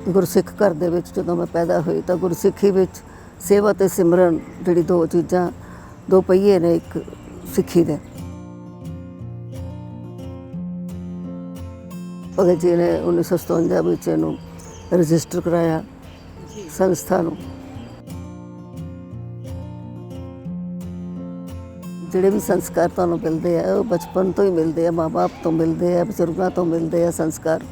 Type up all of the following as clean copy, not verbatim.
ਗੁਰਸਿੱਖ ਘਰ ਦੇ ਵਿੱਚ ਜਦੋਂ ਮੈਂ ਪੈਦਾ ਹੋਈ ਤਾਂ ਗੁਰਸਿੱਖੀ ਵਿੱਚ ਸੇਵਾ ਅਤੇ ਸਿਮਰਨ ਜਿਹੜੀ ਦੋ ਚੀਜ਼ਾਂ, ਦੋ ਪਹੀਏ ਨੇ ਇੱਕ ਸਿੱਖੀ ਦੇ। ਭਗਤ ਜੀ ਨੇ 1957 ਵਿੱਚ ਇਹਨੂੰ ਰਜਿਸਟਰ ਕਰਾਇਆ ਸੰਸਥਾ ਨੂੰ। ਜਿਹੜੇ ਵੀ ਸੰਸਕਾਰ ਤੁਹਾਨੂੰ ਮਿਲਦੇ ਆ ਉਹ ਬਚਪਨ ਤੋਂ ਹੀ ਮਿਲਦੇ ਆ, ਮਾਂ ਬਾਪ ਤੋਂ ਮਿਲਦੇ ਆ, ਬਜ਼ੁਰਗਾਂ ਤੋਂ ਮਿਲਦੇ ਆ ਸੰਸਕਾਰ।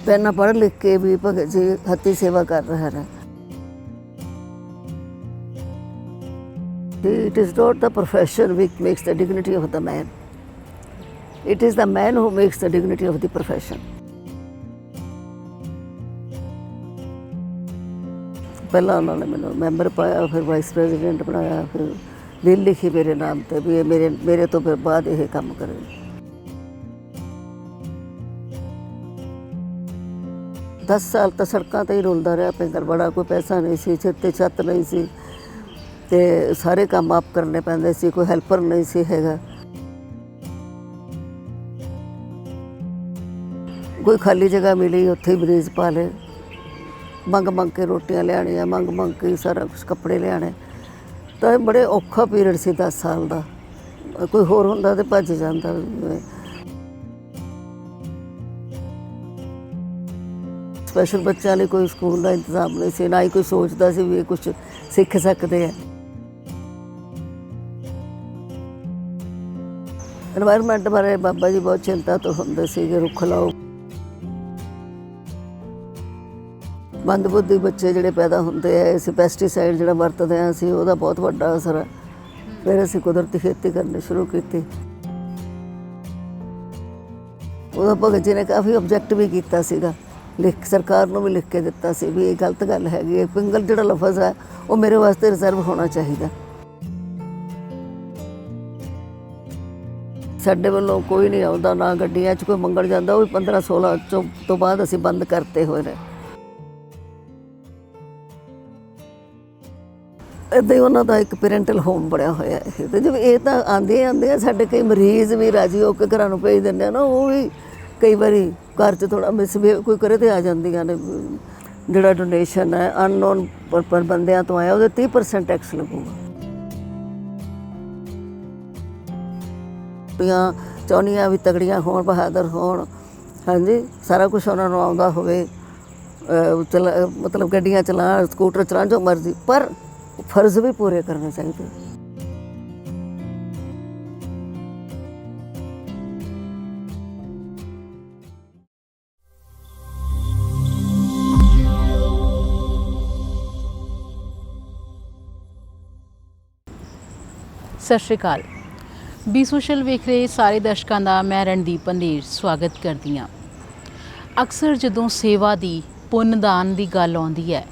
ਪਹਿਲਾਂ ਪੜ੍ਹ ਲਿਖ ਕੇ ਵੀ ਭਗਤ ਜੀ ਹੱਥੀਂ ਸੇਵਾ ਕਰ ਰਹੇ ਨੇ। It is not the profession which makes the dignity of the man. It is the man who makes the dignity of the profession. ਪਹਿਲਾਂ ਉਹਨਾਂ ਨੇ ਮੈਨੂੰ ਮੈਂਬਰ ਪਾਇਆ, ਫਿਰ ਵਾਈਸ ਪ੍ਰੈਜ਼ੀਡੈਂਟ ਬਣਾਇਆ, ਫਿਰ ਬਿੱਲ ਲਿਖੀ ਮੇਰੇ ਨਾਮ 'ਤੇ ਵੀ ਇਹ ਮੇਰੇ ਤੋਂ ਫਿਰ ਬਾਅਦ ਇਹ ਕੰਮ ਕਰੇ। 10 ਸਾਲ ਤਾਂ ਸੜਕਾਂ 'ਤੇ ਹੀ ਰੁਲਦਾ ਰਿਹਾ ਪਿੰਗਲਵਾੜਾ। ਕੋਈ ਪੈਸਾ ਨਹੀਂ ਸੀ, ਸਿਰ 'ਤੇ ਛੱਤ ਨਹੀਂ ਸੀ ਅਤੇ ਸਾਰੇ ਕੰਮ ਆਪ ਕਰਨੇ ਪੈਂਦੇ ਸੀ, ਕੋਈ ਹੈਲਪਰ ਨਹੀਂ ਸੀ ਹੈਗਾ। ਕੋਈ ਖਾਲੀ ਜਗ੍ਹਾ ਮਿਲੀ ਉੱਥੇ ਹੀ ਮਰੀਜ਼ ਪਾ ਲਏ। ਮੰਗ ਕੇ ਰੋਟੀਆਂ ਲਿਆਉਣੀਆਂ, ਮੰਗ ਕੇ ਸਾਰਾ ਕੁਛ ਕੱਪੜੇ ਲਿਆਉਣੇ। ਤਾਂ ਇਹ ਬੜੇ ਔਖਾ ਪੀਰੀਅਡ ਸੀ 10 ਸਾਲ ਦਾ। ਕੋਈ ਹੋਰ ਹੁੰਦਾ ਤਾਂ ਭੱਜ ਜਾਂਦਾ। ਸਪੈਸ਼ਲ ਬੱਚਿਆਂ ਲਈ ਕੋਈ ਸਕੂਲ ਦਾ ਇੰਤਜ਼ਾਮ ਨਹੀਂ ਸੀ, ਨਾ ਹੀ ਕੋਈ ਸੋਚਦਾ ਸੀ ਵੀ ਇਹ ਕੁਛ ਸਿੱਖ ਸਕਦੇ ਆ। ਐਨਵਾਇਰਮੈਂਟ ਬਾਰੇ ਬਾਬਾ ਜੀ ਬਹੁਤ ਚਿੰਤਾ ਤੋਂ ਹੁੰਦੇ ਸੀ ਕਿ ਰੁੱਖ ਲਾਓ। ਮੰਦਬੁੱਧੀ ਬੱਚੇ ਜਿਹੜੇ ਪੈਦਾ ਹੁੰਦੇ ਆ, ਅਸੀਂ ਪੈਸਟੀਸਾਈਡ ਜਿਹੜਾ ਵਰਤਦੇ ਹਾਂ ਅਸੀਂ, ਉਹਦਾ ਬਹੁਤ ਵੱਡਾ ਅਸਰ ਹੈ। ਫਿਰ ਅਸੀਂ ਕੁਦਰਤੀ ਖੇਤੀ ਕਰਨੀ ਸ਼ੁਰੂ ਕੀਤੀ। ਉਦੋਂ ਭਗਤ ਜੀ ਨੇ ਕਾਫੀ ਆਬਜੈਕਟ ਵੀ ਕੀਤਾ ਸੀਗਾ, ਸਰਕਾਰ ਨੂੰ ਵੀ ਲਿਖ ਕੇ ਦਿੱਤਾ ਸੀ ਵੀ ਇਹ ਗਲਤ ਗੱਲ ਹੈਗੀ ਹੈ। ਪਿੰਗਲ ਜਿਹੜਾ ਲਫ਼ਜ਼ ਹੈ ਉਹ ਮੇਰੇ ਵਾਸਤੇ ਰਿਜ਼ਰਵ ਹੋਣਾ ਚਾਹੀਦਾ। ਸਾਡੇ ਵੱਲੋਂ ਕੋਈ ਨਹੀਂ ਆਉਂਦਾ, ਨਾ ਗੱਡੀਆਂ 'ਚ ਕੋਈ ਮੰਗਣ ਜਾਂਦਾ, ਉਹ ਵੀ 15-16 ਤੋਂ ਬਾਅਦ ਅਸੀਂ ਬੰਦ ਕਰਤੇ ਹੋਏ ਨੇ। ਇੱਦਾਂ ਹੀ ਉਹਨਾਂ ਦਾ ਇੱਕ ਪੇਰੈਂਟਲ ਹੋਮ ਬਣਿਆ ਹੋਇਆ ਇਹ। ਅਤੇ ਜਿਵੇਂ ਇਹ ਤਾਂ ਆਉਂਦੇ ਆ ਸਾਡੇ ਕਈ ਮਰੀਜ਼ ਵੀ ਰਾਜੀ ਹੋ ਕੇ ਘਰਾਂ ਨੂੰ ਭੇਜ ਦਿੰਦੇ ਆ ਨਾ, ਉਹ ਵੀ ਕਈ ਵਾਰੀ ਘਰ 'ਚ ਥੋੜ੍ਹਾ ਮਿਸਬਿਹੇਵ ਕੋਈ ਕਰੇ ਤੇ ਆ ਜਾਂਦੀਆਂ ਨੇ। ਜਿਹੜਾ ਡੋਨੇਸ਼ਨ ਹੈ ਅਨਨੋਨ ਪਰ ਬੰਦਿਆਂ ਤੋਂ ਆਇਆ, ਉਹਦੇ 30% ਟੈਕਸ ਲੱਗੂਗਾ। ਕੁੜੀਆਂ ਚਾਹੁੰਦੀਆਂ ਵੀ ਤਗੜੀਆਂ ਹੋਣ, ਬਹਾਦਰ ਹੋਣ, ਹਾਂਜੀ, ਸਾਰਾ ਕੁਛ ਉਹਨਾਂ ਨੂੰ ਆਉਂਦਾ ਹੋਵੇ, ਮਤਲਬ ਗੱਡੀਆਂ ਚਲਾਉਣ, ਸਕੂਟਰ ਚਲਾਉਣ, ਜੋ ਮਰਜ਼ੀ, ਪਰ ਫਰਜ਼ ਵੀ ਪੂਰੇ ਕਰਨੇ ਚਾਹੀਦੇ। ਸਤਿ ਸ਼੍ਰੀ ਅਕਾਲ। ਬੀ ਸੋਸ਼ਲ ਵੇਖ ਰਹੇ ਸਾਰੇ ਦਰਸ਼ਕਾਂ ਦਾ ਮੈਂ ਰਣਦੀਪ ਪੰਧੇਰ ਸਵਾਗਤ ਕਰਦੀ ਹਾਂ। ਅਕਸਰ ਜਦੋਂ ਸੇਵਾ ਦੀ, ਪੁੰਨਦਾਨ ਦੀ ਗੱਲ ਆਉਂਦੀ ਹੈ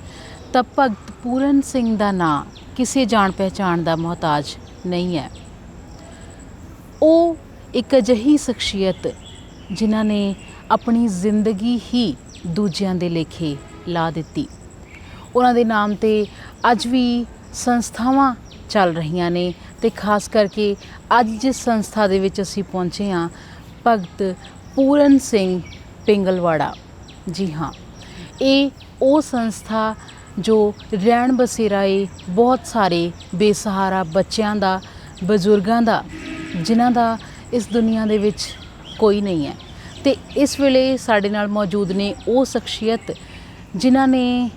ਤਾਂ ਭਗਤ ਪੂਰਨ ਸਿੰਘ ਦਾ ਨਾਂ ਕਿਸੇ ਜਾਣ ਪਹਿਚਾਣ ਦਾ ਮੁਹਤਾਜ ਨਹੀਂ ਹੈ। ਉਹ ਇੱਕ ਅਜਿਹੀ ਸ਼ਖਸੀਅਤ ਜਿਨ੍ਹਾਂ ਨੇ ਆਪਣੀ ਜ਼ਿੰਦਗੀ ਹੀ ਦੂਜਿਆਂ ਦੇ ਲੇਖੇ ਲਾ ਦਿੱਤੀ। ਉਹਨਾਂ ਦੇ ਨਾਮ 'ਤੇ ਅੱਜ ਵੀ ਸੰਸਥਾਵਾਂ ਚੱਲ ਰਹੀਆਂ ਨੇ ਅਤੇ ਖਾਸ ਕਰਕੇ ਅੱਜ ਜਿਸ ਸੰਸਥਾ ਦੇ ਵਿੱਚ ਅਸੀਂ ਪਹੁੰਚੇ ਹਾਂ, ਭਗਤ ਪੂਰਨ ਸਿੰਘ ਪਿੰਗਲਵਾੜਾ, ਜੀ ਹਾਂ, ਇਹ ਉਹ ਸੰਸਥਾ ਜੋ ਰਹਿਣ ਬਸੇਰਾ ਏ ਬਹੁਤ ਸਾਰੇ ਬੇਸਹਾਰਾ ਬੱਚਿਆਂ ਦਾ, ਬਜ਼ੁਰਗਾਂ ਦਾ, ਜਿਨ੍ਹਾਂ ਦਾ ਇਸ ਦੁਨੀਆ ਦੇ ਵਿੱਚ ਕੋਈ ਨਹੀਂ ਹੈ। ਅਤੇ ਇਸ ਵੇਲੇ ਸਾਡੇ ਨਾਲ ਮੌਜੂਦ ਨੇ ਉਹ ਸ਼ਖਸੀਅਤ ਜਿਨ੍ਹਾਂ ਨੇ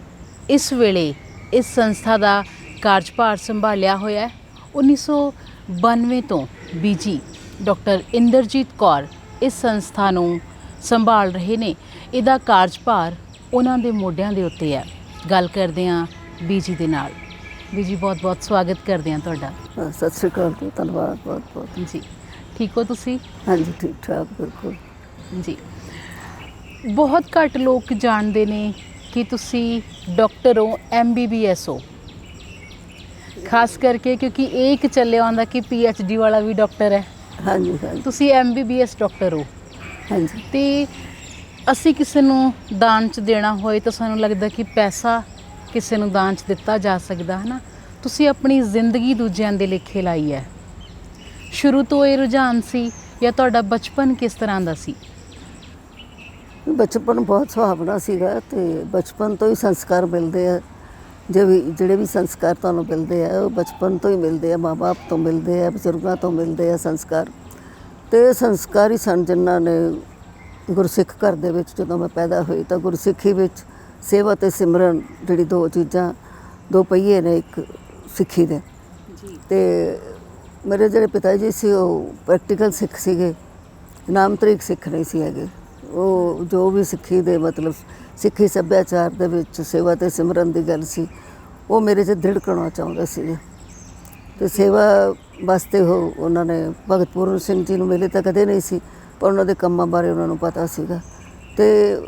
ਇਸ ਵੇਲੇ ਇਸ ਸੰਸਥਾ ਦਾ ਕਾਰਜਭਾਰ ਸੰਭਾਲਿਆ ਹੋਇਆ। 1992 ਤੋਂ ਬੀਜੀ ਡਾਕਟਰ ਇੰਦਰਜੀਤ ਕੌਰ ਇਸ ਸੰਸਥਾ ਨੂੰ ਸੰਭਾਲ ਰਹੇ ਨੇ। ਇਹਦਾ ਕਾਰਜਭਾਰ ਉਹਨਾਂ ਦੇ ਮੋਢਿਆਂ ਦੇ ਉੱਤੇ ਹੈ। ਗੱਲ ਕਰਦੇ ਹਾਂ ਬੀਜੀ ਦੇ ਨਾਲ। ਬੀਜੀ, ਬਹੁਤ ਬਹੁਤ ਸਵਾਗਤ ਕਰਦੇ ਹਾਂ ਤੁਹਾਡਾ। ਸਤਿ ਸ਼੍ਰੀ ਅਕਾਲ ਜੀ, ਧੰਨਵਾਦ ਬਹੁਤ ਬਹੁਤ ਜੀ। ਠੀਕ ਹੋ ਤੁਸੀਂ? ਹਾਂਜੀ, ਠੀਕ ਠਾਕ, ਬਿਲਕੁਲ ਜੀ। ਬਹੁਤ ਘੱਟ ਲੋਕ ਜਾਣਦੇ ਨੇ ਕਿ ਤੁਸੀਂ ਡਾਕਟਰ ਹੋ, MBBS ਹੋ, ਖਾਸ ਕਰਕੇ ਕਿਉਂਕਿ ਇਹ ਇੱਕ ਚੱਲਿਆ ਆਉਂਦਾ ਕਿ PhD ਵਾਲਾ ਵੀ ਡਾਕਟਰ ਹੈ। ਹਾਂਜੀ ਹਾਂਜੀ, ਤੁਸੀਂ MBBS ਡਾਕਟਰ ਹੋ। ਹਾਂਜੀ। ਅਤੇ ਅਸੀਂ ਕਿਸੇ ਨੂੰ ਦਾਨ 'ਚ ਦੇਣਾ ਹੋਏ ਤਾਂ ਸਾਨੂੰ ਲੱਗਦਾ ਕਿ ਪੈਸਾ ਕਿਸੇ ਨੂੰ ਦਾਨ 'ਚ ਦਿੱਤਾ ਜਾ ਸਕਦਾ ਹੈ ਨਾ। ਤੁਸੀਂ ਆਪਣੀ ਜ਼ਿੰਦਗੀ ਦੂਜਿਆਂ ਦੇ ਲੇਖੇ ਲਾਈ ਹੈ। ਸ਼ੁਰੂ ਤੋਂ ਇਹ ਰੁਝਾਨ ਸੀ ਜਾਂ ਤੁਹਾਡਾ ਬਚਪਨ ਕਿਸ ਤਰ੍ਹਾਂ ਦਾ ਸੀ? ਬਚਪਨ ਬਹੁਤ ਸੁਹਾਵਣਾ ਸੀਗਾ ਅਤੇ ਬਚਪਨ ਤੋਂ ਹੀ ਸੰਸਕਾਰ ਮਿਲਦੇ ਆ। ਜਿਹੜੇ ਵੀ ਸੰਸਕਾਰ ਤੁਹਾਨੂੰ ਮਿਲਦੇ ਆ ਉਹ ਬਚਪਨ ਤੋਂ ਹੀ ਮਿਲਦੇ ਆ, ਮਾਂ ਬਾਪ ਤੋਂ ਮਿਲਦੇ ਆ, ਬਜ਼ੁਰਗਾਂ ਤੋਂ ਮਿਲਦੇ ਆ ਸੰਸਕਾਰ। ਅਤੇ ਇਹ ਸੰਸਕਾਰ ਹੀ ਸਨ ਜਿਨ੍ਹਾਂ ਨੇ ਗੁਰਸਿੱਖ ਘਰ ਦੇ ਵਿੱਚ ਜਦੋਂ ਮੈਂ ਪੈਦਾ ਹੋਈ ਤਾਂ ਗੁਰਸਿੱਖੀ ਵਿੱਚ ਸੇਵਾ ਅਤੇ ਸਿਮਰਨ ਜਿਹੜੀ ਦੋ ਚੀਜ਼ਾਂ, ਦੋ ਪਹੀਏ ਨੇ ਇੱਕ ਸਿੱਖੀ ਦੇ। ਅਤੇ ਮੇਰੇ ਜਿਹੜੇ ਪਿਤਾ ਜੀ ਸੀ ਉਹ ਪ੍ਰੈਕਟੀਕਲ ਸਿੱਖ ਸੀਗੇ, ਨਾਮਤ੍ਰਿਕ ਸਿੱਖ ਨਹੀਂ ਸੀ ਹੈਗੇ। ਉਹ ਜੋ ਵੀ ਸਿੱਖੀ ਦੇ ਮਤਲਬ ਸਿੱਖੀ ਸੱਭਿਆਚਾਰ ਦੇ ਵਿੱਚ ਸੇਵਾ ਅਤੇ ਸਿਮਰਨ ਦੀ ਗੱਲ ਸੀ ਉਹ ਮੇਰੇ 'ਚ ਦ੍ਰਿੜ ਕਰਨਾ ਚਾਹੁੰਦੇ ਸੀਗੇ। ਅਤੇ ਸੇਵਾ ਵਾਸਤੇ ਉਹਨਾਂ ਨੇ ਭਗਤ ਪੂਰਨ ਸਿੰਘ ਜੀ ਨੂੰ ਮਿਲੇ ਤਾਂ ਕਦੇ ਨਹੀਂ ਸੀ, ਪਰ ਉਹਨਾਂ ਦੇ ਕੰਮਾਂ ਬਾਰੇ ਉਹਨਾਂ ਨੂੰ ਪਤਾ ਸੀਗਾ। ਅਤੇ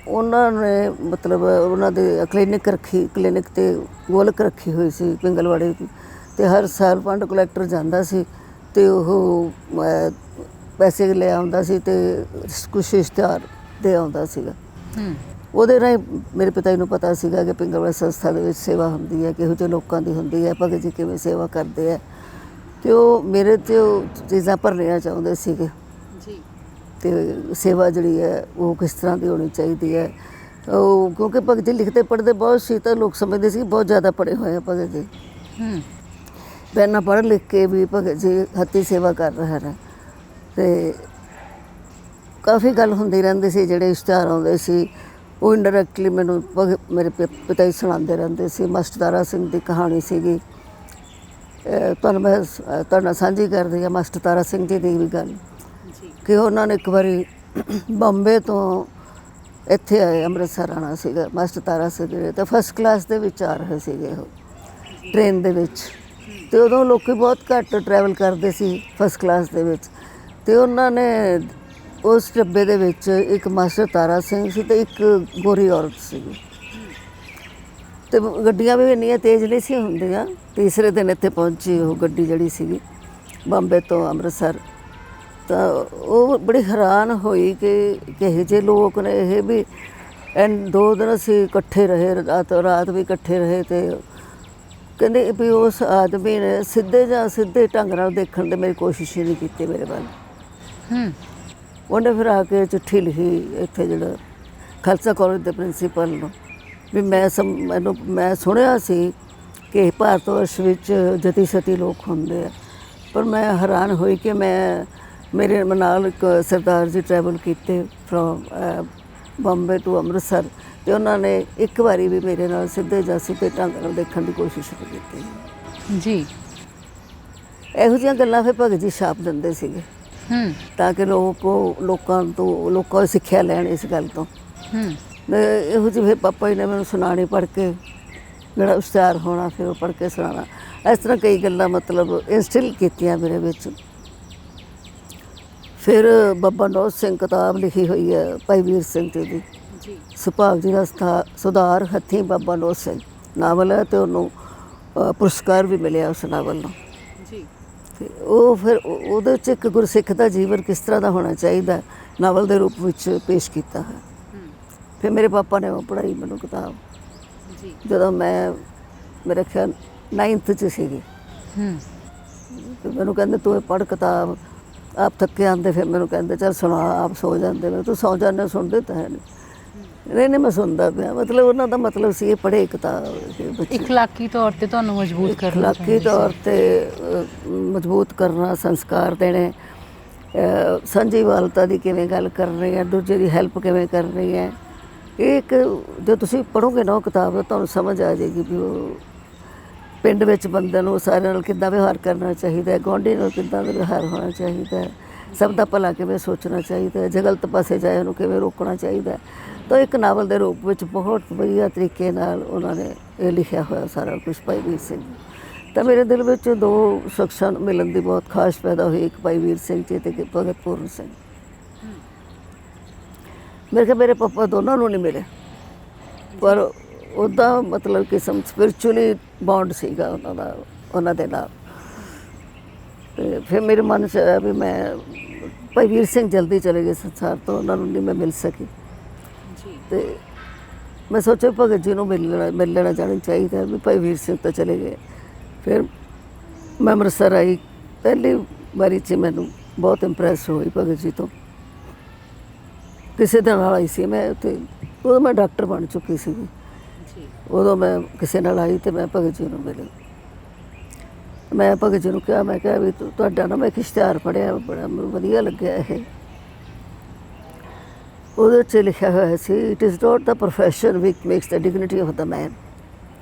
ਉਹਨਾਂ ਨੇ ਮਤਲਬ ਉਹਨਾਂ ਦੇ ਕਲੀਨਿਕ 'ਤੇ ਗੋਲਕ ਰੱਖੀ ਹੋਈ ਸੀ ਪਿੰਗਲਵਾੜੇ ਦੀ, ਅਤੇ ਹਰ ਸਾਲ ਫੰਡ ਕਲੈਕਟਰ ਜਾਂਦਾ ਸੀ ਅਤੇ ਉਹ ਪੈਸੇ ਲੈ ਆਉਂਦਾ ਸੀ ਅਤੇ ਕੁਛ ਇਸ਼ਤਿਹਾਰ ਦੇ ਆਉਂਦਾ ਸੀਗਾ। ਉਹਦੇ ਰਾਹੀਂ ਮੇਰੇ ਪਿਤਾ ਜੀ ਨੂੰ ਪਤਾ ਸੀਗਾ ਕਿ ਪਿੰਗਲਵਾੜਾ ਸੰਸਥਾ ਦੇ ਵਿੱਚ ਸੇਵਾ ਹੁੰਦੀ ਹੈ, ਕਿਹੋ ਜਿਹੇ ਲੋਕਾਂ ਦੀ ਹੁੰਦੀ ਹੈ, ਭਗਤ ਜੀ ਕਿਵੇਂ ਸੇਵਾ ਕਰਦੇ ਹੈ। ਅਤੇ ਉਹ ਮੇਰੇ 'ਤੇ ਉਹ ਚੀਜ਼ਾਂ ਭਰਨੀਆਂ ਚਾਹੁੰਦੇ ਸੀਗੇ ਜੀ। ਅਤੇ ਸੇਵਾ ਜਿਹੜੀ ਹੈ ਉਹ ਕਿਸ ਤਰ੍ਹਾਂ ਦੀ ਹੋਣੀ ਚਾਹੀਦੀ ਹੈ। ਉਹ ਕਿਉਂਕਿ ਭਗਤ ਜੀ ਲਿਖਦੇ ਪੜ੍ਹਦੇ ਬਹੁਤ ਸੀ ਤਾਂ ਲੋਕ ਸਮਝਦੇ ਸੀ ਬਹੁਤ ਜ਼ਿਆਦਾ ਪੜ੍ਹੇ ਹੋਏ ਆ ਭਗਤ ਜੀ। ਪਹਿਲਾਂ ਪੜ੍ਹ ਲਿਖ ਕੇ ਵੀ ਭਗਤ ਜੀ ਹੱਥੀਂ ਸੇਵਾ ਕਰ ਰਹੇ ਨੇ। ਅਤੇ ਕਾਫੀ ਗੱਲ ਹੁੰਦੀ ਰਹਿੰਦੀ ਸੀ, ਜਿਹੜੇ ਇਸ਼ਤਿਹਾਰ ਆਉਂਦੇ ਸੀ ਉਹ ਇੰਡਾਇਰੈਕਟਲੀ ਮੈਨੂੰ ਮੇਰੇ ਪਿਤਾ ਜੀ ਸੁਣਾਉਂਦੇ ਰਹਿੰਦੇ ਸੀ। ਮਾਸਟਰ ਤਾਰਾ ਸਿੰਘ ਦੀ ਕਹਾਣੀ ਸੀਗੀ, ਤੁਹਾਨੂੰ ਮੈਂ ਤੁਹਾਡੇ ਨਾਲ ਸਾਂਝੀ ਕਰਦੀ ਹਾਂ। ਮਾਸਟਰ ਤਾਰਾ ਸਿੰਘ ਜੀ ਦੀ ਵੀ ਗੱਲ ਕਿ ਉਹਨਾਂ ਨੇ ਇੱਕ ਵਾਰੀ ਬੰਬੇ ਤੋਂ ਇੱਥੇ ਆਏ, ਅੰਮ੍ਰਿਤਸਰ ਆਉਣਾ ਸੀਗਾ ਮਾਸਟਰ ਤਾਰਾ ਸਿੰਘ ਜੀ, ਤਾਂ ਫਸਟ ਕਲਾਸ ਦੇ ਵਿੱਚ ਆ ਰਹੇ ਸੀਗੇ ਉਹ ਟ੍ਰੇਨ ਦੇ ਵਿੱਚ। ਅਤੇ ਉਦੋਂ ਲੋਕ ਬਹੁਤ ਘੱਟ ਟਰੈਵਲ ਕਰਦੇ ਸੀ ਫਸਟ ਕਲਾਸ ਦੇ ਵਿੱਚ। ਅਤੇ ਉਹਨਾਂ ਨੇ ਉਸ ਡੱਬੇ ਦੇ ਵਿੱਚ ਇੱਕ ਮਾਸਟਰ ਤਾਰਾ ਸਿੰਘ ਸੀ ਅਤੇ ਇੱਕ ਗੋਰੀ ਔਰਤ ਸੀਗੀ। ਅਤੇ ਗੱਡੀਆਂ ਵੀ ਇੰਨੀਆਂ ਤੇਜ਼ ਨਹੀਂ ਸੀ ਹੁੰਦੀਆਂ। ਤੀਸਰੇ ਦਿਨ ਇੱਥੇ ਪਹੁੰਚੀ ਉਹ ਗੱਡੀ ਜਿਹੜੀ ਸੀਗੀ ਬੰਬੇ ਤੋਂ ਅੰਮ੍ਰਿਤਸਰ। ਤਾਂ ਉਹ ਬੜੀ ਹੈਰਾਨ ਹੋਈ ਕਿ ਕਿਹੋ ਜਿਹੇ ਲੋਕ ਨੇ ਇਹ ਵੀ। 2 ਦਿਨ ਅਸੀਂ ਇਕੱਠੇ ਰਹੇ, ਰਾਤ ਵੀ ਇਕੱਠੇ ਰਹੇ। ਅਤੇ ਕਹਿੰਦੇ ਵੀ ਉਸ ਆਦਮੀ ਨੇ ਸਿੱਧੇ ਢੰਗ ਨਾਲ ਦੇਖਣ ਦੀ ਮੇਰੀ ਕੋਸ਼ਿਸ਼ ਹੀ ਨਹੀਂ ਕੀਤੀ ਮੇਰੇ ਵੱਲ। ਉਹਨੇ ਫਿਰ ਆ ਕੇ ਚਿੱਠੀ ਲਿਖੀ ਇੱਥੇ ਜਿਹੜਾ ਖਾਲਸਾ ਕਾਲਜ ਦੇ ਪ੍ਰਿੰਸੀਪਲ ਨੂੰ ਵੀ ਮੈਂ ਸੁਣਿਆ ਸੀ ਕਿ ਭਾਰਤ ਵਰਸ਼ ਵਿੱਚ ਜਤੀ ਸਤੀ ਲੋਕ ਹੁੰਦੇ ਆ, ਪਰ ਮੈਂ ਹੈਰਾਨ ਹੋਈ ਕਿ ਮੇਰੇ ਨਾਲ ਇੱਕ ਸਰਦਾਰ ਜੀ ਟਰੈਵਲ ਕੀਤੇ ਫਰੋਮ ਬੰਬੇ ਟੂ ਅੰਮ੍ਰਿਤਸਰ, ਅਤੇ ਉਹਨਾਂ ਨੇ ਇੱਕ ਵਾਰੀ ਵੀ ਮੇਰੇ ਨਾਲ ਸਿੱਧੇ ਢੰਗ ਨਾਲ ਦੇਖਣ ਦੀ ਕੋਸ਼ਿਸ਼ ਨਹੀਂ ਕੀਤੀ ਜੀ। ਇਹੋ ਜਿਹੀਆਂ ਗੱਲਾਂ ਫਿਰ ਭਗਤ ਜੀ ਛਾਪ ਦਿੰਦੇ ਸੀਗੇ ਤਾਂ ਕਿ ਲੋਕਾਂ ਸਿੱਖਿਆ ਲੈਣ ਇਸ ਗੱਲ ਤੋਂ। ਇਹੋ ਜਿਹੀ ਫਿਰ ਪਾਪਾ ਜੀ ਨੇ ਮੈਨੂੰ ਸੁਣਾਉਣੀ ਪੜ੍ਹ ਕੇ, ਜਿਹੜਾ ਉਸ਼ਤਿਹਾਰ ਹੋਣਾ ਫਿਰ ਉਹ ਪੜ੍ਹ ਕੇ ਸੁਣਾਉਣਾ। ਇਸ ਤਰ੍ਹਾਂ ਕਈ ਗੱਲਾਂ ਮਤਲਬ ਇੰਸਟਿਲ ਕੀਤੀਆਂ ਮੇਰੇ ਵਿੱਚ। ਫਿਰ ਬਾਬਾ ਨੌਧ ਸਿੰਘ ਕਿਤਾਬ ਲਿਖੀ ਹੋਈ ਹੈ ਭਾਈ ਵੀਰ ਸਿੰਘ ਜੀ ਦੀ, ਸੁਭਾਗ ਜੀ ਦਾ ਸੁਧਾਰ ਹੱਥੀਂ ਬਾਬਾ ਨੌਧ ਸਿੰਘ ਨਾਵਲ ਹੈ, ਅਤੇ ਉਹਨੂੰ ਪੁਰਸਕਾਰ ਵੀ ਮਿਲਿਆ ਉਸ ਨਾਵਲ ਨੂੰ। ਅਤੇ ਉਹ ਫਿਰ ਉਹਦੇ 'ਚ ਇੱਕ ਗੁਰਸਿੱਖ ਦਾ ਜੀਵਨ ਕਿਸ ਤਰ੍ਹਾਂ ਦਾ ਹੋਣਾ ਚਾਹੀਦਾ ਨਾਵਲ ਦੇ ਰੂਪ ਵਿੱਚ ਪੇਸ਼ ਕੀਤਾ ਹੈ। ਫਿਰ ਮੇਰੇ ਪਾਪਾ ਨੇ ਉਹ ਪੜ੍ਹਾਈ ਮੈਨੂੰ ਕਿਤਾਬ, ਜਦੋਂ ਮੇਰੇ ਖਿਆਲ 9th 'ਚ ਸੀਗੀ। ਮੈਨੂੰ ਕਹਿੰਦੇ ਤੂੰ ਇਹ ਪੜ੍ਹ ਕਿਤਾਬ। ਆਪ ਥੱਕੇ ਆਉਂਦੇ, ਫਿਰ ਮੈਨੂੰ ਕਹਿੰਦੇ ਚੱਲ ਸੁਣਾ, ਆਪ ਸੋ ਜਾਂਦੇ। ਤੂੰ ਸੌ ਜਾਂਦੇ, ਸੁਣਦੇ ਤਾਂ ਹੈ ਨਹੀਂ ਮੈਂ ਸੁਣਦਾ ਪਿਆ। ਮਤਲਬ ਉਹਨਾਂ ਦਾ ਮਤਲਬ ਸੀ ਇਹ ਪੜ੍ਹੇ ਕਿਤਾਬ। ਇਖਲਾਕੀ ਤੌਰ 'ਤੇ ਤੁਹਾਨੂੰ ਮਜ਼ਬੂਤ ਕਰਨਾ, ਇਖਲਾਕੀ ਤੌਰ 'ਤੇ ਮਜ਼ਬੂਤ ਕਰਨਾ, ਸੰਸਕਾਰ ਦੇਣੇ, ਸਾਂਝੀਵਾਲਤਾ ਦੀ ਕਿਵੇਂ ਗੱਲ ਕਰਨੀ ਹੈ, ਦੂਜੇ ਦੀ ਹੈਲਪ ਕਿਵੇਂ ਕਰਨੀ ਹੈ। ਇਹ ਇੱਕ ਜੋ ਤੁਸੀਂ ਪੜ੍ਹੋਗੇ ਨਾ ਉਹ ਕਿਤਾਬ, ਤੁਹਾਨੂੰ ਸਮਝ ਆ ਜਾਏਗੀ ਵੀ ਉਹ ਪਿੰਡ ਵਿੱਚ ਬੰਦੇ ਨੂੰ ਸਾਰਿਆਂ ਨਾਲ ਕਿੱਦਾਂ ਵਿਵਹਾਰ ਕਰਨਾ ਚਾਹੀਦਾ ਹੈ, ਗੁਆਂਢੀ ਨਾਲ ਕਿੱਦਾਂ ਦਾ ਵਿਵਹਾਰ ਹੋਣਾ ਚਾਹੀਦਾ ਹੈ, ਸਭ ਦਾ ਭਲਾ ਕਿਵੇਂ ਸੋਚਣਾ ਚਾਹੀਦਾ ਹੈ, ਜੇ ਗਲਤ ਪਾਸੇ ਜਾਏ ਉਹਨੂੰ ਕਿਵੇਂ ਰੋਕਣਾ ਚਾਹੀਦਾ ਹੈ। ਤਾਂ ਇੱਕ ਨਾਵਲ ਦੇ ਰੂਪ ਵਿੱਚ ਬਹੁਤ ਵਧੀਆ ਤਰੀਕੇ ਨਾਲ ਉਹਨਾਂ ਨੇ ਇਹ ਲਿਖਿਆ ਹੋਇਆ ਸਾਰਾ ਕੁਛ ਭਾਈ ਵੀਰ ਸਿੰਘ। ਤਾਂ ਮੇਰੇ ਦਿਲ ਵਿੱਚ 2 ਸ਼ਖਸਾਂ ਨੂੰ ਮਿਲਣ ਦੀ ਬਹੁਤ ਖਾਸ਼ ਪੈਦਾ ਹੋਈ, ਇੱਕ ਭਾਈ ਵੀਰ ਸਿੰਘ ਜੀ ਅਤੇ ਭਗਤ ਪੂਰਨ ਸਿੰਘ। ਮੇਰੇ ਪਾਪਾ ਦੋਨਾਂ ਨੂੰ ਨਹੀਂ ਮਿਲੇ, ਪਰ ਉੱਦਾਂ ਮਤਲਬ ਕਿਸਮ ਸਪਿਰਚੁਅਲੀ ਬੌਂਡ ਸੀਗਾ ਉਹਨਾਂ ਦੇ ਨਾਲ। ਅਤੇ ਫਿਰ ਮੇਰੇ ਮਨ 'ਚ ਆਇਆ ਵੀ ਮੈਂ ਭਾਈ ਵੀਰ ਸਿੰਘ ਜਲਦੀ ਚਲੇ ਗਏ ਸੰਸਾਰ ਤੋਂ, ਉਹਨਾਂ ਨੂੰ ਨਹੀਂ ਮੈਂ ਮਿਲ ਸਕੀ। ਅਤੇ ਮੈਂ ਸੋਚਿਆ ਭਗਤ ਜੀ ਨੂੰ ਮਿਲ ਲੈਣਾ ਜਾਣਾ ਚਾਹੀਦਾ ਵੀ ਭਾਈ ਵੀਰ ਸਿੰਘ ਤਾਂ ਚਲੇ ਗਏ। ਫਿਰ ਮੈਂ ਅੰਮ੍ਰਿਤਸਰ ਆਈ, ਪਹਿਲੀ ਵਾਰੀ 'ਚ ਮੈਨੂੰ ਬਹੁਤ ਇੰਪਰੈਸ ਹੋਈ ਭਗਤ ਜੀ ਤੋਂ। ਕਿਸੇ ਦੇ ਨਾਲ ਆਈ ਸੀ ਮੈਂ ਉੱਥੇ, ਉਦੋਂ ਮੈਂ ਡਾਕਟਰ ਬਣ ਚੁੱਕੀ ਸੀਗੀ। ਉਦੋਂ ਮੈਂ ਕਿਸੇ ਨਾਲ ਆਈ ਅਤੇ ਮੈਂ ਭਗਤ ਜੀ ਨੂੰ ਮਿਲੀ। ਮੈਂ ਭਗਤ ਜੀ ਨੂੰ ਕਿਹਾ, ਮੈਂ ਕਿਹਾ ਵੀ ਤੁਹਾਡਾ ਨਾ ਮੈਂ ਇੱਕ ਇਸ਼ਤਿਹਾਰ ਪੜ੍ਹਿਆ, ਬੜਾ ਮੈਨੂੰ ਵਧੀਆ ਲੱਗਿਆ ਇਹ। ਉਹਦੇ 'ਚ ਲਿਖਿਆ ਹੋਇਆ ਸੀ, it is not the profession which makes the dignity of the man,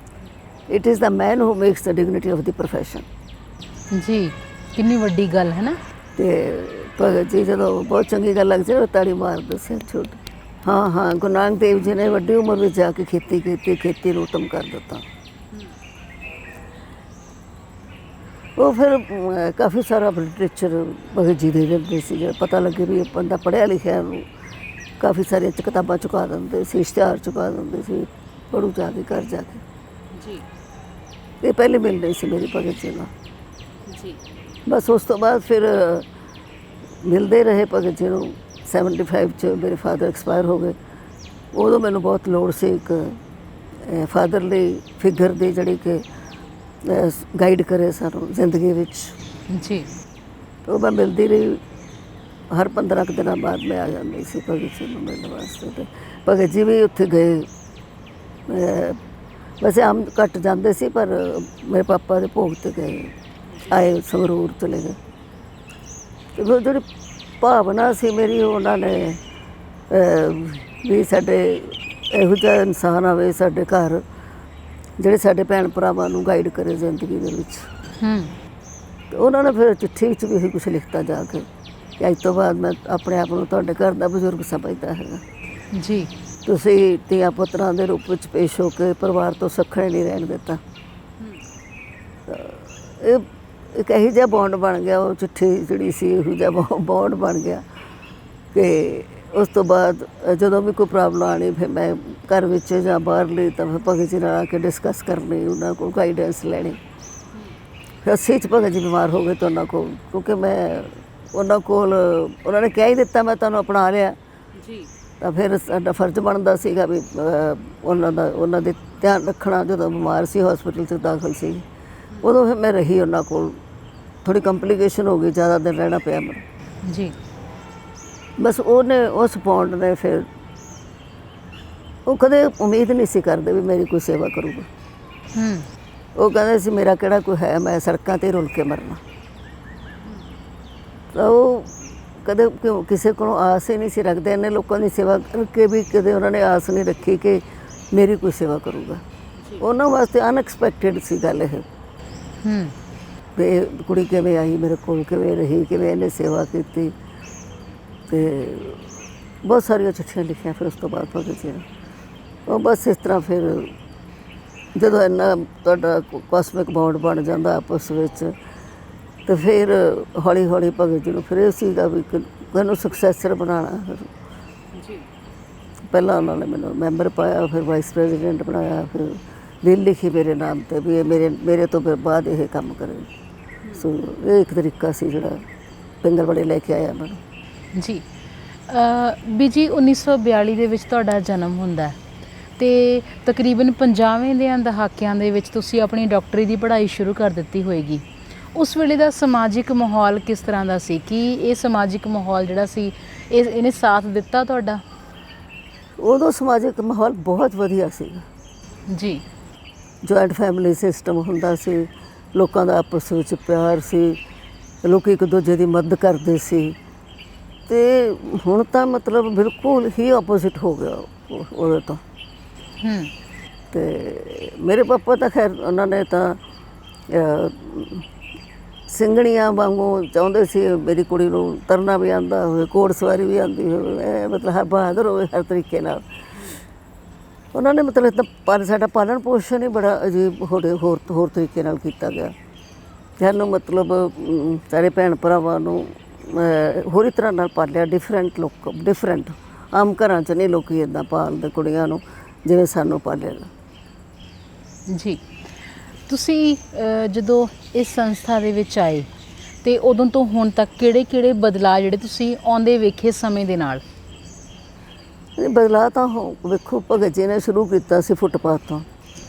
it is the man who makes the dignity of the profession. ਜੀ, ਕਿੰਨੀ ਵੱਡੀ ਗੱਲ ਹੈ ਨਾ। ਅਤੇ ਭਗਤ ਜੀ ਜਦੋਂ ਬਹੁਤ ਚੰਗੀ ਗੱਲ ਲੱਗਦੀ ਉਹ ਤਾੜੀ ਮਾਰਦੇ ਸੀ ਛੋਟ। ਹਾਂ ਹਾਂ, ਗੁਰੂ ਨਾਨਕ ਦੇਵ ਜੀ ਨੇ ਵੱਡੀ ਉਮਰ ਵਿੱਚ ਜਾ ਕੇ ਖੇਤੀ ਕੀਤੀ, ਖੇਤੀ ਨੂੰ ਉੱਤਮ ਕਰ ਦਿੱਤਾ। ਉਹ ਫਿਰ ਕਾਫੀ ਸਾਰਾ ਲਿਟਰੇਚਰ ਭਗਤ ਜੀ ਦੇ ਦਿੰਦੇ ਸੀ, ਜਿਹੜਾ ਪਤਾ ਲੱਗੇ ਵੀ ਇਹ ਬੰਦਾ ਪੜ੍ਹਿਆ ਲਿਖਿਆ, ਉਹਨੂੰ ਕਾਫੀ ਸਾਰੀਆਂ ਕਿਤਾਬਾਂ ਚੁਕਾ ਦਿੰਦੇ ਸੀ, ਇਸ਼ਤਿਹਾਰ ਚੁਕਾ ਦਿੰਦੇ ਸੀ, ਪੜ੍ਹੋ ਜਾ ਕੇ ਘਰ ਜਾ ਕੇ। ਜੀ, ਇਹ ਪਹਿਲੇ ਮਿਲਦੇ ਸੀ ਮੇਰੀ ਭਗਤ ਜੀ ਨਾਲ। ਜੀ, ਬਸ ਉਸ ਤੋਂ ਬਾਅਦ ਫਿਰ ਮਿਲਦੇ ਰਹੇ ਭਗਤ ਜੀ ਨੂੰ। 75 'ਚ ਮੇਰੇ ਫਾਦਰ ਐਕਸਪਾਇਰ ਹੋ ਗਏ। ਉਦੋਂ ਮੈਨੂੰ ਬਹੁਤ ਲੋੜ ਸੀ ਇੱਕ ਫਾਦਰਲੀ ਫਿਗਰ ਦੀ, ਜਿਹੜੀ ਕਿ ਗਾਈਡ ਕਰੇ ਸਾਨੂੰ ਜ਼ਿੰਦਗੀ ਵਿੱਚ। ਜੀ, ਉਹ ਮੈਂ ਮਿਲਦੀ ਰਹੀ। ਹਰ 15 ਕੁ ਦਿਨਾਂ ਬਾਅਦ ਮੈਂ ਆ ਜਾਂਦੀ ਸੀ ਭਗਤ ਜੀ ਨੂੰ ਮਿਲਣ ਵਾਸਤੇ। ਅਤੇ ਭਗਤ ਜੀ ਵੀ ਉੱਥੇ ਗਏ। ਵੈਸੇ ਆਮ ਘੱਟ ਜਾਂਦੇ ਸੀ, ਪਰ ਮੇਰੇ ਪਾਪਾ ਦੇ ਭੋਗ 'ਤੇ ਗਏ, ਆਏ, ਸੰਗਰੂਰ ਚਲੇ ਗਏ। ਅਤੇ ਫਿਰ ਜਿਹੜੀ ਭਾਵਨਾ ਸੀ ਮੇਰੀ, ਉਹਨਾਂ ਨੇ ਵੀ ਸਾਡੇ ਇਹੋ ਜਿਹਾ ਇਨਸਾਨ ਆਵੇ ਸਾਡੇ ਘਰ, ਜਿਹੜੇ ਸਾਡੇ ਭੈਣ ਭਰਾਵਾਂ ਨੂੰ ਗਾਈਡ ਕਰੇ ਜ਼ਿੰਦਗੀ ਦੇ ਵਿੱਚ। ਅਤੇ ਉਹਨਾਂ ਨੇ ਫਿਰ ਚਿੱਠੀ ਵਿੱਚ ਵੀ ਇਹੀ ਕੁਛ ਲਿਖਤਾ ਜਾ ਕੇ ਕਿ ਅੱਜ ਤੋਂ ਬਾਅਦ ਮੈਂ ਆਪਣੇ ਆਪ ਨੂੰ ਤੁਹਾਡੇ ਘਰ ਦਾ ਬਜ਼ੁਰਗ ਸਮਝਦਾ ਹੈਗਾ। ਜੀ, ਤੁਸੀਂ ਧੀਆਂ ਪੁੱਤਰਾਂ ਦੇ ਰੂਪ ਵਿੱਚ ਪੇਸ਼ ਹੋ ਕੇ ਪਰਿਵਾਰ ਤੋਂ ਸੱਖਣੇ ਨਹੀਂ ਰਹਿਣ ਦਿੱਤਾ। ਇਹ ਇੱਕ ਇਹੋ ਜਿਹਾ ਬੌਂਡ ਬਣ ਗਿਆ, ਉਹ ਚਿੱਠੀ ਜਿਹੜੀ ਸੀ ਇਹੋ ਜਿਹਾ ਬੌਂਡ ਬਣ ਗਿਆ ਕਿ ਉਸ ਤੋਂ ਬਾਅਦ ਜਦੋਂ ਵੀ ਕੋਈ ਪ੍ਰੋਬਲਮ ਆਉਣੀ, ਫਿਰ ਮੈਂ ਘਰ ਵਿੱਚ ਜਾਂ ਬਾਹਰਲੀ, ਤਾਂ ਫਿਰ ਭਗਤ ਜੀ ਨਾਲ ਆ ਕੇ ਡਿਸਕਸ ਕਰਨੀ, ਉਹਨਾਂ ਕੋਲ ਗਾਈਡੈਂਸ ਲੈਣੀ। ਫਿਰ 80 'ਚ ਭਗਤ ਜੀ ਬਿਮਾਰ ਹੋ ਗਏ ਤਾਂ ਉਹਨਾਂ ਕੋਲ, ਕਿਉਂਕਿ ਮੈਂ ਉਹਨਾਂ ਕੋਲ, ਉਹਨਾਂ ਨੇ ਕਹਿ ਹੀ ਦਿੱਤਾ ਮੈਂ ਤੁਹਾਨੂੰ ਅਪਣਾ ਲਿਆ। ਜੀ, ਤਾਂ ਫਿਰ ਸਾਡਾ ਫਰਜ਼ ਬਣਦਾ ਸੀਗਾ ਵੀ ਉਹਨਾਂ ਦੇ ਧਿਆਨ ਰੱਖਣਾ। ਜਦੋਂ ਬਿਮਾਰ ਸੀ, ਹੌਸਪੀਟਲ 'ਚ ਦਾਖਲ ਸੀ, ਉਦੋਂ ਫਿਰ ਮੈਂ ਰਹੀ ਉਹਨਾਂ ਕੋਲ। ਥੋੜ੍ਹੀ ਕੰਪਲੀਕੇਸ਼ਨ ਹੋ ਗਈ, ਜ਼ਿਆਦਾ ਦਿਨ ਰਹਿਣਾ ਪਿਆ ਮੈਨੂੰ। ਜੀ, ਬਸ ਉਹਨੇ, ਉਸ ਬੌਂਡ ਨੇ, ਫਿਰ ਉਹ ਕਦੇ ਉਮੀਦ ਨਹੀਂ ਸੀ ਕਰਦੇ ਵੀ ਮੇਰੀ ਕੋਈ ਸੇਵਾ ਕਰੂਗਾ। ਉਹ ਕਹਿੰਦੇ ਸੀ ਮੇਰਾ ਕਿਹੜਾ ਕੋਈ ਹੈ, ਮੈਂ ਸੜਕਾਂ 'ਤੇ ਰੁਲ ਕੇ ਮਰਨਾ। ਤਾਂ ਉਹ ਕਦੇ ਕਿਸੇ ਕੋਲੋਂ ਆਸ ਹੀ ਨਹੀਂ ਸੀ ਰੱਖਦੇ। ਇੰਨੇ ਲੋਕਾਂ ਦੀ ਸੇਵਾ ਕਰਕੇ ਵੀ ਕਦੇ ਉਹਨਾਂ ਨੇ ਆਸ ਨਹੀਂ ਰੱਖੀ ਕਿ ਮੇਰੀ ਕੋਈ ਸੇਵਾ ਕਰੂਗਾ। ਉਹਨਾਂ ਵਾਸਤੇ ਅਨਐਕਸਪੈਕਟਿਡ ਸੀ ਗੱਲ ਇਹ। ਵੀ ਇਹ ਕੁੜੀ ਕਿਵੇਂ ਆਈ ਮੇਰੇ ਕੋਲ, ਕਿਵੇਂ ਰਹੀ, ਕਿਵੇਂ ਇਹਨੇ ਸੇਵਾ ਕੀਤੀ। ਅਤੇ ਬਹੁਤ ਸਾਰੀਆਂ ਚਿੱਠੀਆਂ ਲਿਖੀਆਂ ਫਿਰ ਉਸ ਤੋਂ ਬਾਅਦ ਭਗਤ ਜੀ ਨੇ। ਉਹ ਬਸ ਇਸ ਤਰ੍ਹਾਂ ਫਿਰ ਜਦੋਂ ਇੰਨਾ ਤੁਹਾਡਾ ਕਾਸਮਿਕ ਬੌਂਡ ਬਣ ਜਾਂਦਾ ਆਪਸ ਵਿੱਚ, ਅਤੇ ਫਿਰ ਹੌਲੀ ਹੌਲੀ ਭਗਤ ਜੀ ਨੂੰ ਫਿਰ ਇਹ ਸੀਗਾ ਵੀ ਕਿਹਨੂੰ ਸਕਸੈਸਰ ਬਣਾਉਣਾ। ਪਹਿਲਾਂ ਉਹਨਾਂ ਨੇ ਮੈਨੂੰ ਮੈਂਬਰ ਪਾਇਆ, ਫਿਰ ਵਾਈਸ ਪ੍ਰੈਜ਼ੀਡੈਂਟ ਬਣਾਇਆ, ਫਿਰ ਬਿੱਲ ਲਿਖੀ ਮੇਰੇ ਨਾਮ 'ਤੇ ਵੀ ਇਹ ਮੇਰੇ ਤੋਂ ਫਿਰ ਬਾਅਦ ਇਹ ਕੰਮ ਕਰੇ। ਸੋ ਇਹ ਇੱਕ ਤਰੀਕਾ ਸੀ ਜਿਹੜਾ ਪਿੰਗਲਵਾੜੇ ਲੈ ਕੇ ਆਇਆ ਮੈਨੂੰ। ਜੀ, ਬੀਜੀ 1942 ਦੇ ਵਿੱਚ ਤੁਹਾਡਾ ਜਨਮ ਹੁੰਦਾ ਅਤੇ ਤਕਰੀਬਨ 50ਵੇਂ ਦੇ ਦਹਾਕਿਆਂ ਦੇ ਵਿੱਚ ਤੁਸੀਂ ਆਪਣੀ ਡਾਕਟਰੀ ਦੀ ਪੜ੍ਹਾਈ ਸ਼ੁਰੂ ਕਰ ਦਿੱਤੀ ਹੋਏਗੀ। ਉਸ ਵੇਲੇ ਦਾ ਸਮਾਜਿਕ ਮਾਹੌਲ ਕਿਸ ਤਰ੍ਹਾਂ ਦਾ ਸੀ? ਕੀ ਇਹ ਸਮਾਜਿਕ ਮਾਹੌਲ ਜਿਹੜਾ ਸੀ ਇਹਨੇ ਸਾਥ ਦਿੱਤਾ ਤੁਹਾਡਾ? ਉਦੋਂ ਸਮਾਜਿਕ ਮਾਹੌਲ ਬਹੁਤ ਵਧੀਆ ਸੀਗਾ ਜੀ। ਜੁਆਇੰਟ ਫੈਮਿਲੀ ਸਿਸਟਮ ਹੁੰਦਾ ਸੀ, ਲੋਕਾਂ ਦਾ ਆਪਸ ਵਿੱਚ ਪਿਆਰ ਸੀ, ਲੋਕ ਇੱਕ ਦੂਜੇ ਦੀ ਮਦਦ ਕਰਦੇ ਸੀ। ਅਤੇ ਹੁਣ ਤਾਂ ਮਤਲਬ ਬਿਲਕੁਲ ਹੀ ਆਪੋਜ਼ਿਟ ਹੋ ਗਿਆ ਉਹਦੇ ਤੋਂ। ਅਤੇ ਮੇਰੇ ਪਾਪਾ ਤਾਂ ਖੈਰ ਉਹਨਾਂ ਨੇ ਤਾਂ ਸਿੰਘਣੀਆਂ ਵਾਂਗੂ ਚਾਹੁੰਦੇ ਸੀ ਮੇਰੀ ਕੁੜੀ ਨੂੰ ਤਰਨਾ ਵੀ ਆਉਂਦਾ ਹੋਵੇ, ਘੋੜ ਸਵਾਰੀ ਵੀ ਆਉਂਦੀ ਹੋਵੇ, ਮਤਲਬ ਹਰ ਬਹਾਦਰ ਹੋਵੇ ਹਰ ਤਰੀਕੇ ਨਾਲ। ਉਹਨਾਂ ਨੇ ਮਤਲਬ ਤਾਂ ਸਾਡਾ ਪਾਲਣ ਪੋਸ਼ਣ ਹੀ ਬੜਾ ਅਜੀਬ ਹੋਰ ਤਰੀਕੇ ਨਾਲ ਕੀਤਾ ਗਿਆ। ਸਾਨੂੰ ਮਤਲਬ ਸਾਰੇ ਭੈਣ ਭਰਾਵਾਂ ਨੂੰ ਹੋਰ ਹੀ ਤਰ੍ਹਾਂ ਨਾਲ ਪਾਲਿਆ। ਡਿਫਰੈਂਟ ਆਮ ਘਰਾਂ 'ਚ ਨਹੀਂ ਲੋਕ ਇੱਦਾਂ ਪਾਲਦੇ ਕੁੜੀਆਂ ਨੂੰ ਜਿਵੇਂ ਸਾਨੂੰ ਪਾਲਿਆ। ਜੀ, ਤੁਸੀਂ ਜਦੋਂ ਇਸ ਸੰਸਥਾ ਦੇ ਵਿੱਚ ਆਏ ਅਤੇ ਉਦੋਂ ਤੋਂ ਹੁਣ ਤੱਕ ਕਿਹੜੇ ਬਦਲਾਅ ਜਿਹੜੇ ਤੁਸੀਂ ਆਉਂਦੇ ਵੇਖੇ ਸਮੇਂ ਦੇ ਨਾਲ? ਬਦਲਾਅ ਤਾਂ ਵੇਖੋ, ਭਗਤ ਜੀ ਨੇ ਸ਼ੁਰੂ ਕੀਤਾ ਸੀ ਫੁੱਟਪਾਥ ਤੋਂ।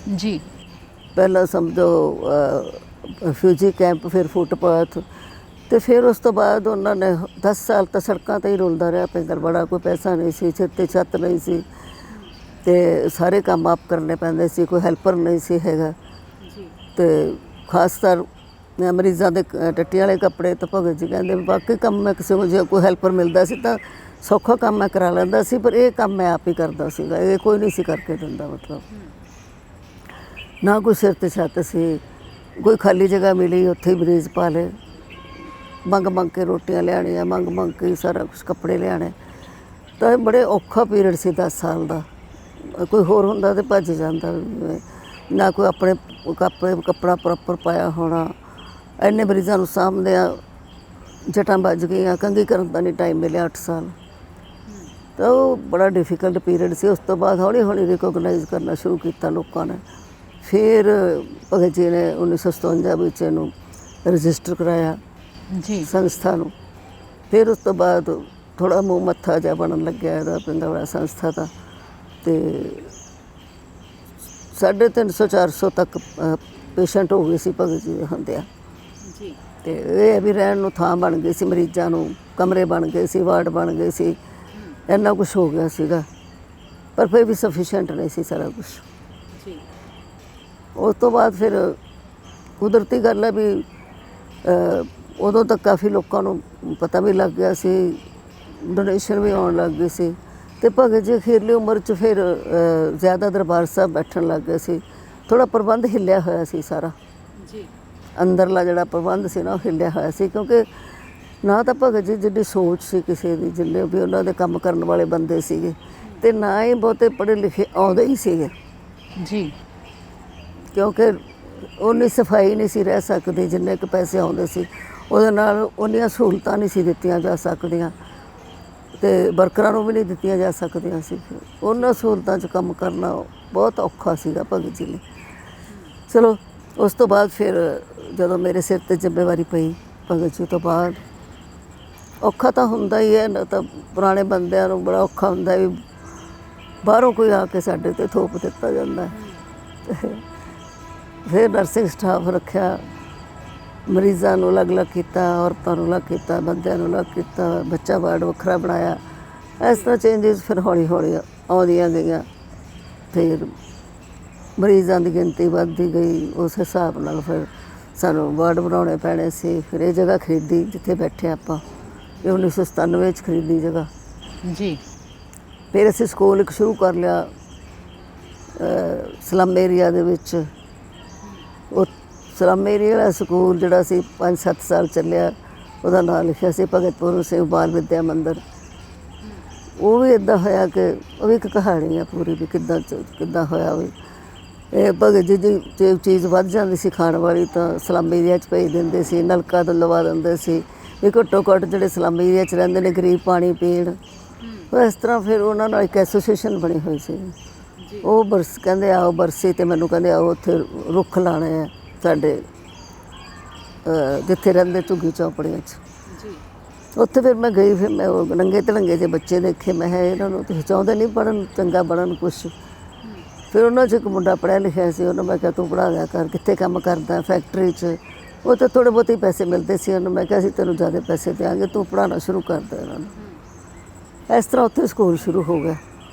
ਜੀ, ਪਹਿਲਾਂ ਸਮਝੋ ਰਿਫਿਊਜੀ ਕੈਂਪ, ਫਿਰ ਫੁੱਟਪਾਥ, ਤੇ ਫਿਰ ਉਸ ਤੋਂ ਬਾਅਦ ਉਹਨਾਂ ਨੇ 10 ਸਾਲ ਤਾਂ ਸੜਕਾਂ ਤੇ ਹੀ ਰੁਲਦਾ ਰਿਹਾ ਪਿੰਗਲ ਬੜਾ, ਕੋਈ ਪੈਸਾ ਨਹੀਂ ਸੀ, ਸਿਰ 'ਤੇ ਛੱਤ ਨਹੀਂ ਸੀ ਤੇ ਸਾਰੇ ਕੰਮ ਆਪ ਕਰਨੇ ਪੈਂਦੇ ਸੀ, ਕੋਈ ਹੈਲਪਰ ਨਹੀਂ ਸੀ ਹੈਗਾ। ਜੀ ਤੇ ਖਾਸ ਕਰ ਮਰੀਜ਼ਾਂ ਦੇ ਟੱਟੀ ਵਾਲੇ ਕੱਪੜੇ ਤਾਂ ਭਗਤ ਜੀ ਕਹਿੰਦੇ ਵੀ ਬਾਕੀ ਕੰਮ ਮੈਂ ਕਿਸੇ ਨੂੰ ਜੇ ਕੋਈ ਹੈਲਪਰ ਮਿਲਦਾ ਸੀ ਤਾਂ ਸੌਖਾ ਕੰਮ ਮੈਂ ਕਰਾ ਲੈਂਦਾ ਸੀ, ਪਰ ਇਹ ਕੰਮ ਮੈਂ ਆਪ ਹੀ ਕਰਦਾ ਸੀਗਾ, ਇਹ ਕੋਈ ਨਹੀਂ ਸੀ ਕਰਕੇ ਦਿੰਦਾ। ਮਤਲਬ ਨਾ ਕੋਈ ਸਿਰ 'ਤੇ ਛੱਤ ਸੀ, ਕੋਈ ਖਾਲੀ ਜਗ੍ਹਾ ਮਿਲੀ ਉੱਥੇ ਹੀ ਮਰੀਜ਼ ਪਾ ਲਏ, ਮੰਗ ਮੰਗ ਕੇ ਰੋਟੀਆਂ ਲਿਆਉਣੀਆਂ, ਮੰਗ ਮੰਗ ਕੇ ਸਾਰਾ ਕੁਛ ਕੱਪੜੇ ਲਿਆਉਣੇ। ਤਾਂ ਇਹ ਬੜੇ ਔਖਾ ਪੀਰੀਅਡ ਸੀ 10 ਸਾਲ ਦਾ। ਕੋਈ ਹੋਰ ਹੁੰਦਾ ਤੇ ਭੱਜ ਜਾਂਦਾ, ਨਾ ਕੋਈ ਆਪਣੇ ਕੱਪੜਾ ਪ੍ਰੋਪਰ ਪਾਇਆ ਹੋਣਾ, ਇੰਨੇ ਮਰੀਜ਼ਾਂ ਨੂੰ ਸਾਂਭਦਿਆਂ ਜਟਾਂ ਵੱਜ ਗਈਆਂ, ਕੰਘੀ ਕਰਨ ਦਾ ਨਹੀਂ ਟਾਈਮ ਮਿਲਿਆ 8 ਸਾਲ। ਤਾਂ ਉਹ ਬੜਾ ਡਿਫੀਕਲਟ ਪੀਰੀਅਡ ਸੀ। ਉਸ ਤੋਂ ਬਾਅਦ ਹੌਲੀ ਹੌਲੀ ਰਿਕੋਗਨਾਈਜ਼ ਕਰਨਾ ਸ਼ੁਰੂ ਕੀਤਾ ਲੋਕਾਂ ਨੇ। ਫਿਰ ਭਗਤ ਜੀ ਨੇ 1957 ਵਿੱਚ ਇਹਨੂੰ ਰਜਿਸਟਰ ਕਰਾਇਆ ਜੀ ਸੰਸਥਾ ਨੂੰ। ਫਿਰ ਉਸ ਤੋਂ ਬਾਅਦ ਥੋੜ੍ਹਾ ਮੂੰਹ ਮੱਥਾ ਜਿਹਾ ਬਣਨ ਲੱਗਿਆ ਇਹਦਾ ਪਿੰਗਲਵਾੜਾ ਸੰਸਥਾ ਦਾ, ਤੇ 350 400 ਤੱਕ ਪੇਸ਼ੈਂਟ ਹੋ ਗਏ ਸੀ ਭਗਤ ਜੀ ਦੇ ਹੁੰਦਿਆਂ। ਜੀ ਤੇ ਇਹ ਵੀ ਰਹਿਣ ਨੂੰ ਥਾਂ ਬਣ ਗਈ ਸੀ, ਮਰੀਜ਼ਾਂ ਨੂੰ ਕਮਰੇ ਬਣ ਗਏ ਸੀ, ਵਾਰਡ ਬਣ ਗਏ ਸੀ, ਇੰਨਾ ਕੁਛ ਹੋ ਗਿਆ ਸੀਗਾ, ਪਰ ਫਿਰ ਵੀ ਸਫੀਸ਼ੀਐਂਟ ਨਹੀਂ ਸੀ ਸਾਰਾ ਕੁਛ। ਜੀ ਉਸ ਤੋਂ ਬਾਅਦ ਫਿਰ ਕੁਦਰਤੀ ਗੱਲ ਹੈ ਵੀ ਉਦੋਂ ਤੱਕ ਕਾਫੀ ਲੋਕਾਂ ਨੂੰ ਪਤਾ ਵੀ ਲੱਗ ਗਿਆ ਸੀ, ਡੋਨੇਸ਼ਨ ਵੀ ਆਉਣ ਲੱਗ ਗਈ ਸੀ। ਤੇ ਭਗਤ ਜੀ ਅਖੀਰਲੀ ਉਮਰ 'ਚ ਫਿਰ ਜ਼ਿਆਦਾ ਦਰਬਾਰ ਸਾਹਿਬ ਬੈਠਣ ਲੱਗ ਗਏ ਸੀ। ਥੋੜ੍ਹਾ ਪ੍ਰਬੰਧ ਹਿੱਲਿਆ ਹੋਇਆ ਸੀ ਸਾਰਾ, ਜੀ ਅੰਦਰਲਾ ਜਿਹੜਾ ਪ੍ਰਬੰਧ ਸੀ ਨਾ ਉਹ ਹਿੱਲਿਆ ਹੋਇਆ ਸੀ, ਕਿਉਂਕਿ ਨਾ ਤਾਂ ਭਗਤ ਜੀ ਜਿੱਡੀ ਸੋਚ ਸੀ ਕਿਸੇ ਦੀ, ਜਿੰਨੇ ਵੀ ਉਹਨਾਂ ਦੇ ਕੰਮ ਕਰਨ ਵਾਲੇ ਬੰਦੇ ਸੀਗੇ, ਤੇ ਨਾ ਹੀ ਬਹੁਤੇ ਪੜ੍ਹੇ ਲਿਖੇ ਆਉਂਦੇ ਹੀ ਸੀਗੇ। ਜੀ ਕਿਉਂਕਿ ਉਨੀ ਸਫਾਈ ਨਹੀਂ ਸੀ ਰਹਿ ਸਕਦੀ ਜਿੰਨੇ ਕੁ ਪੈਸੇ ਆਉਂਦੇ ਸੀ, ਉਹਦੇ ਨਾਲ ਉਨੀਆਂ ਸਹੂਲਤਾਂ ਨਹੀਂ ਸੀ ਦਿੱਤੀਆਂ ਜਾ ਸਕਦੀਆਂ, ਤੇ ਵਰਕਰਾਂ ਨੂੰ ਵੀ ਨਹੀਂ ਦਿੱਤੀਆਂ ਜਾ ਸਕਦੀਆਂ ਸੀ। ਉਹਨਾਂ ਸਹੂਲਤਾਂ 'ਚ ਕੰਮ ਕਰਨਾ ਬਹੁਤ ਔਖਾ ਸੀਗਾ ਭਗਤ ਜੀ ਲਈ। ਚਲੋ ਉਸ ਤੋਂ ਬਾਅਦ ਫਿਰ ਜਦੋਂ ਮੇਰੇ ਸਿਰ 'ਤੇ ਜ਼ਿੰਮੇਵਾਰੀ ਪਈ ਭਗਤ ਜੀ ਤੋਂ ਬਾਅਦ, ਔਖਾ ਤਾਂ ਹੁੰਦਾ ਹੀ ਹੈ ਨਾ, ਤਾਂ ਪੁਰਾਣੇ ਬੰਦਿਆਂ ਨੂੰ ਬੜਾ ਔਖਾ ਹੁੰਦਾ ਵੀ ਬਾਹਰੋਂ ਕੋਈ ਆ ਕੇ ਸਾਡੇ 'ਤੇ ਥੋਪ ਦਿੱਤਾ ਜਾਂਦਾ। ਫਿਰ ਨਰਸਿੰਗ ਸਟਾਫ ਰੱਖਿਆ, ਮਰੀਜ਼ਾਂ ਨੂੰ ਅਲੱਗ-ਅਲੱਗ ਕੀਤਾ, ਔਰਤਾਂ ਨੂੰ ਅਲੱਗ ਕੀਤਾ, ਬੰਦਿਆਂ ਨੂੰ ਅਲੱਗ ਕੀਤਾ, ਬੱਚਾ ਵਾਰਡ ਵੱਖਰਾ ਬਣਾਇਆ। ਇਸ ਤਰ੍ਹਾਂ ਚੇਂਜਿਸ ਫਿਰ ਹੌਲੀ ਹੌਲੀ ਆਉਂਦੀਆਂ ਗਈਆਂ। ਫਿਰ ਮਰੀਜ਼ਾਂ ਦੀ ਗਿਣਤੀ ਵੱਧਦੀ ਗਈ, ਉਸ ਹਿਸਾਬ ਨਾਲ ਫਿਰ ਸਾਨੂੰ ਵਾਰਡ ਬਣਾਉਣੇ ਪੈਣੇ ਸੀ। ਫਿਰ ਇਹ ਜਗ੍ਹਾ ਖਰੀਦੀ ਜਿੱਥੇ ਬੈਠੇ ਆਪਾਂ, ਇਹ 1997 'ਚ ਖਰੀਦੀ ਜਗ੍ਹਾ। ਜੀ ਫਿਰ ਅਸੀਂ ਸਕੂਲ ਇੱਕ ਸ਼ੁਰੂ ਕਰ ਲਿਆ ਸਲਮ ਏਰੀਆ ਦੇ ਵਿੱਚ। ਉਹ ਸਲਮ ਏਰੀਆ ਵਾਲਾ ਸਕੂਲ ਜਿਹੜਾ ਸੀ 5-7 ਸਾਲ ਚੱਲਿਆ, ਉਹਦਾ ਨਾਂ ਲਿਖਿਆ ਸੀ ਭਗਤ ਪੂਰਨ ਸਿੰਘ ਬਾਲ ਵਿੱਦਿਆ ਮੰਦਰ। ਉਹ ਵੀ ਇੱਦਾਂ ਹੋਇਆ ਕਿ ਉਹ ਵੀ ਇੱਕ ਕਹਾਣੀ ਆ ਪੂਰੀ ਵੀ ਕਿੱਦਾਂ ਹੋਇਆ। ਵੀ ਇਹ ਭਗਤ ਜੀ ਦੀ ਜੇ ਚੀਜ਼ ਵੱਧ ਜਾਂਦੀ ਸੀ ਖਾਣ ਵਾਲੀ ਤਾਂ ਸਲਮ ਏਰੀਆ 'ਚ ਭੇਜ ਦਿੰਦੇ ਸੀ, ਨਲਕਾ ਤੋਂ ਲਵਾ ਦਿੰਦੇ ਸੀ ਵੀ ਘੱਟੋ ਘੱਟ ਜਿਹੜੇ ਸਲਮ ਏਰੀਆ 'ਚ ਰਹਿੰਦੇ ਨੇ ਗਰੀਬ ਪਾਣੀ ਪੀਣ। ਇਸ ਤਰ੍ਹਾਂ ਫਿਰ ਉਹਨਾਂ ਨਾਲ ਇੱਕ ਐਸੋਸੀਏਸ਼ਨ ਬਣੀ ਹੋਈ ਸੀ। ਉਹ ਕਹਿੰਦੇ ਆਓ ਬਰਸੀ, ਤੇ ਮੈਨੂੰ ਕਹਿੰਦੇ ਆਓ ਉੱਥੇ ਰੁੱਖ ਲਾਉਣੇ ਆ ਸਾਡੇ ਜਿੱਥੇ ਰਹਿੰਦੇ ਝੁੱਗੀ ਚੌਪੜੀਆਂ 'ਚ। ਉੱਥੇ ਫਿਰ ਮੈਂ ਗਈ, ਫਿਰ ਮੈਂ ਉਹ ਨੰਗੇ ਧੜੰਗੇ ਜਿਹੇ ਬੱਚੇ ਦੇਖੇ। ਮੈਂ ਕਿਹਾ ਇਹਨਾਂ ਨੂੰ ਤੁਸੀਂ ਚਾਹੁੰਦੇ ਨਹੀਂ ਪੜ੍ਹਨ, ਚੰਗਾ ਬਣਨ ਕੁਛ। ਫਿਰ ਉਹਨਾਂ 'ਚ ਇੱਕ ਮੁੰਡਾ ਪੜ੍ਹਿਆ ਲਿਖਿਆ ਸੀ, ਉਹਨੂੰ ਮੈਂ ਕਿਹਾ ਤੂੰ ਪੜ੍ਹਾ ਦਿਆ ਕਰ, ਕਿੱਥੇ ਕੰਮ ਕਰਦਾ? ਫੈਕਟਰੀ 'ਚ। ਉਹ ਤਾਂ ਥੋੜ੍ਹੇ ਬਹੁਤੇ ਪੈਸੇ ਮਿਲਦੇ ਸੀ ਉਹਨੂੰ। ਮੈਂ ਕਿਹਾ ਅਸੀਂ ਤੈਨੂੰ ਜ਼ਿਆਦਾ ਪੈਸੇ ਦਿਆਂਗੇ, ਤੂੰ ਪੜ੍ਹਾਉਣਾ ਸ਼ੁਰੂ ਕਰ ਦੇ ਇਹਨਾਂ ਨੂੰ। ਇਸ ਤਰ੍ਹਾਂ ਉੱਥੇ ਸਕੂਲ ਸ਼ੁਰੂ ਹੋ ਗਿਆ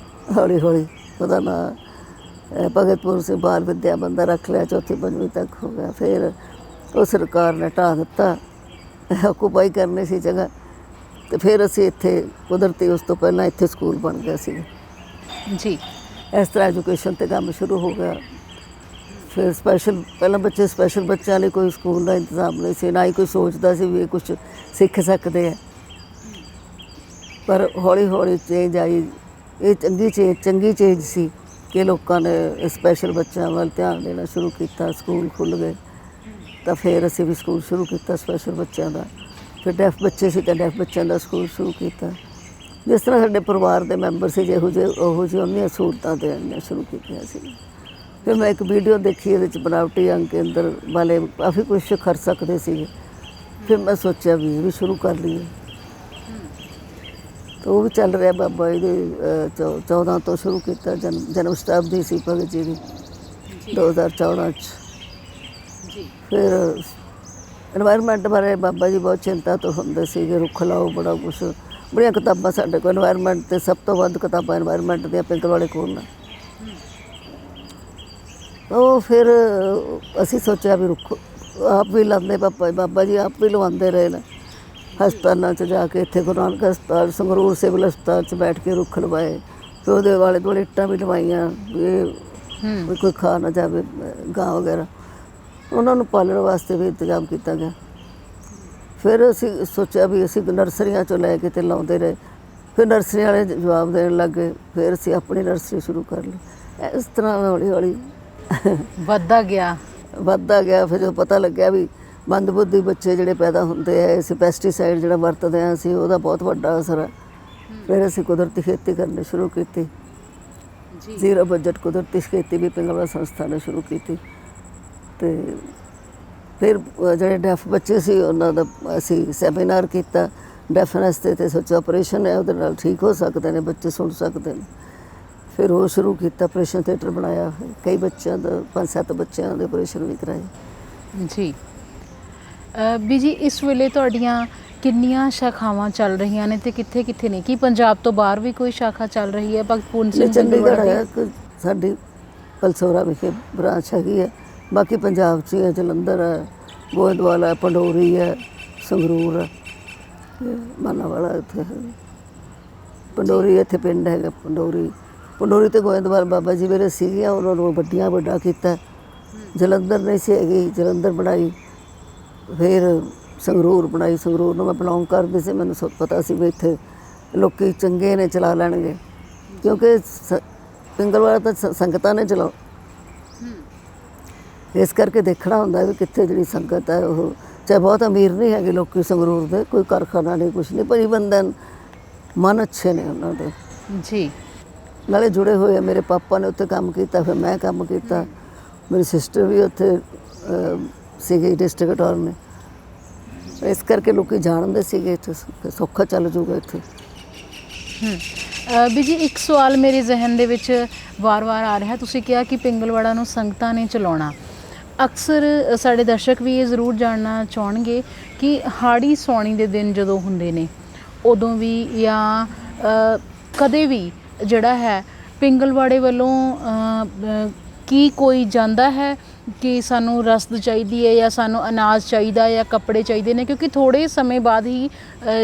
ਹੌਲੀ ਹੌਲੀ। ਉਹਦਾ ਨਾਂ ਭਗਤ ਪੂਰਨ ਸਿੰਘ ਬਾਲ ਵਿੱਦਿਆ ਮੰਦਰ ਰੱਖ ਲਿਆ, 4ਵੀਂ-5ਵੀਂ ਤੱਕ ਹੋ ਗਿਆ। ਫਿਰ ਉਹ ਸਰਕਾਰ ਨੇ ਢਾਹ ਦਿੱਤਾ, ਆਕੂਪਾਈ ਕਰਨੀ ਸੀ ਜਗ੍ਹਾ, ਤੇ ਫਿਰ ਅਸੀਂ ਇੱਥੇ ਕੁਦਰਤੀ ਉਸ ਤੋਂ ਪਹਿਲਾਂ ਇੱਥੇ ਸਕੂਲ ਬਣ ਗਿਆ ਸੀ ਜੀ। ਇਸ ਤਰ੍ਹਾਂ ਐਜੂਕੇਸ਼ਨ 'ਤੇ ਕੰਮ ਸ਼ੁਰੂ ਹੋ ਗਿਆ। ਫਿਰ ਪਹਿਲਾਂ ਸਪੈਸ਼ਲ ਬੱਚਿਆਂ ਲਈ ਕੋਈ ਸਕੂਲ ਦਾ ਇੰਤਜ਼ਾਮ ਨਹੀਂ ਸੀ, ਨਾ ਹੀ ਕੋਈ ਸੋਚਦਾ ਸੀ ਵੀ ਇਹ ਕੁਛ ਸਿੱਖ ਸਕਦੇ ਆ। ਪਰ ਹੌਲੀ ਹੌਲੀ ਚੇਂਜ ਆਈ। ਇਹ ਚੰਗੀ ਚੇਂਜ ਸੀ ਕਿ ਲੋਕਾਂ ਨੇ ਸਪੈਸ਼ਲ ਬੱਚਿਆਂ ਵੱਲ ਧਿਆਨ ਦੇਣਾ ਸ਼ੁਰੂ ਕੀਤਾ, ਸਕੂਲ ਖੁੱਲ੍ਹ ਗਏ। ਤਾਂ ਫਿਰ ਅਸੀਂ ਵੀ ਸਕੂਲ ਸ਼ੁਰੂ ਕੀਤਾ ਸਪੈਸ਼ਲ ਬੱਚਿਆਂ ਦਾ। ਫਿਰ ਡੈਫ ਬੱਚੇ ਸੀ ਤਾਂ ਡੈਫ ਬੱਚਿਆਂ ਦਾ ਸਕੂਲ ਸ਼ੁਰੂ ਕੀਤਾ। ਜਿਸ ਤਰ੍ਹਾਂ ਸਾਡੇ ਪਰਿਵਾਰ ਦੇ ਮੈਂਬਰ ਸੀ ਉਹੋ ਜਿਹੀ ਉਹਨੀਆਂ ਸਹੂਲਤਾਂ ਦੇਣੀਆਂ ਸ਼ੁਰੂ ਕੀਤੀਆਂ ਸੀ। ਫਿਰ ਮੈਂ ਇੱਕ ਵੀਡੀਓ ਦੇਖੀ, ਇਹਦੇ 'ਚ ਬਣਾਵਟੀ ਅੰਗ ਕੇਂਦਰ ਵਾਲੇ ਕਾਫੀ ਕੁਛ ਕਰ ਸਕਦੇ ਸੀਗੇ। ਫਿਰ ਮੈਂ ਸੋਚਿਆ ਵੀ ਇਹ ਵੀ ਸ਼ੁਰੂ ਕਰ ਲਈਏ। ਤਾਂ ਉਹ ਵੀ ਚੱਲ ਰਿਹਾ ਬਾਬਾ ਜੀ ਦੇ 14 ਤੋਂ ਸ਼ੁਰੂ ਕੀਤਾ। ਜਨਮ ਸ਼ਤਾਬਦੀ ਸੀ ਭਗਤ ਜੀ ਦੀ 2014 'ਚ। ਫਿਰ ਇਨਵਾਇਰਮੈਂਟ ਬਾਰੇ ਬਾਬਾ ਜੀ ਬਹੁਤ ਚਿੰਤਾ ਤੋਂ ਹੁੰਦੇ ਸੀਗੇ, ਰੁੱਖ ਲਾਓ, ਬੜਾ ਕੁਛ, ਬੜੀਆਂ ਕਿਤਾਬਾਂ ਸਾਡੇ ਕੋਲ ਇਨਵਾਇਰਮੈਂਟ 'ਤੇ, ਸਭ ਤੋਂ ਵੱਧ ਕਿਤਾਬਾਂ ਇਨਵਾਇਰਮੈਂਟ ਦੀਆਂ ਪਿੰਗਲਵਾੜੇ ਕੋਲ ਨੇ। ਉਹ ਫਿਰ ਅਸੀਂ ਸੋਚਿਆ ਵੀ ਰੁੱਖ ਆਪ ਵੀ ਲਾਉਂਦੇ, ਬਾਬਾ ਜੀ ਆਪ ਵੀ ਲਵਾਉਂਦੇ ਰਹੇ ਨੇ ਹਸਪਤਾਲਾਂ 'ਚ ਜਾ ਕੇ, ਇੱਥੇ ਗੁਰੂ ਨਾਨਕ ਹਸਪਤਾਲ, ਸੰਗਰੂਰ ਸਿਵਲ ਹਸਪਤਾਲ 'ਚ ਬੈਠ ਕੇ ਰੁੱਖ ਲਵਾਏ, ਫਿਰ ਉਹਦੇ ਵਾਲੇ ਦੁਆਲੇ ਇੱਟਾਂ ਵੀ ਲਵਾਈਆਂ ਵੀ ਕੋਈ ਖਾ ਨਾ ਜਾਵੇ, ਗਾਂ ਵਗੈਰਾ, ਉਹਨਾਂ ਨੂੰ ਪਾਲਣ ਵਾਸਤੇ ਵੀ ਇੰਤਜ਼ਾਮ ਕੀਤਾ ਗਿਆ। ਫਿਰ ਅਸੀਂ ਸੋਚਿਆ ਵੀ ਅਸੀਂ ਨਰਸਰੀਆਂ 'ਚੋਂ ਲੈ ਕੇ ਤੇ ਲਾਉਂਦੇ ਰਹੇ, ਫਿਰ ਨਰਸਰੀ ਵਾਲੇ ਜਵਾਬ ਦੇਣ ਲੱਗ ਗਏ, ਫਿਰ ਅਸੀਂ ਆਪਣੀ ਨਰਸਰੀ ਸ਼ੁਰੂ ਕਰ ਲਈ। ਇਸ ਤਰ੍ਹਾਂ ਹੌਲੀ ਹੌਲੀ ਵੱਧਦਾ ਗਿਆ। ਫਿਰ ਜਦੋਂ ਪਤਾ ਲੱਗਿਆ ਵੀ ਮੰਦਬੁੱਧੀ ਬੱਚੇ ਜਿਹੜੇ ਪੈਦਾ ਹੁੰਦੇ ਆ, ਅਸੀਂ ਪੈਸਟੀਸਾਈਡ ਜਿਹੜਾ ਵਰਤਦੇ ਹਾਂ ਅਸੀਂ, ਉਹਦਾ ਬਹੁਤ ਵੱਡਾ ਅਸਰ ਹੈ। ਫਿਰ ਅਸੀਂ ਕੁਦਰਤੀ ਖੇਤੀ ਕਰਨੀ ਸ਼ੁਰੂ ਕੀਤੀ, ਜ਼ੀਰੋ ਬਜਟ ਕੁਦਰਤੀ ਖੇਤੀ ਵੀ ਪਿੰਗਲਵਾੜਾ ਸੰਸਥਾ ਨੇ ਸ਼ੁਰੂ ਕੀਤੀ। ਅਤੇ ਫਿਰ ਜਿਹੜੇ ਡੈਫ ਬੱਚੇ ਸੀ ਉਹਨਾਂ ਦਾ ਅਸੀਂ ਸੈਮੀਨਾਰ ਕੀਤਾ ਡੈਫਨੈਸ 'ਤੇ, ਅਤੇ ਸੋਚਿਆ ਆਪਰੇਸ਼ਨ ਹੈ ਉਹਦੇ ਨਾਲ ਠੀਕ ਹੋ ਸਕਦੇ ਨੇ ਬੱਚੇ, ਸੁਣ ਸਕਦੇ ਨੇ। ਫਿਰ ਉਹ ਸ਼ੁਰੂ ਕੀਤਾ, ਆਪਰੇਸ਼ਨ ਥੀਏਟਰ ਬਣਾਇਆ, ਕਈ ਬੱਚਿਆਂ ਦਾ 5-7 ਬੱਚਿਆਂ ਦੇ ਆਪਰੇਸ਼ਨ ਵੀ ਕਰਾਏ। ਜੀ ਵੀ ਜੀ ਇਸ ਵੇਲੇ ਤੁਹਾਡੀਆਂ ਕਿੰਨੀਆਂ ਸ਼ਾਖਾਵਾਂ ਚੱਲ ਰਹੀਆਂ ਨੇ ਤੇ ਕਿੱਥੇ ਕਿੱਥੇ ਨੇ? ਕੀ ਪੰਜਾਬ ਤੋਂ ਬਾਹਰ ਵੀ ਕੋਈ ਸ਼ਾਖਾ ਚੱਲ ਰਹੀ ਹੈ? ਭਗਤ ਪੂਰਨ ਸਿੰਘ ਚੰਡੀਗੜ੍ਹ ਹੈ ਸਾਡੀ, ਪਲਸੋਰਾ ਵਿਖੇ ਬ੍ਰਾਂਚ ਹੈਗੀ ਹੈ, ਬਾਕੀ ਪੰਜਾਬ 'ਚ ਹੀ ਹੈ, ਜਲੰਧਰ ਹੈ, ਗੋਇੰਦਵਾਲ ਹੈ, ਪੰਡੋਰੀ ਹੈ, ਸੰਗਰੂਰ ਹੈ, ਮਾਨਾਵਾਲਾ ਇੱਥੇ ਹੈ, ਪੰਡੋਰੀ ਇੱਥੇ ਪਿੰਡ ਹੈਗਾ ਪੰਡੋਰੀ ਤੇ ਗੋਇੰਦਵਾਲ ਬਾਬਾ ਜੀ ਮੇਰੇ ਸੀਗੀਆਂ, ਉਹਨਾਂ ਨੂੰ ਵੱਡਾ ਕੀਤਾ। ਜਲੰਧਰ ਨਹੀਂ ਸੀ ਹੈਗੀ, ਜਲੰਧਰ ਬਣਾਈ, ਫਿਰ ਸੰਗਰੂਰ ਬਣਾਈ, ਸੰਗਰੂਰ ਨੂੰ ਮੈਂ ਬਿਲੋਂਗ ਕਰਦੀ ਸੀ, ਮੈਨੂੰ ਪਤਾ ਸੀ ਵੀ ਇੱਥੇ ਲੋਕ ਚੰਗੇ ਨੇ, ਚਲਾ ਲੈਣਗੇ, ਕਿਉਂਕਿ ਪਿੰਗਲਵਾੜਾ ਤਾਂ ਸੰਗਤਾਂ ਨੇ ਚਲਾਓ, ਇਸ ਕਰਕੇ ਦੇਖਣਾ ਹੁੰਦਾ ਵੀ ਕਿੱਥੇ ਜਿਹੜੀ ਸੰਗਤ ਹੈ ਉਹ ਚਾਹੇ ਬਹੁਤ ਅਮੀਰ ਨਹੀਂ ਹੈਗੇ ਲੋਕ ਸੰਗਰੂਰ ਦੇ, ਕੋਈ ਕਾਰਖਾਨਾ ਨਹੀਂ, ਕੁਛ ਨਹੀਂ, ਭਾਈ ਬੰਦੇ ਮਨ ਅੱਛੇ ਨੇ ਉਹਨਾਂ ਦੇ ਜੀ, ਨਾਲੇ ਜੁੜੇ ਹੋਏ ਆ। ਮੇਰੇ ਪਾਪਾ ਨੇ ਉੱਥੇ ਕੰਮ ਕੀਤਾ, ਫਿਰ ਮੈਂ ਕੰਮ ਕੀਤਾ, ਮੇਰੀ ਸਿਸਟਰ ਵੀ ਉੱਥੇ ਸੀਗੀ ਡਿਸਟ੍ਰਿਕਟ ਅਟਾਰਨੀ, ਇਸ ਕਰਕੇ ਲੋਕ ਜਾਣਦੇ ਸੀਗੇ ਇੱਥੇ ਸੌਖਾ ਚੱਲ ਜੂਗਾ ਇੱਥੇ। ਵੀ ਜੀ ਇੱਕ ਸਵਾਲ ਮੇਰੇ ਜ਼ਿਹਨ ਦੇ ਵਿੱਚ ਵਾਰ-ਵਾਰ ਆ ਰਿਹਾ, ਤੁਸੀਂ ਕਿਹਾ ਕਿ ਪਿੰਗਲਵਾੜਾ ਨੂੰ ਸੰਗਤਾਂ ਨੇ ਚਲਾਉਣਾ। ਅਕਸਰ ਸਾਡੇ ਦਰਸ਼ਕ ਵੀ ਇਹ ਜ਼ਰੂਰ ਜਾਣਨਾ ਚਾਹਣਗੇ ਕਿ ਹਾੜੀ ਸੌਣੀ ਦੇ ਦਿਨ ਜਦੋਂ ਹੁੰਦੇ ਨੇ ਉਦੋਂ ਵੀ ਜਾਂ ਕਦੇ ਵੀ ਜਿਹੜਾ ਹੈ ਪਿੰਗਲਵਾੜੇ ਵੱਲੋਂ ਕੀ ਕੋਈ ਜਾਂਦਾ ਹੈ ਕਿ ਸਾਨੂੰ ਰਸਦ ਚਾਹੀਦੀ ਹੈ ਜਾਂ ਸਾਨੂੰ ਅਨਾਜ ਚਾਹੀਦਾ ਜਾਂ ਕੱਪੜੇ ਚਾਹੀਦੇ ਨੇ? ਕਿਉਂਕਿ ਥੋੜ੍ਹੇ ਸਮੇਂ ਬਾਅਦ ਹੀ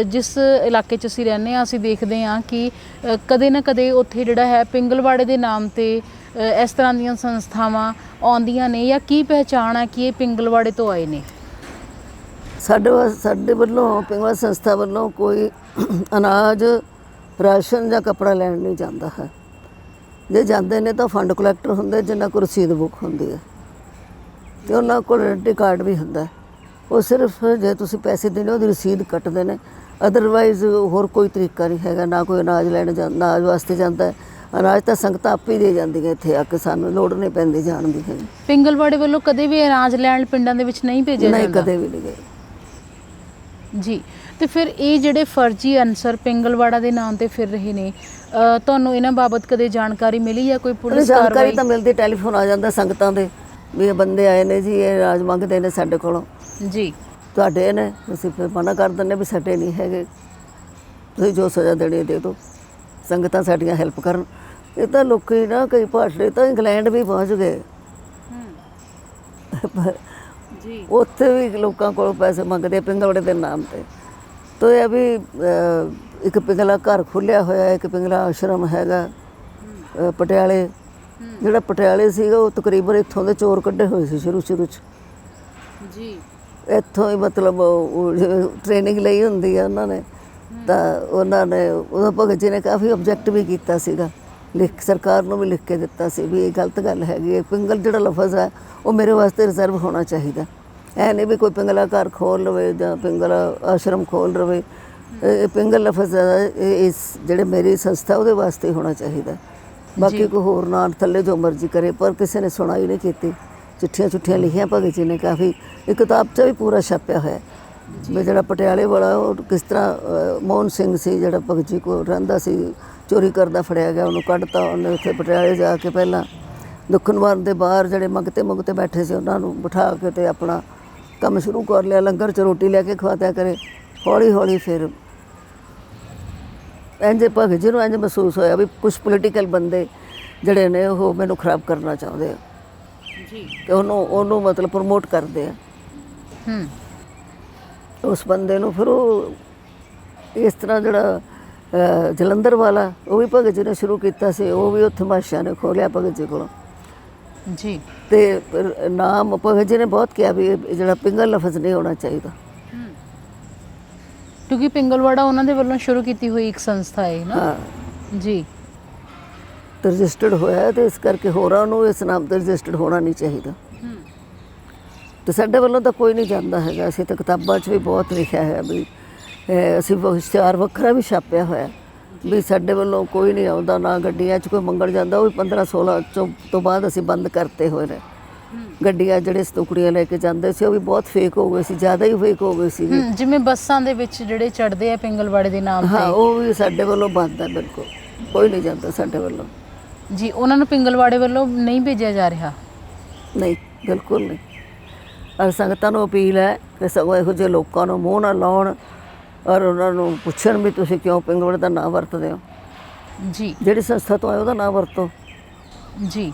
ਜਿਸ ਇਲਾਕੇ 'ਚ ਅਸੀਂ ਰਹਿੰਦੇ ਹਾਂ ਅਸੀਂ ਦੇਖਦੇ ਹਾਂ ਕਿ ਕਦੇ ਨਾ ਕਦੇ ਉੱਥੇ ਜਿਹੜਾ ਹੈ ਪਿੰਗਲਵਾੜੇ ਦੇ ਨਾਮ 'ਤੇ ਇਸ ਤਰ੍ਹਾਂ ਦੀਆਂ ਸੰਸਥਾਵਾਂ ਆਉਂਦੀਆਂ ਨੇ, ਜਾਂ ਕੀ ਪਹਿਚਾਣ ਹੈ ਕਿ ਇਹ ਪਿੰਗਲਵਾੜੇ ਤੋਂ ਆਏ ਨੇ? ਸਾਡੇ ਵੱਲੋਂ ਪਿੰਗਲਵਾੜਾ ਸੰਸਥਾ ਵੱਲੋਂ ਕੋਈ ਅਨਾਜ, ਰਾਸ਼ਨ ਜਾਂ ਕੱਪੜਾ ਲੈਣ ਨਹੀਂ ਜਾਂਦਾ ਹੈ। ਜੇ ਜਾਂਦੇ ਨੇ ਤਾਂ ਫੰਡ ਕਲੈਕਟਰ ਹੁੰਦੇ ਜਿਨ੍ਹਾਂ ਕੋਲ ਰਸੀਦ ਬੁੱਕ ਹੁੰਦੀ ਹੈ, ਅਤੇ ਉਹਨਾਂ ਕੋਲ ਆਇਡੈਂਟੀ ਕਾਰਡ ਵੀ ਹੁੰਦਾ। ਉਹ ਸਿਰਫ ਜੇ ਤੁਸੀਂ ਪੈਸੇ ਦੇਣੇ ਉਹਦੀ ਰਸੀਦ ਕੱਟਦੇ ਨੇ, ਅਦਰਵਾਈਜ਼ ਹੋਰ ਕੋਈ ਤਰੀਕਾ ਨਹੀਂ ਹੈਗਾ। ਨਾ ਕੋਈ ਅਨਾਜ ਲੈਣ ਅਨਾਜ ਵਾਸਤੇ ਜਾਂਦਾ, ਅਨਾਜ ਤਾਂ ਸੰਗਤਾਂ ਆਪੇ ਹੀ ਦੇ ਜਾਂਦੀਆਂ ਇੱਥੇ ਆ ਕੇ, ਸਾਨੂੰ ਲੋੜ ਨਹੀਂ ਪੈਂਦੀ ਜਾਣ ਦੀ ਹੈ। ਪਿੰਗਲਵਾੜੇ ਵੱਲੋਂ ਕਦੇ ਵੀ ਅਨਾਜ ਲੈਣ ਪਿੰਡਾਂ ਦੇ ਵਿੱਚ ਨਹੀਂ ਭੇਜਿਆ ਜਾਂਦਾ? ਨਹੀਂ, ਕਦੇ ਵੀ ਨਹੀਂ ਗਏ ਜੀ। ਤੇ ਫਿਰ ਇਹ ਜਿਹੜੇ ਫਰਜ਼ੀ ਅਨਸਰ ਪਿੰਗਲਵਾੜਾ ਦੇ ਨਾਮ ਤੇ ਫਿਰ ਰਹੇ ਨੇ, ਤੁਹਾਨੂੰ ਇਹਨਾਂ ਬਾਬਤ ਕਦੇ ਜਾਣਕਾਰੀ ਮਿਲੀ ਜਾਂ ਕੋਈ ਪੁਲਿਸ ਕਾਰਵਾਈ? ਜਾਣਕਾਰੀ ਤਾਂ ਮਿਲਦੀ, ਟੈਲੀਫੋਨ ਆ ਜਾਂਦਾ ਸੰਗਤਾਂ ਦੇ ਵੀ ਇਹ ਬੰਦੇ ਆਏ ਨੇ ਜੀ, ਇਹ ਅਨਾਜ ਮੰਗਦੇ ਨੇ ਸਾਡੇ ਕੋਲੋਂ ਜੀ, ਤੁਹਾਡੇ ਨੇ। ਅਸੀਂ ਫਿਰ ਮਨਾ ਕਰ ਦਿੰਦੇ ਵੀ ਸਾਡੇ ਨਹੀਂ ਹੈਗੇ, ਤੁਸੀਂ ਜੋ ਸਜ਼ਾ ਦੇਣੀ ਦੇ ਦਿਓ, ਸੰਗਤਾਂ ਸਾਡੀਆਂ ਹੈਲਪ ਕਰਨ। ਇਹ ਤਾਂ ਲੋਕੀ ਨਾ ਕਈ ਭਾਸ਼ੜੇ ਤਾਂ ਇੰਗਲੈਂਡ ਵੀ ਪਹੁੰਚ ਗਏ ਜੀ, ਉੱਥੇ ਵੀ ਲੋਕਾਂ ਕੋਲੋਂ ਪੈਸੇ ਮੰਗਦੇ ਪਿੰਗਲਵਾੜੇ ਦੇ ਨਾਮ 'ਤੇ। ਤਾਂ ਇਹ ਵੀ ਇੱਕ ਪਿੰਗਲਾ ਘਰ ਖੁੱਲ੍ਹਿਆ ਹੋਇਆ, ਇੱਕ ਪਿੰਗਲਾ ਆਸ਼ਰਮ ਹੈਗਾ ਪਟਿਆਲੇ। ਜਿਹੜਾ ਪਟਿਆਲੇ ਸੀਗਾ ਉਹ ਤਕਰੀਬਨ ਇੱਥੋਂ ਦੇ ਚੋਰ ਕੱਢੇ ਹੋਏ ਸੀ ਸ਼ੁਰੂ 'ਚ ਜੀ, ਇੱਥੋਂ ਹੀ ਮਤਲਬ ਟ੍ਰੇਨਿੰਗ ਲਈ ਹੁੰਦੀ ਆ ਉਹਨਾਂ ਨੇ। ਤਾਂ ਉਹਨਾਂ ਨੇ ਉਦੋਂ ਭਗਤ ਜੀ ਨੇ ਕਾਫੀ ਆਬਜੈਕਟ ਵੀ ਕੀਤਾ ਸੀਗਾ, ਸਰਕਾਰ ਨੂੰ ਵੀ ਲਿਖ ਕੇ ਦਿੱਤਾ ਸੀ ਵੀ ਇਹ ਗਲਤ ਗੱਲ ਹੈਗੀ ਹੈ। ਪਿੰਗਲ ਜਿਹੜਾ ਲਫ਼ਜ਼ ਹੈ ਉਹ ਮੇਰੇ ਵਾਸਤੇ ਰਿਜ਼ਰਵ ਹੋਣਾ ਚਾਹੀਦਾ, ਐ ਨਹੀਂ ਵੀ ਕੋਈ ਪਿੰਗਲਾ ਘਰ ਖੋਲ੍ਹ ਲਵੇ ਜਾਂ ਪਿੰਗਲਾ ਆਸ਼ਰਮ ਖੋਲ੍ਹ ਲਵੇ। ਇਹ ਪਿੰਗਲ ਲਫ਼ਜ਼ ਇਸ ਜਿਹੜੇ ਮੇਰੀ ਸੰਸਥਾ ਉਹਦੇ ਵਾਸਤੇ ਹੋਣਾ ਚਾਹੀਦਾ। ਬਾਕੀ ਕੋਈ ਹੋਰ ਨਾਂ ਥੱਲੇ ਜੋ ਮਰਜ਼ੀ ਕਰੇ, ਪਰ ਕਿਸੇ ਨੇ ਸੁਣਾਈ ਨਹੀਂ ਕੀਤੀ। ਚਿੱਠੀਆਂ ਲਿਖੀਆਂ ਭਗਤ ਜੀ ਨੇ ਕਾਫੀ, ਇੱਕ ਕਿਤਾਬ 'ਚ ਵੀ ਪੂਰਾ ਛਾਪਿਆ ਹੋਇਆ ਵੀ ਜਿਹੜਾ ਪਟਿਆਲੇ ਵਾਲਾ ਉਹ ਕਿਸ ਤਰ੍ਹਾਂ ਮੋਹਨ ਸਿੰਘ ਸੀ ਜਿਹੜਾ ਭਗਤ ਜੀ ਕੋਲ ਰਹਿੰਦਾ ਸੀ, ਚੋਰੀ ਕਰਦਾ ਫੜਿਆ ਗਿਆ, ਉਹਨੂੰ ਕੱਢਤਾ ਉਹਨੇ। ਉੱਥੇ ਪਟਿਆਲੇ ਜਾ ਕੇ ਪਹਿਲਾਂ ਦੁੱਖ ਨਿਵਾਰਨ ਦੇ ਬਾਹਰ ਜਿਹੜੇ ਮੰਗਤੇ ਬੈਠੇ ਸੀ ਉਹਨਾਂ ਨੂੰ ਬਿਠਾ ਕੇ ਅਤੇ ਆਪਣਾ ਕੰਮ ਸ਼ੁਰੂ ਕਰ ਲਿਆ, ਲੰਗਰ 'ਚ ਰੋਟੀ ਲੈ ਕੇ ਖਵਾ ਦਿਆ ਕਰੇ। ਹੌਲੀ ਹੌਲੀ ਫਿਰ ਇੰਝ ਭਗਤ ਜੀ ਨੂੰ ਇੰਝ ਮਹਿਸੂਸ ਹੋਇਆ ਵੀ ਕੁਛ ਪੋਲੀਟੀਕਲ ਬੰਦੇ ਜਿਹੜੇ ਨੇ ਉਹ ਮੈਨੂੰ ਖਰਾਬ ਕਰਨਾ ਚਾਹੁੰਦੇ ਆ ਜੀ। ਤੇ ਉਹਨੂੰ ਮਤਲਬ ਪ੍ਰਮੋਟ ਕਰਦੇ ਆ। ਉਸ ਬੰਦੇ ਨੂੰ ਫਿਰ ਉਹ ਇਸ ਤਰ੍ਹਾਂ ਜਿਹੜਾ ਜਲੰਧਰ ਵਾਲਾ ਉਹ ਵੀ ਭਗਤ ਜੀ ਨੇ ਸ਼ੁਰੂ ਕੀਤਾ ਸੀ, ਉਹ ਵੀ ਉੱਥੇ ਮਾਸ਼ਾ ਨੇ ਖੋਲ੍ਹਿਆ ਭਗਤ ਜੀ ਕੋਲੋਂ ਜੀ। ਤੇ ਨਾਮ ਭਗਤ ਜੀ ਨੇ ਬਹੁਤ ਕਿਹਾ ਵੀ ਇਹ ਜਿਹੜਾ ਪਿੰਗਲ ਲਫ਼ਜ਼ ਨਹੀਂ ਹੋਣਾ ਚਾਹੀਦਾ, ਕਿਉਂਕਿ ਪਿੰਗਲਵਾੜਾ ਉਹਨਾਂ ਦੇ ਵੱਲੋਂ ਸ਼ੁਰੂ ਕੀਤੀ ਹੋਈ ਇੱਕ ਸੰਸਥਾ ਹੈ ਨਾ। ਹਾਂ ਜੀ। ਤੇ ਰਜਿਸਟਰਡ ਹੋਇਆ ਤੇ ਇਸ ਕਰਕੇ ਹੋਰਾਂ ਨੂੰ ਇਸ ਨਾਮ ਤੇ ਰਜਿਸਟਰਡ ਹੋਣਾ ਨਹੀਂ ਚਾਹੀਦਾ। ਤੇ ਸਾਡੇ ਵੱਲੋਂ ਤਾਂ ਕੋਈ ਨਹੀਂ ਜਾਂਦਾ ਹੈਗਾ, ਅਸੀਂ ਤਾਂ ਕਿਤਾਬਾਂ 'ਚ ਵੀ ਬਹੁਤ ਲਿਖਿਆ ਹੈ ਵੀ ਅਸੀਂ ਇਸ਼ਤਿਹਾਰ ਵੱਖਰਾ ਵੀ ਛਾਪਿਆ ਹੋਇਆ ਵੀ ਸਾਡੇ ਵੱਲੋਂ ਕੋਈ ਨਹੀਂ ਆਉਂਦਾ, ਨਾ ਗੱਡੀਆਂ 'ਚ ਕੋਈ ਮੰਗਣ ਜਾਂਦਾ। ਉਹ ਵੀ 15-16 ਤੋਂ ਬਾਅਦ ਅਸੀਂ ਬੰਦ ਕਰਤੇ ਹੋਏ ਨੇ। ਗੱਡੀਆਂ ਜਿਹੜੇ ਸਤੂਕੜੀਆਂ ਲੈ ਕੇ ਜਾਂਦੇ ਸੀ ਉਹ ਵੀ ਬਹੁਤ ਫੇਕ ਹੋ ਗਏ ਸੀ, ਜ਼ਿਆਦਾ ਹੀ ਫੇਕ ਹੋ ਗਏ ਸੀ। ਜਿਵੇਂ ਬੱਸਾਂ ਦੇ ਵਿੱਚ ਜਿਹੜੇ ਚੜ੍ਹਦੇ ਆ ਪਿੰਗਲਵਾੜੇ ਦੇ ਨਾਮ ਹਾਂ, ਤੇ, ਉਹ ਵੀ ਸਾਡੇ ਵੱਲੋਂ ਬੰਦ ਹੈ, ਬਿਲਕੁਲ ਕੋਈ ਨਹੀਂ ਜਾਂਦਾ ਸਾਡੇ ਵੱਲੋਂ। ਜੀ। ਉਹਨਾਂ ਨੂੰ ਪਿੰਗਲਵਾੜੇ ਵੱਲੋਂ ਨਹੀਂ ਭੇਜਿਆ ਜਾ ਰਿਹਾ? ਨਹੀਂ, ਬਿਲਕੁਲ ਨਹੀਂ। ਔਰ ਸੰਗਤਾਂ ਨੂੰ ਅਪੀਲ ਹੈ ਕਿ ਸਗੋਂ ਇਹੋ ਜਿਹੇ ਲੋਕਾਂ ਨੂੰ ਮੂੰਹ ਨਾ ਲਾਉਣ ਔਰ ਉਹਨਾਂ ਨੂੰ ਪੁੱਛਣ ਵੀ ਤੁਸੀਂ ਕਿਉਂ ਪਿੰਗਲਵਾੜੇ ਦਾ ਨਾਂ ਵਰਤਦੇ ਹੋ। ਜੀ। ਜਿਹੜੀ ਸੰਸਥਾ ਤੋਂ ਆਏ ਉਹਦਾ ਨਾਂ ਵਰਤੋ। ਜੀ।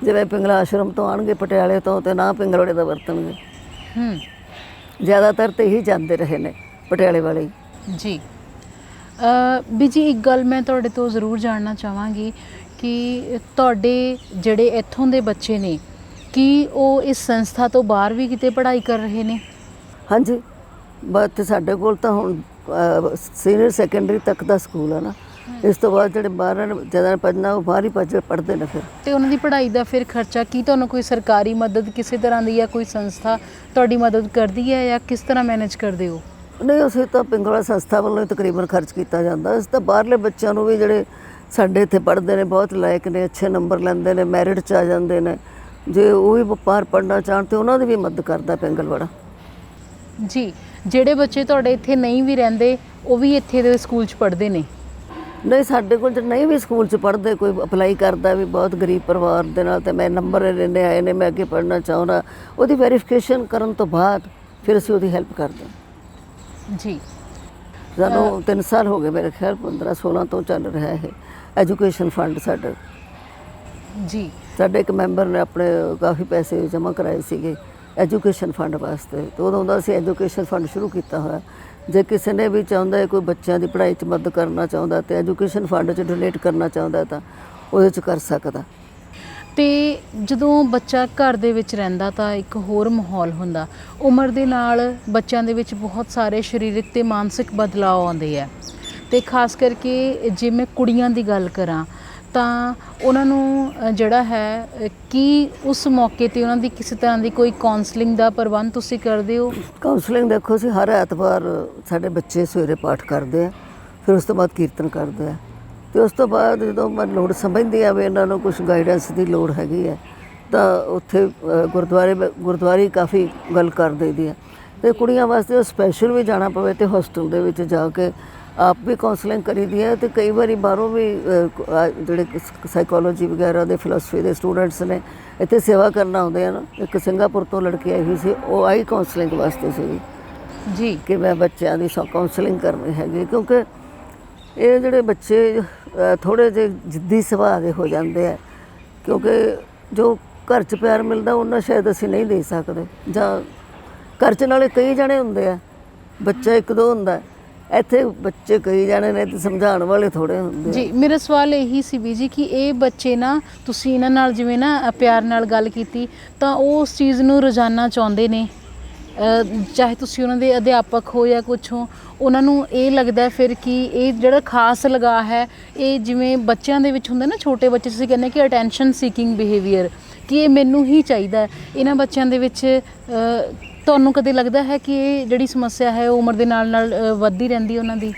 ਜਿਵੇਂ ਪਿੰਗਲਾ ਆਸ਼ਰਮ ਤੋਂ ਆਉਣਗੇ ਪਟਿਆਲੇ ਤੋਂ ਤੇ ਨਾ ਪਿੰਗਲਵਾੜੇ ਦਾ ਵਰਤਣਗੇ। ਜ਼ਿਆਦਾਤਰ ਤੇ ਇਹੀ ਜਾਂਦੇ ਰਹੇ ਨੇ ਪਟਿਆਲੇ ਵਾਲੇ ਹੀ। ਜੀ। ਬੀਜੀ, ਇੱਕ ਗੱਲ ਮੈਂ ਤੁਹਾਡੇ ਤੋਂ ਜ਼ਰੂਰ ਜਾਣਨਾ ਚਾਹਾਂਗੀ ਕਿ ਤੁਹਾਡੇ ਜਿਹੜੇ ਇੱਥੋਂ ਦੇ ਬੱਚੇ ਨੇ, ਕੀ ਉਹ ਇਸ ਸੰਸਥਾ ਤੋਂ ਬਾਹਰ ਵੀ ਕਿਤੇ ਪੜ੍ਹਾਈ ਕਰ ਰਹੇ ਨੇ? ਹਾਂਜੀ, ਬਸ ਸਾਡੇ ਕੋਲ ਤਾਂ ਹੁਣ ਸੀਨੀਅਰ ਸੈਕੰਡਰੀ ਤੱਕ ਦਾ ਸਕੂਲ ਹੈ ਨਾ। ਇਸ ਤੋਂ ਬਾਅਦ ਜਿਹੜੇ ਬਾਹਰ ਜ਼ਿਆਦਾ ਪੜ੍ਹਨਾ ਉਹ ਬਾਹਰ ਹੀ ਪੜ੍ਹਦੇ ਨੇ ਫਿਰ। ਤੇ ਉਹਨਾਂ ਦੀ ਪੜ੍ਹਾਈ ਦਾ ਫਿਰ ਖਰਚਾ ਕੀ ਤੁਹਾਨੂੰ ਕੋਈ ਸਰਕਾਰੀ ਮਦਦ ਕਿਸੇ ਤਰ੍ਹਾਂ ਦੀ ਜਾਂ ਕੋਈ ਸੰਸਥਾ ਤੁਹਾਡੀ ਮਦਦ ਕਰਦੀ ਹੈ ਜਾਂ ਕਿਸ ਤਰ੍ਹਾਂ ਮੈਨੇਜ ਕਰਦੇ ਹੋ? ਨਹੀਂ, ਅਸੀਂ ਤਾਂ ਪਿੰਗਲਾ ਸੰਸਥਾ ਵੱਲੋਂ ਹੀ ਤਕਰੀਬਨ ਖਰਚ ਕੀਤਾ ਜਾਂਦਾ। ਅਸੀਂ ਤਾਂ ਬਾਹਰਲੇ ਬੱਚਿਆਂ ਨੂੰ ਵੀ ਜਿਹੜੇ ਸਾਡੇ ਇੱਥੇ ਪੜ੍ਹਦੇ ਨੇ, ਬਹੁਤ ਲਾਇਕ ਨੇ, ਅੱਛੇ ਨੰਬਰ ਲੈਂਦੇ ਨੇ, ਮੈਰਿਟ 'ਚ ਆ ਜਾਂਦੇ ਨੇ, ਜੇ ਉਹ ਵੀ ਬਾਹਰ ਪੜ੍ਹਨਾ ਚਾਹਣ ਤੇ ਉਹਨਾਂ ਦੀ ਵੀ ਮਦਦ ਕਰਦਾ ਪਿੰਗਲਵਾੜਾ। ਜੀ। ਜਿਹੜੇ ਬੱਚੇ ਤੁਹਾਡੇ ਇੱਥੇ ਨਹੀਂ ਵੀ ਰਹਿੰਦੇ ਉਹ ਵੀ ਇੱਥੇ ਦੇ ਸਕੂਲ 'ਚ ਪੜ੍ਹਦੇ ਨੇ? ਨਹੀਂ, ਸਾਡੇ ਕੋਲ ਜੇ ਨਹੀਂ ਵੀ ਸਕੂਲ 'ਚ ਪੜ੍ਹਦੇ, ਕੋਈ ਅਪਲਾਈ ਕਰਦਾ ਵੀ ਬਹੁਤ ਗਰੀਬ ਪਰਿਵਾਰ ਦੇ ਨਾਲ ਤੇ ਮੈਂ ਨੰਬਰ ਇੰਨੇ ਆਏ ਨੇ, ਮੈਂ ਅੱਗੇ ਪੜ੍ਹਨਾ ਚਾਹੁੰਦਾ, ਉਹਦੀ ਵੈਰੀਫਿਕੇਸ਼ਨ ਕਰਨ ਤੋਂ ਬਾਅਦ ਫਿਰ ਅਸੀਂ ਉਹਦੀ ਹੈਲਪ ਕਰਦੇ ਹਾਂ। ਜੀ। ਸਾਨੂੰ 3 ਸਾਲ ਹੋ ਗਏ ਮੇਰੇ ਖਿਆਲ, 15-16 ਤੋਂ ਚੱਲ ਰਿਹਾ ਇਹ ਐਜੂਕੇਸ਼ਨ ਫੰਡ ਸਾਡਾ। ਜੀ। ਸਾਡੇ ਇੱਕ ਮੈਂਬਰ ਨੇ ਆਪਣੇ ਕਾਫੀ ਪੈਸੇ ਜਮ੍ਹਾਂ ਕਰਾਏ ਸੀਗੇ ਐਜੂਕੇਸ਼ਨ ਫੰਡ ਵਾਸਤੇ, ਤੇ ਉਦੋਂ ਦਾ ਅਸੀਂ ਐਜੂਕੇਸ਼ਨ ਫੰਡ ਸ਼ੁਰੂ ਕੀਤਾ ਹੋਇਆ। ਜੇ ਕਿਸੇ ਨੇ ਵੀ ਚਾਹੁੰਦਾ ਹੈ, ਕੋਈ ਬੱਚਿਆਂ ਦੀ ਪੜ੍ਹਾਈ 'ਚ ਮਦਦ ਕਰਨਾ ਚਾਹੁੰਦਾ ਤੇ ਐਜੂਕੇਸ਼ਨ ਫੰਡ 'ਚ ਡੋਨੇਟ ਕਰਨਾ ਚਾਹੁੰਦਾ ਤਾਂ ਉਹਦੇ 'ਚ ਕਰ ਸਕਦਾ। ਤੇ ਜਦੋਂ ਬੱਚਾ ਘਰ ਦੇ ਵਿੱਚ ਰਹਿੰਦਾ ਤਾਂ ਇੱਕ ਹੋਰ ਮਾਹੌਲ ਹੁੰਦਾ, ਉਮਰ ਦੇ ਨਾਲ ਬੱਚਿਆਂ ਦੇ ਵਿੱਚ ਬਹੁਤ ਸਾਰੇ ਸਰੀਰਕ ਤੇ ਮਾਨਸਿਕ ਬਦਲਾਅ ਆਉਂਦੇ ਆ। ਤੇ ਖਾਸ ਕਰਕੇ ਜੇ ਮੈਂ ਕੁੜੀਆਂ ਦੀ ਗੱਲ ਕਰਾਂ ਤਾਂ ਉਹਨਾਂ ਨੂੰ ਜਿਹੜਾ ਹੈ ਕਿ ਉਸ ਮੌਕੇ 'ਤੇ ਉਹਨਾਂ ਦੀ ਕਿਸੇ ਤਰ੍ਹਾਂ ਦੀ ਕੋਈ ਕਾਉਂਸਲਿੰਗ ਦਾ ਪ੍ਰਬੰਧ ਤੁਸੀਂ ਕਰਦੇ ਹੋ? ਕਾਉਂਸਲਿੰਗ ਦੇਖੋ, ਅਸੀਂ ਹਰ ਐਤਵਾਰ ਸਾਡੇ ਬੱਚੇ ਸਵੇਰੇ ਪਾਠ ਕਰਦੇ ਆ, ਫਿਰ ਉਸ ਤੋਂ ਬਾਅਦ ਕੀਰਤਨ ਕਰਦੇ ਆ, ਤੇ ਉਸ ਤੋਂ ਬਾਅਦ ਜਦੋਂ ਮੈਂ ਲੋੜ ਸਮਝਦੀ ਆ ਵੀ ਇਹਨਾਂ ਨੂੰ ਕੁਝ ਗਾਈਡੈਂਸ ਦੀ ਲੋੜ ਹੈਗੀ ਹੈ ਤਾਂ ਉੱਥੇ ਗੁਰਦੁਆਰੇ ਕਾਫੀ ਗੱਲ ਕਰ ਦਈਦੀ ਹੈ। ਤੇ ਕੁੜੀਆਂ ਵਾਸਤੇ ਸਪੈਸ਼ਲ ਵੀ ਜਾਣਾ ਪਵੇ ਤੇ ਹੋਸਟਲ ਦੇ ਵਿੱਚ ਜਾ ਕੇ ਆਪ ਵੀ ਕਾਉਂਸਲਿੰਗ ਕਰੀਦੀ ਹੈ। ਤੇ ਕਈ ਵਾਰੀ ਬਾਹਰੋਂ ਵੀ ਜਿਹੜੇ ਸਾਈਕੋਲੋਜੀ ਵਗੈਰਾ ਦੇ, ਫਿਲਾਸਫੀ ਦੇ ਸਟੂਡੈਂਟਸ ਨੇ ਇੱਥੇ ਸੇਵਾ ਕਰਨ ਆਉਂਦੇ ਹਨ। ਇੱਕ ਸਿੰਗਾਪੁਰ ਤੋਂ ਲੜਕੀ ਆਈ ਹੋਈ ਸੀ, ਉਹ ਆਈ ਕਾਉਂਸਲਿੰਗ ਵਾਸਤੇ ਸੀ ਜੀ, ਕਿ ਮੈਂ ਬੱਚਿਆਂ ਦੀ ਕਾਉਂਸਲਿੰਗ ਕਰਨੀ ਹੈਗੀ, ਕਿਉਂਕਿ ਇਹ ਜਿਹੜੇ ਬੱਚੇ ਥੋੜ੍ਹੇ ਜਿਹੇ ਜਿੱਦੀ ਸੁਭਾਅ ਦੇ ਹੋ ਜਾਂਦੇ ਆ, ਕਿਉਂਕਿ ਜੋ ਘਰ 'ਚ ਪਿਆਰ ਮਿਲਦਾ ਉਹਨਾਂ ਸ਼ਾਇਦ ਅਸੀਂ ਨਹੀਂ ਦੇ ਸਕਦੇ, ਜਾਂ ਘਰ 'ਚ ਨਾਲੇ ਕਈ ਜਣੇ ਹੁੰਦੇ ਆ, ਬੱਚਾ ਇੱਕ ਦੋ ਹੁੰਦਾ, ਇੱਥੇ ਬੱਚੇ ਕਈ ਜਾਣੇ ਨੇ ਤੇ ਸਮਝਾਉਣ ਵਾਲੇ ਥੋੜ੍ਹੇ ਹੁੰਦੇ। ਜੀ, ਮੇਰਾ ਸਵਾਲ ਇਹੀ ਸੀ ਵੀ ਜੀ ਕਿ ਇਹ ਬੱਚੇ ਨਾ, ਤੁਸੀਂ ਇਹਨਾਂ ਨਾਲ ਜਿਵੇਂ ਨਾ ਪਿਆਰ ਨਾਲ ਗੱਲ ਕੀਤੀ ਤਾਂ ਉਹ ਉਸ ਚੀਜ਼ ਨੂੰ ਰੋਜ਼ਾਨਾ ਚਾਹੁੰਦੇ ਨੇ, ਚਾਹੇ ਤੁਸੀਂ ਉਹਨਾਂ ਦੇ ਅਧਿਆਪਕ ਹੋ ਜਾਂ ਕੁਛ ਹੋ, ਉਹਨਾਂ ਨੂੰ ਇਹ ਲੱਗਦਾ ਫਿਰ ਕਿ ਇਹ ਜਿਹੜਾ ਖਾਸ ਲਗਾਅ ਹੈ ਇਹ ਜਿਵੇਂ ਬੱਚਿਆਂ ਦੇ ਵਿੱਚ ਹੁੰਦਾ ਨਾ, ਛੋਟੇ ਬੱਚੇ ਤੁਸੀਂ ਕਹਿੰਦੇ ਕਿ ਅਟੈਂਸ਼ਨ ਸੀਕਿੰਗ ਬਿਹੇਵੀਅਰ, ਕਿ ਇਹ ਮੈਨੂੰ ਹੀ ਚਾਹੀਦਾ, ਇਹਨਾਂ ਬੱਚਿਆਂ ਦੇ ਵਿੱਚ ਤੁਹਾਨੂੰ ਕਦੇ ਲੱਗਦਾ ਹੈ ਕਿ ਇਹ ਜਿਹੜੀ ਸਮੱਸਿਆ ਹੈ ਉਹ ਉਮਰ ਦੇ ਨਾਲ ਨਾਲ ਵੱਧਦੀ ਰਹਿੰਦੀ ਉਹਨਾਂ ਦੀ?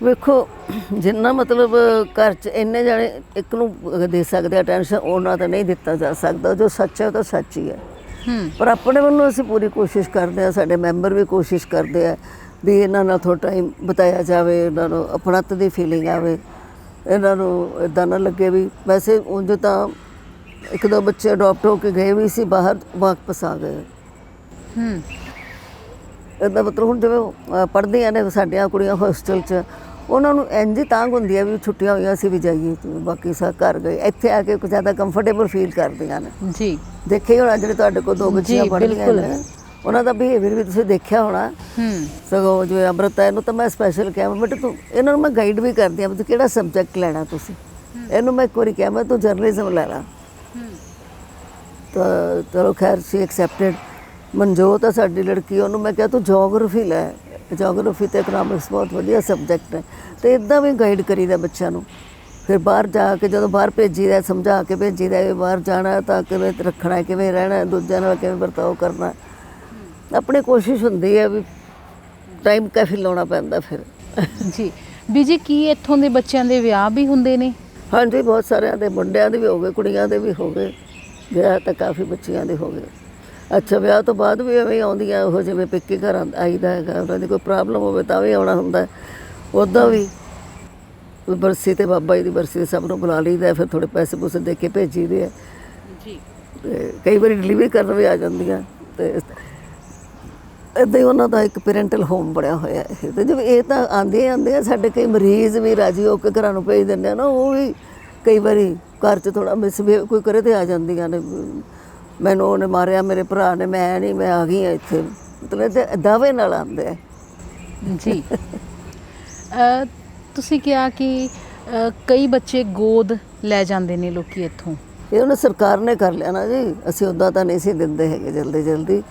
ਵੇਖੋ, ਜਿੰਨਾ ਮਤਲਬ ਘਰ 'ਚ ਇੰਨੇ ਜਾਣੇ ਇੱਕ ਨੂੰ ਦੇ ਸਕਦੇ ਅਟੈਂਸ਼ਨ, ਉਹਨਾਂ ਤਾਂ ਨਹੀਂ ਦਿੱਤਾ ਜਾ ਸਕਦਾ। ਜੋ ਸੱਚ ਹੈ ਉਹ ਤਾਂ ਸੱਚ ਹੀ ਹੈ, ਪਰ ਆਪਣੇ ਵੱਲੋਂ ਅਸੀਂ ਪੂਰੀ ਕੋਸ਼ਿਸ਼ ਕਰਦੇ ਹਾਂ, ਸਾਡੇ ਮੈਂਬਰ ਵੀ ਕੋਸ਼ਿਸ਼ ਕਰਦੇ ਆ ਵੀ ਇਹਨਾਂ ਨਾਲ ਥੋੜ੍ਹਾ ਟਾਈਮ ਬਿਤਾਇਆ ਜਾਵੇ, ਇਹਨਾਂ ਨੂੰ ਆਪਣਤ ਦੀ ਫੀਲਿੰਗ ਆਵੇ, ਇਹਨਾਂ ਨੂੰ ਇੱਦਾਂ ਨਾ ਲੱਗੇ ਵੀ ਵੈਸੇ ਉਂਝ ਤਾਂ 1-2 ਬੱਚੇ ਅਡੋਪਟ ਹੋ ਕੇ ਗਏ ਵੀ ਸੀ ਬਾਹਰ, ਵਾਪਸ ਆ ਗਏ, ਹੂੰ ਇਹਦਾ ਮਤਲਬ ਹੁਣ ਜਿਵੇਂ ਪੜ੍ਹਦੀਆਂ ਨੇ ਸਾਡੀਆਂ ਕੁੜੀਆਂ ਹੋਸਟਲ 'ਚ, ਉਹਨਾਂ ਨੂੰ ਇੰਝ ਹੀ ਤਾਂਘ ਹੁੰਦੀ ਹੈ ਵੀ ਛੁੱਟੀਆਂ ਹੋਈਆਂ ਅਸੀਂ ਵੀ ਜਾਈਏ, ਬਾਕੀ ਸਭ ਘਰ ਗਏ। ਇੱਥੇ ਆ ਕੇ ਕੁਝ ਜ਼ਿਆਦਾ ਕੰਫਰਟੇਬਲ ਫੀਲ ਕਰਦੀਆਂ ਨੇ। ਜੀ ਦੇਖਿਆ ਹੀ ਹੋਣਾ ਜਿਹੜੇ ਤੁਹਾਡੇ ਕੋਲ 2 ਬੱਚੀਆਂ ਜੀ, ਪੜ੍ਹਦੀਆਂ ਬਿਲਕੁਲ। ਨੇ, ਉਹਨਾਂ ਦਾ ਬਿਹੇਵੀਅਰ ਵੀ ਤੁਸੀਂ ਦੇਖਿਆ ਹੋਣਾ। ਸਗੋਂ ਜਿਵੇਂ ਅੰਮ੍ਰਿਤਾ, ਇਹਨੂੰ ਤਾਂ ਮੈਂ ਸਪੈਸ਼ਲ ਕਿਹਾ ਬਟ ਤੂੰ, ਇਹਨਾਂ ਨੂੰ ਮੈਂ ਗਾਈਡ ਵੀ ਕਰਦੀ ਹਾਂ ਵੀ ਤੂੰ ਕਿਹੜਾ ਸਬਜੈਕਟ ਲੈਣਾ ਤੁਸੀਂ। ਇਹਨੂੰ ਮੈਂ ਇੱਕ ਵਾਰੀ ਕਿਹਾ ਮੈਂ ਤੂੰ ਜਰਨਲਿਜ਼ਮ ਲੈ ਲਾ, ਤਾਂ ਚਲੋ ਖੈਰ ਸੀ ਐਕਸੈਪਟਡ। ਮਨਜੋਤ ਆ ਸਾਡੀ ਲੜਕੀ, ਉਹਨੂੰ ਮੈਂ ਕਿਹਾ ਤੂੰ ਜੋਗਰਾਫੀ ਲੈ, ਜੋਗਰਾਫੀ ਤੇ ਇਕਨੋਮਿਕਸ ਬਹੁਤ ਵਧੀਆ ਸਬਜੈਕਟ ਹੈ। ਤੇ ਇਦਾਂ ਵੀ ਗਾਈਡ ਕਰੀਦਾ ਬੱਚਿਆਂ ਨੂੰ। ਫਿਰ ਬਾਹਰ ਜਾ ਕੇ ਜਦੋਂ ਬਾਹਰ ਭੇਜੀਦਾ, ਸਮਝਾ ਕੇ ਭੇਜੀਦਾ ਵੀ ਬਾਹਰ ਜਾਣਾ ਤਾਂ ਕਿਵੇਂ ਰੱਖਣਾ, ਕਿਵੇਂ ਰਹਿਣਾ, ਦੂਜਿਆਂ ਨਾਲ ਕਿਵੇਂ ਵਰਤਾਓ ਕਰਨਾ। ਆਪਣੀ ਕੋਸ਼ਿਸ਼ ਹੁੰਦੀ ਹੈ ਵੀ ਟਾਈਮ ਕਾਫੀ ਲਾਉਣਾ ਪੈਂਦਾ ਫਿਰ। ਜੀ ਬੀਜੀ, ਕੀ ਇੱਥੋਂ ਦੇ ਬੱਚਿਆਂ ਦੇ ਵਿਆਹ ਵੀ ਹੁੰਦੇ ਨੇ? ਹਾਂਜੀ, ਬਹੁਤ ਸਾਰਿਆਂ ਦੇ, ਮੁੰਡਿਆਂ ਦੇ ਵੀ ਹੋ ਗਏ, ਕੁੜੀਆਂ ਦੇ ਵੀ ਹੋ ਗਏ ਵਿਆਹ, ਤਾਂ ਕਾਫੀ ਬੱਚਿਆਂ ਦੇ ਹੋ ਗਏ। ਅੱਛਾ, ਵਿਆਹ ਤੋਂ ਬਾਅਦ ਵੀ ਐਵੇਂ ਆਉਂਦੀਆਂ ਉਹ, ਜਿਵੇਂ ਪੇਕੇ ਘਰ ਆਈਦਾ ਹੈਗਾ, ਉਹਨਾਂ ਦੀ ਕੋਈ ਪ੍ਰੋਬਲਮ ਹੋਵੇ ਤਾਂ ਵੀ ਆਉਣਾ ਹੁੰਦਾ। ਉੱਦਾਂ ਵੀ ਬਰਸੀ ਤੇ ਬਾਬਾ ਜੀ ਦੀ ਬਰਸੀ ਸਭ ਨੂੰ ਬੁਲਾ ਲਈਦਾ, ਫਿਰ ਥੋੜ੍ਹੇ ਪੈਸੇ ਪੂਸੇ ਦੇ ਕੇ ਭੇਜੀਦੇ ਆ। ਜੀ ਤੇ ਕਈ ਵਾਰੀ ਡਿਲੀਵਰੀ ਕਰਨ ਵੀ ਆ ਜਾਂਦੀਆਂ। ਤੇ ਇੱਦਾਂ ਹੀ ਉਹਨਾਂ ਦਾ ਇੱਕ ਪੈਰੈਂਟਲ ਹੋਮ ਬਣਿਆ ਹੋਇਆ ਹੈ। ਤੇ ਜਿਵੇਂ ਇਹ ਤਾਂ ਆਉਂਦੇ ਆ ਸਾਡੇ ਕਈ ਮਰੀਜ਼ ਵੀ ਰਾਜੀ ਹੋ ਕੇ ਘਰਾਂ ਨੂੰ ਭੇਜ ਦਿੰਦੇ ਆ ਨਾ, ਉਹ ਵੀ ਕਈ ਵਾਰੀ ਘਰ 'ਚ ਥੋੜ੍ਹਾ ਮਿਸਬਿਹੇਵ ਕੋਈ ਕਰੇ ਤੇ ਆ ਜਾਂਦੀਆਂ ਨੇ, ਮੈਨੂੰ ਉਹਨੇ ਮਾਰਿਆ, ਮੇਰੇ ਭਰਾ ਨੇ, ਮੈਂ ਨਹੀਂ, ਮੈਂ ਆ ਗਈ ਹਾਂ ਇੱਥੇ, ਮਤਲਬ ਤੇ ਦਾਅਵੇ ਨਾਲ ਆਉਂਦੇ ਆ। ਜੀ ਤੁਸੀਂ ਕਿਹਾ ਕਿ ਕਈ ਬੱਚੇ ਗੋਦ ਲੈ ਜਾਂਦੇ ਨੇ ਲੋਕੀ ਇੱਥੋਂ। ਇਹ ਉਹਨੇ ਸਰਕਾਰ ਨੇ ਕਰ ਲਿਆ ਨਾ ਜੀ, ਅਸੀਂ ਉੱਦਾਂ ਤਾਂ ਨਹੀਂ ਸੀ ਦਿੰਦੇ ਹੈਗੇ ਜਲਦੀ ਜਲਦੀ।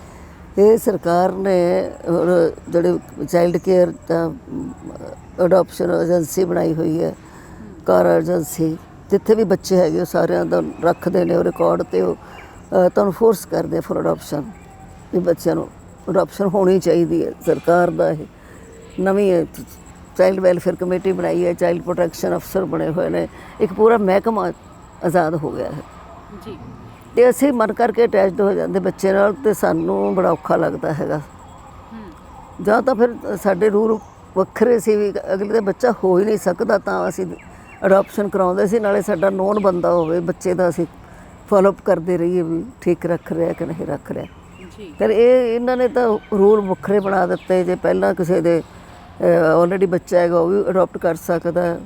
ਇਹ ਸਰਕਾਰ ਨੇ ਔਰ ਜਿਹੜੇ ਚਾਈਲਡ ਕੇਅਰ ਤਾਂ ਅਡੋਪਸ਼ਨ ਏਜੰਸੀ ਬਣਾਈ ਹੋਈ ਹੈ, ਕਾਰ ਏਜੰਸੀ, ਜਿੱਥੇ ਵੀ ਬੱਚੇ ਹੈਗੇ ਉਹ ਸਾਰਿਆਂ ਦਾ ਰੱਖਦੇ ਨੇ ਉਹ ਰਿਕਾਰਡ, ਤੇ ਉਹ ਤੁਹਾਨੂੰ ਫੋਰਸ ਕਰਦੇ ਫॉर ਅਡੋਪਸ਼ਨ, ਵੀ ਬੱਚਿਆਂ ਨੂੰ ਅਡੋਪਸ਼ਨ ਹੋਣੀ ਚਾਹੀਦੀ ਹੈ। ਸਰਕਾਰ ਦਾ ਇਹ ਨਵੀਂ ਚਾਈਲਡ ਵੈਲਫੇਅਰ ਕਮੇਟੀ ਬਣਾਈ ਹੈ, ਚਾਈਲਡ ਪ੍ਰੋਟੈਕਸ਼ਨ ਅਫਸਰ ਬਣੇ ਹੋਏ ਨੇ, ਇੱਕ ਪੂਰਾ ਮਹਿਕਮਾ ਆਜ਼ਾਦ ਹੋ ਗਿਆ ਹੈ ਜੀ। ਤੇ ਅਸੀਂ ਮਨ ਕਰਕੇ ਅਟੈਚਡ ਹੋ ਜਾਂਦੇ ਬੱਚੇ ਨਾਲ, ਤੇ ਸਾਨੂੰ ਬੜਾ ਔਖਾ ਲੱਗਦਾ ਹੈਗਾ। ਜਾਂ ਤਾਂ ਫਿਰ ਸਾਡੇ ਰੂਲ ਵੱਖਰੇ ਸੀ ਵੀ ਅਗਲੇ ਦਾ ਬੱਚਾ ਹੋ ਹੀ ਨਹੀਂ ਸਕਦਾ ਤਾਂ ਅਸੀਂ ਅਡੋਪਸ਼ਨ ਕਰਾਉਂਦੇ ਸੀ, ਨਾਲੇ ਸਾਡਾ ਨੋਨ ਬੰਦਾ ਹੋਵੇ ਬੱਚੇ ਦਾ, ਅਸੀਂ ਫੋਲੋਅਪ ਕਰਦੇ ਰਹੀਏ ਵੀ ਠੀਕ ਰੱਖ ਰਿਹਾ ਕਿ ਨਹੀਂ ਰੱਖ ਰਿਹਾ। ਫਿਰ ਇਹਨਾਂ ਨੇ ਤਾਂ ਰੂਲ ਵੱਖਰੇ ਬਣਾ ਦਿੱਤੇ, ਜੇ ਪਹਿਲਾਂ ਕਿਸੇ ਦੇ ਆਲਰੇਡੀ ਬੱਚਾ ਹੈਗਾ ਉਹ ਵੀ ਅਡੋਪਟ ਕਰ ਸਕਦਾ,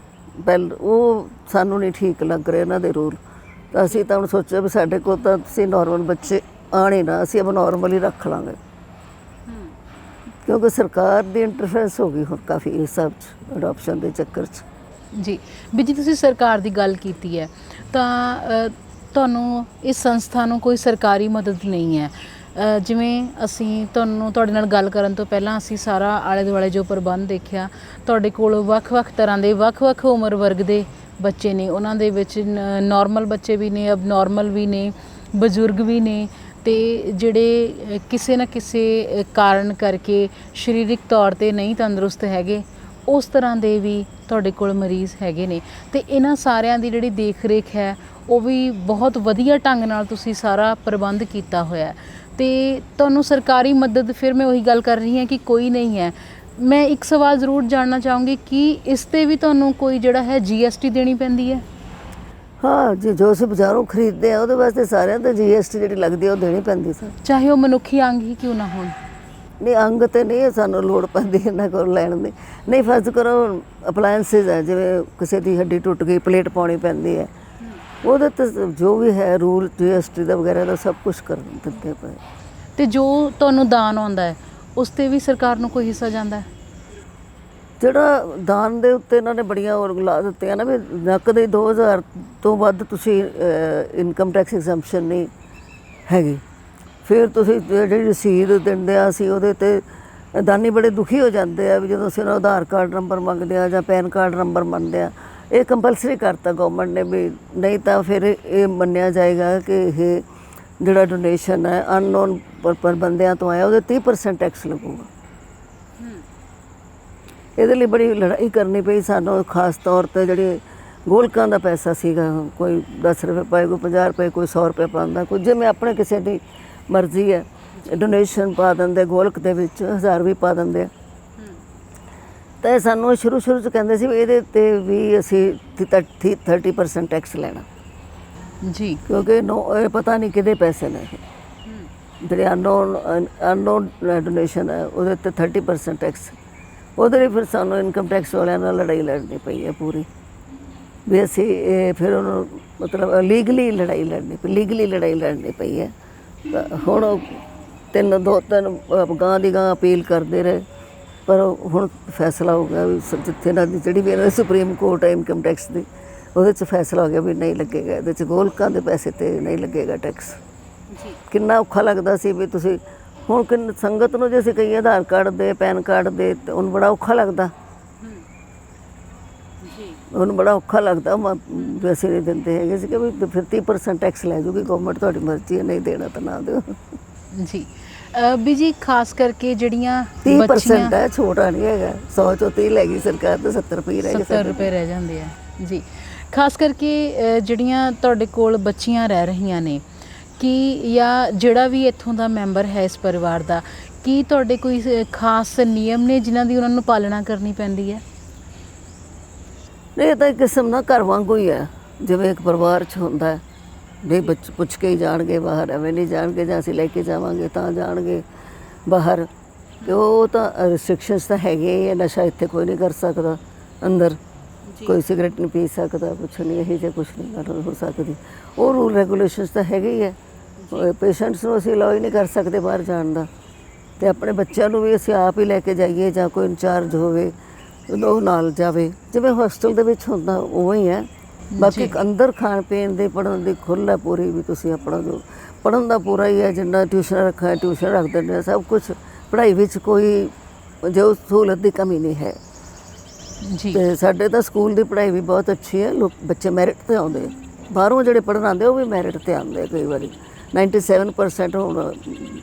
ਉਹ ਸਾਨੂੰ ਨਹੀਂ ਠੀਕ ਲੱਗ ਰਹੇ ਇਹਨਾਂ ਦੇ ਰੂਲ। ਤਾਂ ਅਸੀਂ ਤਾਂ ਹੁਣ ਸੋਚਿਆ ਵੀ ਸਾਡੇ ਕੋਲ ਤਾਂ ਤੁਸੀਂ ਨੋਰਮਲ ਬੱਚੇ ਆਣੇ ਨਾ, ਅਸੀਂ ਅਬ ਨੋਰਮਲ ਹੀ ਰੱਖ ਲਾਂਗੇ, ਕਿਉਂਕਿ ਸਰਕਾਰ ਦੀ ਇੰਟਰਫੇਰੈਂਸ ਹੋ ਗਈ ਹੁਣ ਕਾਫੀ ਇਸ ਸਭ 'ਚ, ਅਡੋਪਸ਼ਨ ਦੇ ਚੱਕਰ 'ਚ। ਜੀ ਬੀਜੀ, ਤੁਸੀਂ ਸਰਕਾਰ ਦੀ ਗੱਲ ਕੀਤੀ ਹੈ ਤਾਂ ਤੁਹਾਨੂੰ ਇਸ ਸੰਸਥਾ ਨੂੰ ਕੋਈ ਸਰਕਾਰੀ ਮਦਦ ਨਹੀਂ ਹੈ। ਜਿਵੇਂ ਅਸੀਂ ਤੁਹਾਡੇ ਨਾਲ ਗੱਲ ਕਰਨ ਤੋਂ ਪਹਿਲਾਂ ਅਸੀਂ ਸਾਰਾ ਆਲੇ ਦੁਆਲੇ ਜੋ ਪ੍ਰਬੰਧ ਦੇਖਿਆ, ਤੁਹਾਡੇ ਕੋਲ ਵੱਖ-ਵੱਖ ਤਰ੍ਹਾਂ ਦੇ ਵੱਖ-ਵੱਖ ਉਮਰ ਵਰਗ ਦੇ ਬੱਚੇ ਨੇ, ਉਹਨਾਂ ਦੇ ਵਿੱਚ ਨੋਰਮਲ ਬੱਚੇ ਵੀ ਨੇ, ਅਬ ਨੋਰਮਲ ਵੀ ਨੇ, ਬਜ਼ੁਰਗ ਵੀ ਨੇ, ਤੇ ਜਿਹੜੇ ਕਿਸੇ ਨਾ ਕਿਸੇ ਕਾਰਨ ਕਰਕੇ ਸਰੀਰਕ ਤੌਰ 'ਤੇ ਨਹੀਂ ਤੰਦਰੁਸਤ ਹੈਗੇ, ਉਸ ਤਰ੍ਹਾਂ ਦੇ ਵੀ ਤੁਹਾਡੇ ਕੋਲ ਮਰੀਜ਼ ਹੈਗੇ ਨੇ। ਤੇ ਇਹਨਾਂ ਸਾਰਿਆਂ ਦੀ ਜਿਹੜੀ ਦੇਖ ਰੇਖ ਹੈ ਉਹ ਵੀ ਬਹੁਤ ਵਧੀਆ ਢੰਗ ਨਾਲ ਤੁਸੀਂ ਸਾਰਾ ਪ੍ਰਬੰਧ ਕੀਤਾ ਹੋਇਆ। ਤੇ ਤੁਹਾਨੂੰ ਸਰਕਾਰੀ ਮਦਦ, ਫਿਰ ਮੈਂ ਉਹੀ ਗੱਲ ਕਰ ਰਹੀ ਹਾਂ ਕਿ ਕੋਈ ਨਹੀਂ ਹੈ। ਮੈਂ ਇੱਕ ਸਵਾਲ ਜ਼ਰੂਰ ਜਾਣਨਾ ਚਾਹੂੰਗੀ ਕਿ ਇਸ 'ਤੇ ਵੀ ਤੁਹਾਨੂੰ ਕੋਈ ਜਿਹੜਾ ਹੈ GST ਦੇਣੀ ਪੈਂਦੀ ਹੈ? ਹਾਂ ਜੀ, ਜੋ ਅਸੀਂ ਬਾਜ਼ਾਰੋਂ ਖਰੀਦਦੇ ਆ ਉਹਦੇ ਵਾਸਤੇ ਸਾਰਿਆਂ ਤੇ GST ਜਿਹੜੀ ਲੱਗਦੀ ਆ ਉਹ ਦੇਣੀ ਪੈਂਦੀ ਸਰ, ਚਾਹੇ ਉਹ ਮਨੁੱਖੀ ਅੰਗ ਹੀ ਕਿਉਂ ਨਾ ਹੋਣ। ਨਹੀਂ, ਅੰਗ ਤੇ ਨਹੀਂ ਸਾਨੂੰ ਲੋੜ ਪੈਂਦੀ ਇਹਨਾਂ ਕੋਲ ਲੈਣ ਦੀ। ਨਹੀਂ, ਫਰਜ਼ ਕਰੋ ਅਪਲਾਇੰਸਿਸ ਹੈ, ਜਿਵੇਂ ਕਿਸੇ ਦੀ ਹੱਡੀ ਟੁੱਟ ਗਈ, ਪਲੇਟ ਪਾਉਣੀ ਪੈਂਦੀ ਹੈ, ਉਹਦੇ ਤੇ ਜੋ ਵੀ ਹੈ ਰੂਲ GST ਦਾ ਵਗੈਰਾ ਦਾ ਸਭ ਕੁਛ ਕਰ ਦਿੰਦੇ ਪਏ। ਤੇ ਜੋ ਤੁਹਾਨੂੰ ਦਾਨ ਆਉਂਦਾ ਹੈ ਉਸ 'ਤੇ ਵੀ ਸਰਕਾਰ ਨੂੰ ਕੋਈ ਹਿੱਸਾ ਜਾਂਦਾ ਹੈ? ਜਿਹੜਾ ਦਾਨ ਦੇ ਉੱਤੇ ਇਹਨਾਂ ਨੇ ਬੜੀਆਂ ਹੋਰ ਲਾ ਦਿੱਤੀਆਂ ਨਾ ਵੀ ਨਕਦ 2000 ਤੋਂ ਵੱਧ ਤੁਸੀਂ ਇਨਕਮ ਟੈਕਸ ਐਗਜ਼ੈਂਪਸ਼ਨ ਨਹੀਂ ਹੈਗੀ। ਫਿਰ ਤੁਸੀਂ ਜਿਹੜੀ ਰਸੀਦ ਦਿੰਦੇ ਆ ਅਸੀਂ ਉਹਦੇ 'ਤੇ ਦਾਨੀ ਬੜੇ ਦੁਖੀ ਹੋ ਜਾਂਦੇ ਆ ਵੀ ਜਦੋਂ ਅਸੀਂ ਉਹਨਾਂ ਦਾ ਆਧਾਰ ਕਾਰਡ ਨੰਬਰ ਮੰਗਦੇ ਆ ਜਾਂ ਪੈਨ ਕਾਰਡ ਨੰਬਰ ਮੰਗਦੇ ਆ। ਇਹ ਕੰਪਲਸਰੀ ਕਰਤਾ ਗੌਰਮੈਂਟ ਨੇ ਵੀ ਨਹੀਂ ਤਾਂ ਫਿਰ ਇਹ ਮੰਨਿਆ ਜਾਏਗਾ ਕਿ ਇਹ ਜਿਹੜਾ ਡੋਨੇਸ਼ਨ ਹੈ ਅਨਨੋਨ ਪਰ ਬੰਦਿਆਂ ਤੋਂ ਆਇਆ, ਉਹਦੇ 30% ਟੈਕਸ ਲੱਗੂਗਾ। ਇਹਦੇ ਲਈ ਬੜੀ ਲੜਾਈ ਕਰਨੀ ਪਈ ਸਾਨੂੰ, ਖਾਸ ਤੌਰ 'ਤੇ ਜਿਹੜੇ ਗੋਲਕਾਂ ਦਾ ਪੈਸਾ ਸੀਗਾ, ਕੋਈ 10 ਰੁਪਏ ਪਾਏ, ਕੋਈ 50 ਰੁਪਏ, ਕੋਈ 100 ਰੁਪਏ ਪਾਉਂਦਾ, ਕੁਝ ਜਿਵੇਂ ਆਪਣੇ ਕਿਸੇ ਦੀ ਮਰਜ਼ੀ ਹੈ। ਡੋਨੇਸ਼ਨ ਪਾ ਦਿੰਦੇ ਗੋਲਕ ਦੇ ਵਿੱਚ, 1000 ਵੀ ਪਾ ਦਿੰਦੇ ਆ। ਤਾਂ ਸਾਨੂੰ ਸ਼ੁਰੂ 'ਚ ਕਹਿੰਦੇ ਸੀ ਵੀ ਇਹਦੇ 'ਤੇ ਵੀ ਅਸੀਂ 30% ਟੈਕਸ ਲੈਣਾ ਜੀ, ਕਿਉਂਕਿ ਇਹ ਪਤਾ ਨਹੀਂ ਕਿਹਦੇ ਪੈਸੇ ਨੇ। ਜਿਹੜੇ ਅਨਨੋਨ ਡੋਨੇਸ਼ਨ ਹੈ ਉਹਦੇ 'ਤੇ 30% ਟੈਕਸ। ਉਹਦੇ ਲਈ ਫਿਰ ਸਾਨੂੰ ਇਨਕਮ ਟੈਕਸ ਵਾਲਿਆਂ ਨਾਲ ਲੜਾਈ ਲੜਨੀ ਪਈ ਹੈ ਪੂਰੀ, ਵੀ ਅਸੀਂ ਇਹ ਫਿਰ ਉਹਨੂੰ ਮਤਲਬ ਲੀਗਲੀ ਲੜਾਈ ਲੜਨੀ ਪਈ ਹੈ। ਤਾਂ ਹੁਣ ਉਹ ਦੋ ਤਿੰਨ ਗਾਂ ਦੀ ਗਾਂ ਅਪੀਲ ਕਰਦੇ ਰਹੇ, ਪਰ ਹੁਣ ਫੈਸਲਾ ਹੋ ਗਿਆ ਵੀ ਜਿੱਥੇ ਇਹਨਾਂ ਦੀ ਜਿਹੜੀ ਵੀ ਇਹਨਾਂ ਦੀ ਸੁਪਰੀਮ ਕੋਰਟ ਹੈ ਇਨਕਮ ਟੈਕਸ ਦੀ, ਉਹਦੇ 'ਚ ਫੈਸਲਾ ਹੋ ਗਿਆ ਵੀ ਨਹੀਂ ਲੱਗੇਗਾ, ਇਹਦੇ 'ਚ ਗੋਲਕਾਂ ਦੇ ਪੈਸੇ 'ਤੇ ਨਹੀਂ ਲੱਗੇਗਾ ਟੈਕਸ। ਕਿੰਨਾ ਔਖਾ ਲੱਗਦਾ ਸੀ ਵੀ ਤੁਸੀਂ ਹੁਣ ਸੰਗਤ ਨੂੰ ਜੇ ਅਸੀਂ ਕਹੀਏ ਆਧਾਰ ਕਾਰਡ ਦੇ, ਪੈਨ ਕਾਰਡ ਦੇ, ਤੇ ਉਹਨੂੰ ਬੜਾ ਔਖਾ ਲੱਗਦਾ, ਉਹਨੂੰ ਬੜਾ ਔਖਾ ਲੱਗਦਾ। ਵੀ ਅਸੀਂ ਨਹੀਂ ਦਿੰਦੇ ਹੈਗੇ ਸੀ ਕਿ ਵੀ ਫਿਰ 30% ਟੈਕਸ ਲੈ ਜੂਗੀ ਗੌਰਮੈਂਟ, ਤੁਹਾਡੀ ਮਰਜ਼ੀ ਹੈ, ਨਹੀਂ ਦੇਣਾ ਤਾਂ ਨਾ ਦਿਓ ਜੀ। ਵੀ ਜੀ ਖਾਸ ਕਰਕੇ ਜਿਹੜੀਆਂ 30% ਹੈ, ਛੋਟਾ ਨਹੀਂ ਹੈਗਾ। 100 ਚੋਂ 30 ਲੈ ਗਈ ਸਰਕਾਰ, ਤਾਂ 70 ਰੁਪਏ ਰਹਿ ਗਏ, 70 ਰੁਪਏ ਰਹਿ ਜਾਂਦੇ ਆ ਜੀ। ਖਾਸ ਕਰਕੇ ਜਿਹੜੀਆਂ ਤੁਹਾਡੇ ਕੋਲ ਬੱਚੀਆਂ ਰਹਿ ਰਹੀਆਂ ਨੇ, ਕੀ ਜਾਂ ਜਿਹੜਾ ਵੀ ਇੱਥੋਂ ਦਾ ਮੈਂਬਰ ਹੈ ਇਸ ਪਰਿਵਾਰ ਦਾ, ਕੀ ਤੁਹਾਡੇ ਕੋਈ ਖਾਸ ਨਿਯਮ ਨੇ ਜਿਨ੍ਹਾਂ ਦੀ ਉਹਨਾਂ ਨੂੰ ਪਾਲਣਾ ਕਰਨੀ ਪੈਂਦੀ ਹੈ? ਇਹ ਤਾਂ ਇੱਕ ਕਿਸਮ ਨਾਲ ਘਰ ਵਾਂਗੂ ਹੀ ਹੈ, ਜਿਵੇਂ ਇੱਕ ਪਰਿਵਾਰ 'ਚ ਹੁੰਦਾ ਹੈ। ਨਹੀਂ ਬੱਚੇ ਪੁੱਛ ਕੇ ਹੀ ਜਾਣਗੇ ਬਾਹਰ, ਐਵੇਂ ਨਹੀਂ ਜਾਣਗੇ, ਜਾਂ ਅਸੀਂ ਲੈ ਕੇ ਜਾਵਾਂਗੇ ਤਾਂ ਜਾਣਗੇ ਬਾਹਰ। ਅਤੇ ਉਹ ਤਾਂ ਰਿਸਟ੍ਰਿਕਸ਼ਨਸ ਤਾਂ ਹੈਗੇ ਹੀ ਹੈ। ਨਸ਼ਾ ਇੱਥੇ ਕੋਈ ਨਹੀਂ ਕਰ ਸਕਦਾ, ਅੰਦਰ ਕੋਈ ਸਿਗਰਟ ਨਹੀਂ ਪੀ ਸਕਦਾ, ਕੁਛ ਨਹੀਂ, ਇਹੋ ਜਿਹਾ ਕੁਛ ਨਹੀਂ ਹੋ ਸਕਦੀ। ਉਹ ਰੂਲ ਰੈਗੂਲੇਸ਼ਨਸ ਤਾਂ ਹੈਗੇ ਹੀ ਹੈ। ਪੇਸ਼ੈਂਟਸ ਨੂੰ ਅਸੀਂ ਅਲਾਓ ਹੀ ਨਹੀਂ ਕਰ ਸਕਦੇ ਬਾਹਰ ਜਾਣ ਦਾ, ਅਤੇ ਆਪਣੇ ਬੱਚਿਆਂ ਨੂੰ ਵੀ ਅਸੀਂ ਆਪ ਹੀ ਲੈ ਕੇ ਜਾਈਏ, ਜਾਂ ਕੋਈ ਇੰਚਾਰਜ ਹੋਵੇ ਉਹ ਨਾਲ ਜਾਵੇ, ਜਿਵੇਂ ਹੋਸਟਲ ਦੇ ਵਿੱਚ ਹੁੰਦਾ ਉਵੇਂ ਹੀ ਹੈ। ਬਾਕੀ ਅੰਦਰ ਖਾਣ ਪੀਣ ਦੇ, ਪੜ੍ਹਨ ਦੀ ਖੁੱਲ੍ਹ ਹੈ ਪੂਰੀ, ਵੀ ਤੁਸੀਂ ਆਪਣਾ ਜੋ ਪੜ੍ਹਨ ਦਾ ਪੂਰਾ ਹੀ ਹੈ, ਜਿੰਨਾ ਟਿਊਸ਼ਨ ਰੱਖਾ ਟਿਊਸ਼ਨ ਰੱਖ ਦਿੰਦੇ ਹਾਂ, ਸਭ ਕੁਛ। ਪੜ੍ਹਾਈ ਵਿੱਚ ਕੋਈ ਜੋ ਸਹੂਲਤ ਦੀ ਕਮੀ ਨਹੀਂ ਹੈ ਜੀ। ਅਤੇ ਸਾਡੇ ਤਾਂ ਸਕੂਲ ਦੀ ਪੜ੍ਹਾਈ ਵੀ ਬਹੁਤ ਅੱਛੀ ਹੈ। ਬੱਚੇ ਮੈਰਿਟ 'ਤੇ ਆਉਂਦੇ, ਬਾਹਰੋਂ ਜਿਹੜੇ ਪੜ੍ਹਨ ਆਉਂਦੇ ਉਹ ਵੀ ਮੈਰਿਟ 'ਤੇ ਆਉਂਦੇ ਕਈ ਵਾਰੀ। 97% ਹੁਣ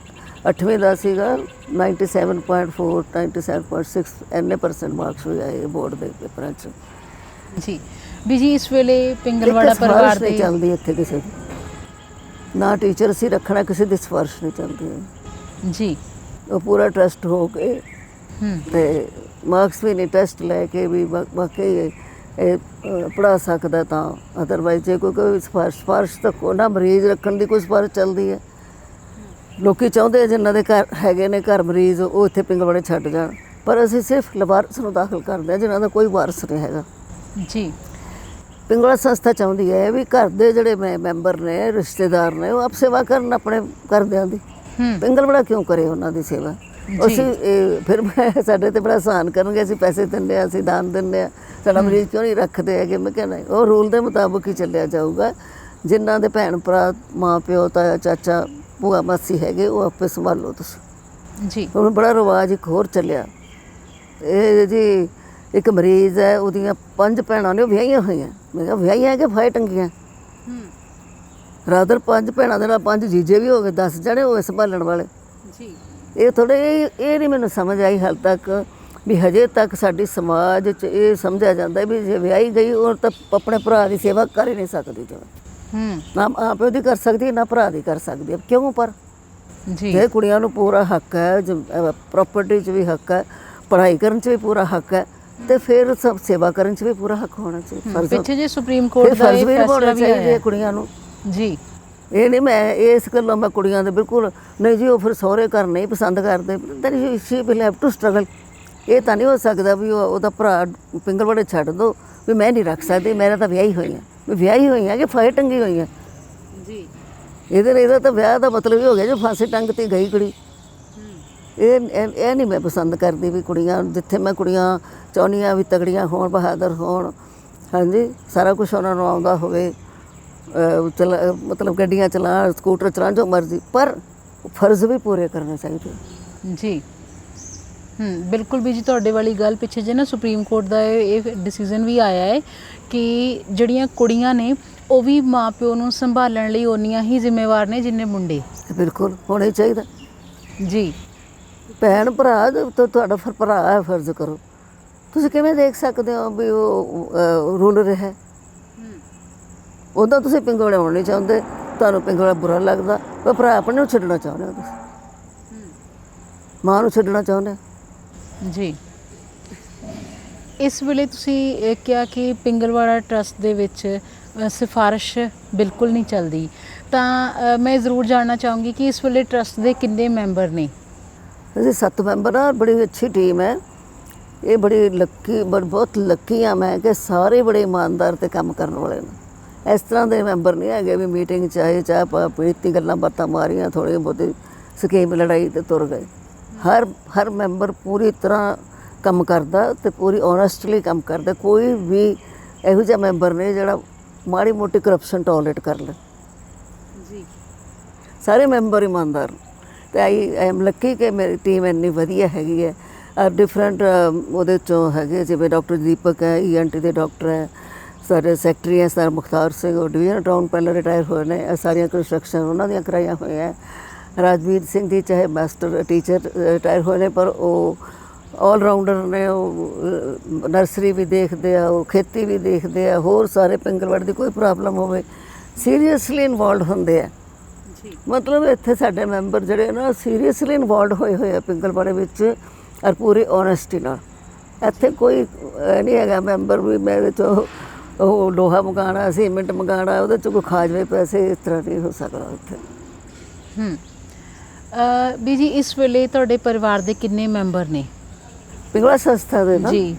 8ਵੀਂ ਦਾ ਸੀਗਾ, 97.4 97.6 ਇੰਨੇ % ਮਾਰਕਸ ਹੋ ਜਾਏ ਬੋਰਡ ਦੇ ਪੇਪਰਾਂ 'ਚ ਜੀ। ਵੀ ਜੀ ਇਸ ਵੇਲੇ ਪਿੰਗਲਵਾੜਾ ਪਰਿਵਾਰ ਦੇ ਚੱਲਦੀ ਇੱਥੇ ਕਿਸੇ ਦੀ ਨਾ ਟੀਚਰ ਅਸੀਂ ਰੱਖਣਾ, ਕਿਸੇ ਦੀ ਸਿਫਾਰਿਸ਼ ਨਹੀਂ ਚੱਲਦੀ ਜੀ। ਉਹ ਪੂਰਾ ਟਰਸਟ ਹੋ ਕੇ ਤੇ ਮਾਰਕਸ ਵੀ ਨਹੀਂ ਟੈਸਟ ਲੈ ਕੇ ਵੀ ਬਾਕੀ ਇਹ ਪੜ੍ਹਾ ਸਕਦਾ ਤਾਂ, ਅਦਰਵਾਈਜ਼ ਜੇ ਕੋਈ ਸਿਫਾਰਿਸ਼ ਤਾਂ ਕੋਈ ਨਾ, ਮਰੀਜ਼ ਰੱਖਣ ਦੀ ਕੋਈ ਸਿਫਾਰਿਸ਼ ਚੱਲਦੀ ਹੈ। ਲੋਕੀ ਚਾਹੁੰਦੇ ਆ ਜਿਨ੍ਹਾਂ ਦੇ ਘਰ ਹੈਗੇ ਨੇ ਘਰ ਮਰੀਜ਼, ਉਹ ਇੱਥੇ ਪਿੰਗਲਵਾੜੇ ਛੱਡ ਜਾਣ, ਪਰ ਅਸੀਂ ਸਿਰਫ ਲਵਾਰਸ ਨੂੰ ਦਾਖਲ ਕਰਦੇ ਹਾਂ ਜਿਨ੍ਹਾਂ ਦਾ ਕੋਈ ਵਾਰਸ ਨਹੀਂ ਹੈਗਾ ਜੀ। ਪਿੰਗਲਵਾੜਾ ਸੰਸਥਾ ਚਾਹੁੰਦੀ ਹੈ ਵੀ ਘਰ ਦੇ ਜਿਹੜੇ ਮੈਂਬਰ ਨੇ, ਰਿਸ਼ਤੇਦਾਰ ਨੇ, ਉਹ ਆਪ ਸੇਵਾ ਕਰਨ ਆਪਣੇ ਘਰਦਿਆਂ ਦੀ। ਪਿੰਗਲਵਾੜਾ ਕਿਉਂ ਕਰੇ ਉਹਨਾਂ ਦੀ ਸੇਵਾ? ਅਸੀਂ ਫਿਰ ਸਾਡੇ 'ਤੇ ਬੜਾ ਆਸਾਨ ਕਰਨਗੇ, ਅਸੀਂ ਪੈਸੇ ਦਿੰਦੇ ਹਾਂ, ਅਸੀਂ ਦਾਨ ਦਿੰਦੇ ਹਾਂ, ਸਾਡਾ ਮਰੀਜ਼ ਕਿਉਂ ਨਹੀਂ ਰੱਖਦੇ ਹੈਗੇ? ਮੈਂ ਕਹਿਣਾ ਉਹ ਰੂਲ ਦੇ ਮੁਤਾਬਕ ਹੀ ਚੱਲਿਆ ਜਾਊਗਾ। ਜਿਨ੍ਹਾਂ ਦੇ ਭੈਣ ਭਰਾ, ਮਾਂ ਪਿਓ, ਤਾਇਆ ਚਾਚਾ, ਭੂਆ ਮਾਸੀ ਹੈਗੇ, ਉਹ ਆਪੇ ਸੰਭਾਲੋ ਤੁਸੀਂ ਜੀ। ਹੁਣ ਬੜਾ ਰਿਵਾਜ ਇੱਕ ਹੋਰ ਚੱਲਿਆ, ਇਹ ਜੀ ਇੱਕ ਮਰੀਜ਼ ਹੈ, ਉਹਦੀਆਂ 5 ਭੈਣਾਂ ਨੇ, ਉਹ ਵਿਆਹੀਆਂ ਹੋਈਆਂ। ਮੈਂ ਕਿਹਾ ਵਿਆਹੀਆਂ ਕਿ ਫਾਇ ਟੰਗੀਆਂ? ਰਾਦਰ 5 ਭੈਣਾਂ ਦੇ ਨਾਲ 5 ਜੀਜੇ ਵੀ ਹੋ ਗਏ, 10 ਜਣੇ ਹੋ ਗਏ ਸੰਭਾਲਣ ਵਾਲੇ ਜੀ। ਇਹ ਥੋੜ੍ਹੇ ਇਹ ਨਹੀਂ ਮੈਨੂੰ ਸਮਝ ਆਈ ਹਾਲੇ ਤੱਕ, ਵੀ ਹਜੇ ਤੱਕ ਸਾਡੀ ਸਮਾਜ 'ਚ ਇਹ ਸਮਝਿਆ ਜਾਂਦਾ ਵੀ ਜੇ ਵਿਆਹੀ ਗਈ ਉਹ ਤਾਂ ਆਪਣੇ ਭਰਾ ਦੀ ਸੇਵਾ ਕਰ ਹੀ ਨਹੀਂ ਸਕਦੀ, ਜਿਵੇਂ ਨਾ ਮਾਂ ਪਿਓ ਦੀ ਕਰ ਸਕਦੀ, ਨਾ ਭਰਾ ਦੀ ਕਰ ਸਕਦੀ। ਕਿਉਂ? ਪਰ ਜੇ ਕੁੜੀਆਂ ਨੂੰ ਪੂਰਾ ਹੱਕ ਹੈ, ਪ੍ਰੋਪਰਟੀ 'ਚ ਵੀ ਹੱਕ ਹੈ, ਪੜ੍ਹਾਈ ਕਰਨ 'ਚ ਵੀ ਪੂਰਾ ਹੱਕ ਹੈ, ਤੇ ਫਿਰ ਸਭ ਸੇਵਾ ਕਰਨ 'ਚ ਵੀ ਪੂਰਾ ਹੱਕ ਹੋਣਾ ਚਾਹੀਦਾ। ਪਿੱਛੇ ਜੇ ਸੁਪਰੀਮ ਕੋਰਟ ਦਾ ਇਹ ਫੈਸਲਾ ਵੀ ਆਇਆ ਕੁੜੀਆਂ ਨੂੰ ਜੀ। ਇਹ ਨਹੀਂ ਮੈਂ ਇਸ ਗੱਲੋਂ ਮੈਂ ਕੁੜੀਆਂ ਦੇ ਬਿਲਕੁਲ ਨਹੀਂ ਜੀ, ਉਹ ਫਿਰ ਸਹੁਰੇ ਘਰ ਨਹੀਂ ਪਸੰਦ ਕਰਦੇ, she will have to struggle. ਇਹ ਤਾਂ ਨਹੀਂ ਹੋ ਸਕਦਾ ਵੀ ਉਹਦਾ ਭਰਾ ਪਿੰਗਲਵਾੜੇ ਛੱਡ ਦਿਓ ਵੀ ਮੈਂ ਨਹੀਂ ਰੱਖ ਸਕਦੀ, ਮੇਰਾ ਤਾਂ ਵਿਆਹੀ ਹੋਈ ਹਾਂ, ਵੀ ਵਿਆਹੀ ਹੋਈ ਹਾਂ ਕਿ ਫਾਹੇ ਟੰਗੀ ਹੋਈ ਹਾਂ ਜੀ। ਇਹਦਾ ਤਾਂ ਵਿਆਹ ਦਾ ਮਤਲਬ ਹੀ ਹੋ ਗਿਆ ਜੋ ਫਾਂਸੀ ਟੰਗ 'ਤੇ ਗਈ ਕੁੜੀ। ਇਹ ਨਹੀਂ ਮੈਂ ਪਸੰਦ ਕਰਦੀ ਵੀ ਕੁੜੀਆਂ, ਜਿੱਥੇ ਮੈਂ ਕੁੜੀਆਂ ਚਾਹੁੰਦੀ ਹਾਂ ਵੀ ਤਗੜੀਆਂ ਹੋਣ, ਬਹਾਦਰ ਹੋਣ, ਹਾਂਜੀ, ਸਾਰਾ ਕੁਛ ਉਹਨਾਂ ਨੂੰ ਆਉਂਦਾ ਹੋਵੇ, ਮਤਲਬ ਗੱਡੀਆਂ ਚਲਾਉਣ, ਸਕੂਟਰ ਚਲਾਉਣ, ਜੋ ਮਰਜ਼ੀ, ਪਰ ਫਰਜ਼ ਵੀ ਪੂਰੇ ਕਰਨੇ ਚਾਹੀਦੇ ਜੀ। ਬਿਲਕੁਲ ਵੀ ਜੀ, ਤੁਹਾਡੇ ਵਾਲੀ ਗੱਲ ਪਿੱਛੇ ਜੇ ਨਾ ਸੁਪਰੀਮ ਕੋਰਟ ਦਾ ਇਹ ਡਿਸੀਜ਼ਨ ਵੀ ਆਇਆ ਹੈ ਕਿ ਜਿਹੜੀਆਂ ਕੁੜੀਆਂ ਨੇ ਉਹ ਵੀ ਮਾਂ ਪਿਓ ਨੂੰ ਸੰਭਾਲਣ ਲਈ ਓਨੀਆਂ ਹੀ ਜ਼ਿੰਮੇਵਾਰ ਨੇ ਜਿੰਨੇ ਮੁੰਡੇ। ਬਿਲਕੁਲ ਹੋਣਾ ਹੀ ਚਾਹੀਦਾ ਜੀ। ਭੈਣ ਭਰਾ ਤੁਹਾਡਾ ਭਰਾ ਹੈ, ਫਰਜ਼ ਕਰੋ। ਤੁਸੀਂ ਕਿਵੇਂ ਦੇਖ ਸਕਦੇ ਹੋ ਵੀ ਉਹ ਰੁਲ ਰਿਹਾ? ਉੱਦਾਂ ਤੁਸੀਂ ਪਿੰਗਲਵਾੜੇ ਹੋਣਾ ਨਹੀਂ ਚਾਹੁੰਦੇ, ਤੁਹਾਨੂੰ ਪਿੰਗਲਵਾੜਾ ਬੁਰਾ ਲੱਗਦਾ, ਪਰ ਭਰਾ ਆਪਣੇ ਨੂੰ ਛੱਡਣਾ ਚਾਹੁੰਦੇ ਹੋ, ਤੁਸੀਂ ਮਾਂ ਨੂੰ ਛੱਡਣਾ ਚਾਹੁੰਦੇ ਜੀ। ਇਸ ਵੇਲੇ ਤੁਸੀਂ ਕਿਹਾ ਕਿ ਪਿੰਗਲਵਾੜਾ ਟਰਸਟ ਦੇ ਵਿੱਚ ਸਿਫਾਰਿਸ਼ ਬਿਲਕੁਲ ਨਹੀਂ ਚੱਲਦੀ, ਤਾਂ ਮੈਂ ਜ਼ਰੂਰ ਜਾਣਨਾ ਚਾਹੂੰਗੀ ਕਿ ਇਸ ਵੇਲੇ ਟਰਸਟ ਦੇ ਕਿੰਨੇ ਮੈਂਬਰ ਨੇ? ਅਸੀਂ 7 ਮੈਂਬਰ ਆ, ਬੜੀ ਅੱਛੀ ਟੀਮ ਹੈ। ਇਹ ਬੜੀ ਲੱਕੀ, ਬਹੁਤ ਲੱਕੀ ਆ ਮੈਂ ਕਿ ਸਾਰੇ ਬੜੇ ਇਮਾਨਦਾਰ ਤੇ ਕੰਮ ਕਰਨ ਵਾਲੇ ਨੇ। ਇਸ ਤਰ੍ਹਾਂ ਦੇ ਮੈਂਬਰ ਨਹੀਂ ਹੈਗੇ ਵੀ ਮੀਟਿੰਗ 'ਚ ਆਏ, ਚਾਹ ਪੀਤੀ, ਗੱਲਾਂ ਬਾਤਾਂ ਮਾਰੀਆਂ, ਥੋੜ੍ਹੀ ਬਹੁਤੀ ਸਕੀਮ ਲੜਾਈ ਤੇ ਤੁਰ ਗਏ। ਹਰ ਮੈਂਬਰ ਪੂਰੀ ਤਰ੍ਹਾਂ ਕੰਮ ਕਰਦਾ ਤੇ ਪੂਰੀ ਓਨੈਸਟਲੀ ਕੰਮ ਕਰਦਾ। ਕੋਈ ਵੀ ਇਹੋ ਜਿਹਾ ਮੈਂਬਰ ਨਹੀਂ ਜਿਹੜਾ ਮਾੜੀ ਮੋਟੀ ਕਰਪਸ਼ਨ ਟੋਲਰੇਟ ਕਰ ਲੈ। ਜੀ, ਸਾਰੇ ਮੈਂਬਰ ਇਮਾਨਦਾਰ। ਤੇ ਆਈ ਐਮ ਲੱਕੀ ਕਿ ਮੇਰੀ ਟੀਮ ਇੰਨੀ ਵਧੀਆ ਹੈਗੀ ਹੈ। ਡਿਫਰੈਂਟ ਉਹਦੇ 'ਚੋਂ ਹੈਗੇ, ਜਿਵੇਂ ਡਾਕਟਰ ਦੀਪਕ ਹੈ, ENT ਦੇ ਡਾਕਟਰ ਹੈ, ਸਾਡੇ ਸੈਕਟਰੀ ਹੈ ਸਰ ਮੁਖਤਾਰ ਸਿੰਘ, ਉਹ ਡਿਵੀਜ਼ਨ ਟਾਊਨ ਪਹਿਲਾਂ ਰਿਟਾਇਰ ਹੋਏ ਨੇ। ਇਹ ਸਾਰੀਆਂ ਕੰਸਟਰਕਸ਼ਨ ਉਹਨਾਂ ਦੀਆਂ ਕਰਾਈਆਂ ਹੋਈਆਂ। ਰਾਜਵੀਰ ਸਿੰਘ ਜੀ ਚਾਹੇ ਮਾਸਟਰ ਟੀਚਰ ਰਿਟਾਇਰ ਹੋਏ ਨੇ, ਪਰ ਉਹ ਆਲ ਰਾਊਂਡਰ ਨੇ। ਉਹ ਨਰਸਰੀ ਵੀ ਦੇਖਦੇ ਆ, ਉਹ ਖੇਤੀ ਵੀ ਦੇਖਦੇ ਆ, ਹੋਰ ਸਾਰੇ ਪਿੰਗਲਵਾੜੇ ਦੀ ਕੋਈ ਪ੍ਰੋਬਲਮ ਹੋਵੇ ਸੀਰੀਅਸਲੀ ਇਨਵੋਲਵ ਹੁੰਦੇ ਆ। ਮਤਲਬ ਇੱਥੇ ਸਾਡੇ ਮੈਂਬਰ ਜਿਹੜੇ ਨਾ ਸੀਰੀਅਸਲੀ ਇਨਵੋਲਵ ਹੋਏ ਆ ਪਿੰਗਲਵਾੜੇ ਵਿੱਚ, ਔਰ ਪੂਰੀ ਓਨੈਸਟੀ ਨਾਲ। ਇੱਥੇ ਕੋਈ ਨਹੀਂ ਹੈਗਾ ਮੈਂਬਰ ਵੀ ਮੈਂ ਵਿੱਚ ਉਹ ਲੋਹਾ ਮੰਗਾਉਣਾ, ਸੀਮੈਂਟ ਮੰਗਾਉਣਾ, ਉਹਦੇ 'ਚ ਕੋਈ ਖਾ ਜਾਵੇ ਪੈਸੇ, ਇਸ ਤਰ੍ਹਾਂ ਨਹੀਂ ਹੋ ਸਕਦਾ ਇੱਥੇ। ਵੀ ਜੀ ਇਸ ਵੇਲੇ ਤੁਹਾਡੇ ਪਰਿਵਾਰ ਦੇ ਕਿੰਨੇ ਮੈਂਬਰ ਨੇ? ਪਿੰਗਲਾ ਸੰਸਥਾ ਦੇ ਨਾ ਜੀ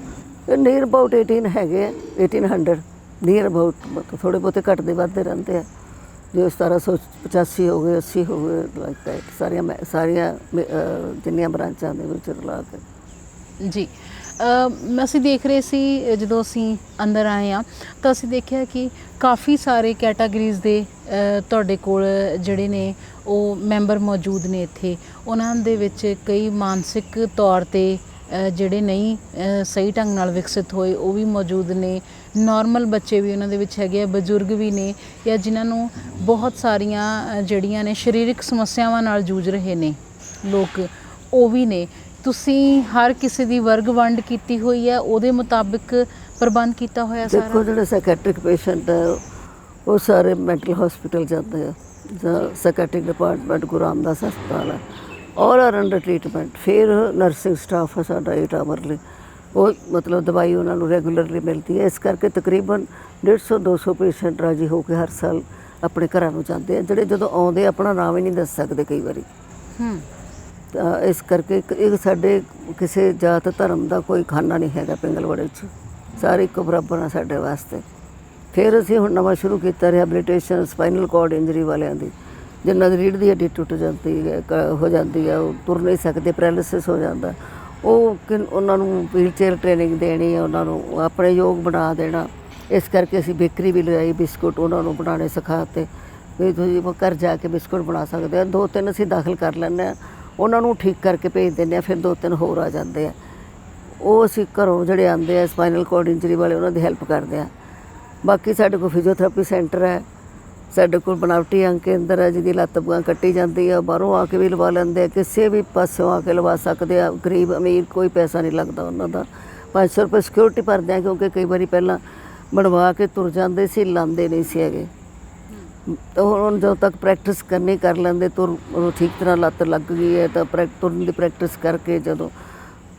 ਨੀਅਰ ਅਬਾਊਟ 18 ਹੈਗੇ ਆ, 1800 ਨੀਅਰ ਅਬਾਊਟ। ਥੋੜ੍ਹੇ ਬਹੁਤੇ ਘੱਟਦੇ ਵੱਧਦੇ ਰਹਿੰਦੇ ਆ। ਜੋ 1785 ਹੋ ਗਏ, 80 ਹੋ ਗਏ, ਲਾਈਕ ਦੈਟ। ਸਾਰੀਆਂ ਜਿੰਨੀਆਂ ਬ੍ਰਾਂਚਾਂ ਦੇ ਵਿੱਚ ਰਲਾ ਕੇ। ਜੀ, ਅਸੀਂ ਦੇਖ ਰਹੇ ਸੀ ਜਦੋਂ ਅਸੀਂ ਅੰਦਰ ਆਏ ਹਾਂ ਤਾਂ ਅਸੀਂ ਦੇਖਿਆ ਕਿ ਕਾਫੀ ਸਾਰੇ ਕੈਟਾਗਰੀਜ਼ ਦੇ ਤੁਹਾਡੇ ਕੋਲ ਜਿਹੜੇ ਨੇ ਉਹ ਮੈਂਬਰ ਮੌਜੂਦ ਨੇ ਇੱਥੇ। ਉਹਨਾਂ ਦੇ ਵਿੱਚ ਕਈ ਮਾਨਸਿਕ ਤੌਰ 'ਤੇ ਜਿਹੜੇ ਨਹੀਂ ਸਹੀ ਢੰਗ ਨਾਲ ਵਿਕਸਿਤ ਹੋਏ ਉਹ ਵੀ ਮੌਜੂਦ ਨੇ। ਨਾਰਮਲ ਬੱਚੇ ਵੀ ਉਹਨਾਂ ਦੇ ਵਿੱਚ ਹੈਗੇ ਆ, ਬਜ਼ੁਰਗ ਵੀ ਨੇ, ਜਾਂ ਜਿਨ੍ਹਾਂ ਨੂੰ ਬਹੁਤ ਸਾਰੀਆਂ ਜਿਹੜੀਆਂ ਨੇ ਸਰੀਰਕ ਸਮੱਸਿਆਵਾਂ ਨਾਲ ਜੂਝ ਰਹੇ ਨੇ ਲੋਕ, ਉਹ ਵੀ ਨੇ। ਤੁਸੀਂ ਹਰ ਕਿਸੇ ਦੀ ਵਰਗ ਵੰਡ ਕੀਤੀ ਹੋਈ ਹੈ, ਉਹਦੇ ਮੁਤਾਬਿਕ ਪ੍ਰਬੰਧ ਕੀਤਾ ਹੋਇਆ ਸਾਰਾ? ਦੇਖੋ, ਜਿਹੜੇ ਸਾਈਕੈਟ੍ਰਿਕ ਪੇਸ਼ੈਂਟ ਹੈ ਉਹ ਸਾਰੇ ਮੈਂਟਲ ਹਸਪੀਟਲ ਜਾਂਦੇ ਆ, ਜਾਂ ਸਾਈਕੈਟ੍ਰਿਕ ਡਿਪਾਰਟਮੈਂਟ ਗੁਰੂ ਰਾਮਦਾਸ ਹਸਪਤਾਲ ਹੈ, ਆਲ ਆਰ ਅੰਡਰ ਟਰੀਟਮੈਂਟ। ਫਿਰ ਨਰਸਿੰਗ ਸਟਾਫ ਹੈ ਸਾਡਾ 8 ਆਵਰਲੀ, ਉਹ ਮਤਲਬ ਦਵਾਈ ਉਹਨਾਂ ਨੂੰ ਰੈਗੂਲਰਲੀ ਮਿਲਦੀ ਹੈ। ਇਸ ਕਰਕੇ ਤਕਰੀਬਨ 150-200 ਪੇਸ਼ੈਂਟ ਰਾਜੀ ਹੋ ਕੇ ਹਰ ਸਾਲ ਆਪਣੇ ਘਰਾਂ ਨੂੰ ਜਾਂਦੇ ਆ, ਜਿਹੜੇ ਜਦੋਂ ਆਉਂਦੇ ਆਪਣਾ ਨਾਮ ਹੀ ਨਹੀਂ ਦੱਸ ਸਕਦੇ ਕਈ ਵਾਰੀ। ਤਾਂ ਇਸ ਕਰਕੇ ਇਹ ਸਾਡੇ ਕਿਸੇ ਜਾਤ ਧਰਮ ਦਾ ਕੋਈ ਖਾਨਾ ਨਹੀਂ ਹੈਗਾ ਪਿੰਗਲਵਾੜੇ 'ਚ, ਸਾਰੇ ਇੱਕੋ ਬਰਾਬਰ ਆ ਸਾਡੇ ਵਾਸਤੇ। ਫਿਰ ਅਸੀਂ ਹੁਣ ਨਵਾਂ ਸ਼ੁਰੂ ਕੀਤਾ ਰਿਹੈਬਲੀਟੇਸ਼ਨ ਸਪਾਈਨਲ ਕਾਰਡ ਇੰਜਰੀ ਵਾਲਿਆਂ ਦੀ, ਜਿਨ੍ਹਾਂ ਦੀ ਰੀੜ੍ਹ ਦੀ ਹੱਡੀ ਟੁੱਟ ਜਾਂਦੀ ਹੈ, ਹੋ ਜਾਂਦੀ ਹੈ, ਉਹ ਤੁਰ ਨਹੀਂ ਸਕਦੇ, ਪੈਰਾਲਿਸਿਸ ਹੋ ਜਾਂਦਾ, ਉਹਨਾਂ ਨੂੰ ਵੀਲ ਚੇਅਰ ਟ੍ਰੇਨਿੰਗ ਦੇਣੀ ਹੈ, ਉਹਨਾਂ ਨੂੰ ਆਪਣੇ ਯੋਗ ਬਣਾ ਦੇਣਾ। ਇਸ ਕਰਕੇ ਅਸੀਂ ਬੇਕਰੀ ਵੀ ਲਗਾਈ, ਬਿਸਕੁਟ ਉਹਨਾਂ ਨੂੰ ਬਣਾਉਣੇ ਸਿਖਾਤੇ ਵੀ ਤੁਸੀਂ ਘਰ ਜਾ ਕੇ ਬਿਸਕੁਟ ਬਣਾ ਸਕਦੇ ਆ। 2-3 ਅਸੀਂ ਦਾਖਲ ਕਰ ਲੈਂਦੇ ਹਾਂ, ਉਹਨਾਂ ਨੂੰ ਠੀਕ ਕਰਕੇ ਭੇਜ ਦਿੰਦੇ ਹਾਂ, ਫਿਰ 2-3 ਹੋਰ ਆ ਜਾਂਦੇ ਆ। ਉਹ ਅਸੀਂ ਘਰੋਂ ਜਿਹੜੇ ਆਉਂਦੇ ਆ ਸਪਾਈਨਲ ਕਾਰਡ ਇੰਜਰੀ ਵਾਲੇ, ਉਹਨਾਂ ਦੀ ਹੈਲਪ ਕਰਦੇ ਹਾਂ। ਬਾਕੀ ਸਾਡੇ ਕੋਲ ਫਿਜ਼ੀਓਥੈਰੇਪੀ ਸੈਂਟਰ ਹੈ, ਸਾਡੇ ਕੋਲ ਬਣਾਵਟੀ ਅੰਗ ਕੇਂਦਰ ਹੈ, ਜਿਹਦੀ ਲੱਤ ਬਾਂਹ ਕੱਟੀ ਜਾਂਦੀ ਆ, ਬਾਹਰੋਂ ਆ ਕੇ ਵੀ ਲਵਾ ਲੈਂਦੇ ਆ, ਕਿਸੇ ਵੀ ਪਾਸਿਓਂ ਆ ਕੇ ਲਵਾ ਸਕਦੇ ਆ। ਗਰੀਬ ਅਮੀਰ ਕੋਈ ਪੈਸਾ ਨਹੀਂ ਲੱਗਦਾ ਉਹਨਾਂ ਦਾ। 500 ਰੁਪਏ ਸਿਕਿਉਰਿਟੀ ਭਰਦੇ ਆ, ਕਿਉਂਕਿ ਕਈ ਵਾਰੀ ਪਹਿਲਾਂ ਬਣਵਾ ਕੇ ਤੁਰ ਜਾਂਦੇ ਸੀ, ਲਾਉਂਦੇ ਨਹੀਂ ਸੀ ਹੈਗੇ। ਤਾਂ ਹੁਣ ਜਦੋਂ ਤੱਕ ਪ੍ਰੈਕਟਿਸ ਕਰਨੀ ਕਰ ਲੈਂਦੇ, ਉਹਨੂੰ ਠੀਕ ਤਰ੍ਹਾਂ ਲੱਤ ਲੱਗ ਗਈ ਹੈ ਤਾਂ ਤੁਰਨ ਦੀ ਪ੍ਰੈਕਟਿਸ ਕਰਕੇ ਜਦੋਂ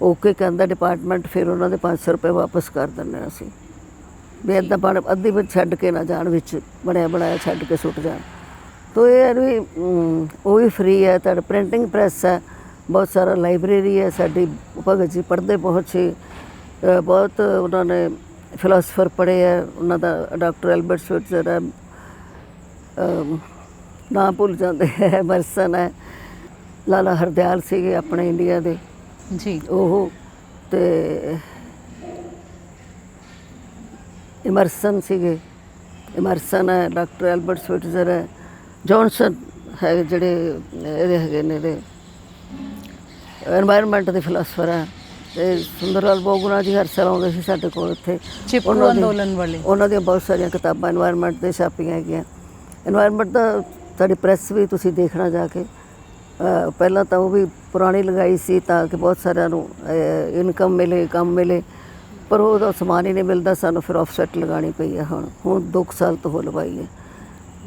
ਓਕੇ ਕਹਿੰਦਾ ਡਿਪਾਰਟਮੈਂਟ, ਫਿਰ ਉਹਨਾਂ ਦੇ 500 ਰੁਪਏ ਵਾਪਸ ਕਰ ਦਿੰਦੇ ਹਾਂ ਅਸੀਂ, ਵੀ ਇੱਦਾਂ ਅੱਧੀ ਵਿੱਚ ਛੱਡ ਕੇ ਨਾ ਜਾਣ, ਵਿੱਚ ਬਣਿਆ ਬਣਾਇਆ ਛੱਡ ਕੇ ਸੁੱਟ ਜਾਣ। ਤਾਂ ਇਹ ਵੀ ਉਹ ਵੀ ਫਰੀ ਹੈ। ਤੁਹਾਡਾ ਪ੍ਰਿੰਟਿੰਗ ਪ੍ਰੈਸ ਹੈ, ਬਹੁਤ ਸਾਰਾ ਲਾਇਬ੍ਰੇਰੀ ਹੈ ਸਾਡੀ। ਭਗਤ ਜੀ ਪੜ੍ਹਦੇ ਬਹੁਤ ਸੀ, ਬਹੁਤ ਉਹਨਾਂ ਨੇ ਫਿਲਾਸਫਰ ਪੜ੍ਹੇ ਹੈ। ਉਹਨਾਂ ਦਾ ਡਾਕਟਰ ਐਲਬਰਟ ਸ਼ਵਿਟਜ਼ਰ ਹੈ, ਨਾਂ ਭੁੱਲ ਜਾਂਦੇ ਹੈ, ਐਮਰਸਨ ਹੈ, ਲਾਲਾ ਹਰਦਿਆਲ ਸੀਗੇ ਆਪਣੇ ਇੰਡੀਆ ਦੇ ਜੀ, ਉਹ, ਅਤੇ ਐਮਰਸਨ ਸੀਗੇ, ਐਮਰਸਨ ਹੈ, ਡਾਕਟਰ ਐਲਬਰਟ ਸ਼ਵਿਟਜ਼ਰ ਹੈ, ਜੌਨਸਨ ਹੈ, ਜਿਹੜੇ ਇਹਦੇ ਹੈਗੇ ਨੇ ਇਹਦੇ ਐਨਵਾਇਰਨਮੈਂਟ ਦੇ ਫਿਲਾਸਫਰ ਹੈ। ਅਤੇ ਸੁੰਦਰ ਲਾਲ ਬੋਗੁਨਾ ਜੀ ਹਰ ਸਾਲ ਆਉਂਦੇ ਸੀ ਸਾਡੇ ਕੋਲ ਇੱਥੇ, ਅੰਦੋਲਨ ਵਾਲੇ। ਉਹਨਾਂ ਦੀਆਂ ਬਹੁਤ ਸਾਰੀਆਂ ਕਿਤਾਬਾਂ ਐਨਵਾਇਰਨਮੈਂਟ 'ਤੇ ਛਾਪੀਆਂ ਹੈਗੀਆਂ। ਐਨਵਾਇਰਨਮੈਂਟ ਦਾ ਸਾਡੀ ਪ੍ਰੈਸ ਵੀ ਤੁਸੀਂ ਦੇਖਣਾ ਜਾ ਕੇ। ਪਹਿਲਾਂ ਤਾਂ ਉਹ ਵੀ ਪੁਰਾਣੀ ਲਗਾਈ ਸੀ ਤਾਂ ਕਿ ਬਹੁਤ ਸਾਰਿਆਂ ਨੂੰ ਇਨਕਮ ਮਿਲੇ, ਕੰਮ ਮਿਲੇ, ਪਰ ਉਹਦਾ ਸਮਾਨ ਹੀ ਨਹੀਂ ਮਿਲਦਾ ਸਾਨੂੰ, ਫਿਰ ਆਫਸੈਟ ਲਗਾਉਣੀ ਪਈ ਹੈ। ਹੁਣ 2 ਸਾਲ ਤੋਂ ਉਹ ਲਵਾਈ ਹੈ।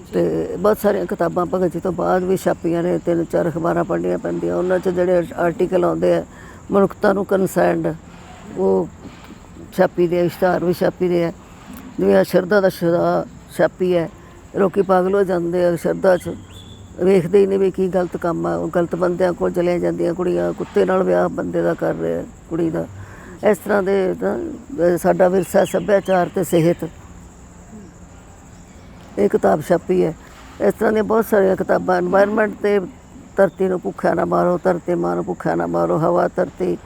ਅਤੇ ਬਹੁਤ ਸਾਰੀਆਂ ਕਿਤਾਬਾਂ ਭਗਤ ਜੀ ਤੋਂ ਬਾਅਦ ਵੀ ਛਾਪੀਆਂ ਨੇ, 3-4 ਅਖਬਾਰਾਂ ਪੜ੍ਹਨੀਆਂ ਪੈਂਦੀਆਂ। ਉਹਨਾਂ 'ਚ ਜਿਹੜੇ ਆਰਟੀਕਲ ਆਉਂਦੇ ਆ ਮਨੁੱਖਤਾ ਨੂੰ ਕੰਸਰਨਡ, ਉਹ ਛਾਪੀ ਦੇ, ਇਸ਼ਤਿਹਾਰ ਵੀ ਛਾਪੀ ਦੇ ਹੈ। ਜਿਵੇਂ ਸ਼ਰਧਾ ਦਾ ਸ਼ਦਾ ਛਾਪੀ ਹੈ, ਲੋਕੀ ਪਾਗਲ ਹੋ ਜਾਂਦੇ ਆ ਸ਼ਰਧਾ 'ਚ, ਵੇਖਦੇ ਹੀ ਨਹੀਂ ਵੀ ਕੀ ਗਲਤ ਕੰਮ ਆ। ਉਹ ਗਲਤ ਬੰਦਿਆਂ ਕੋਲ ਚਲੀਆਂ ਜਾਂਦੀਆਂ ਕੁੜੀਆਂ, ਕੁੱਤੇ ਨਾਲ ਵਿਆਹ ਬੰਦੇ ਦਾ ਕਰ ਰਹੇ ਆ ਕੁੜੀ ਦਾ। ਇਸ ਤਰ੍ਹਾਂ ਦੇ ਤਾਂ ਸਾਡਾ ਵਿਰਸਾ ਸੱਭਿਆਚਾਰ ਤੇ ਸਿਹਤ, ਇਹ ਕਿਤਾਬ ਛਪੀ ਹੈ। ਇਸ ਤਰ੍ਹਾਂ ਦੀਆਂ ਬਹੁਤ ਸਾਰੀਆਂ ਕਿਤਾਬਾਂ, ਇਨਵਾਇਰਨਮੈਂਟ 'ਤੇ ਧਰਤੀ ਨੂੰ ਭੁੱਖਿਆ ਨਾ ਮਾਰੋ, ਧਰਤੀ ਮਾਂ ਨੂੰ ਭੁੱਖਿਆ ਨਾ ਮਾਰੋ, ਹਵਾ ਧਰਤੀ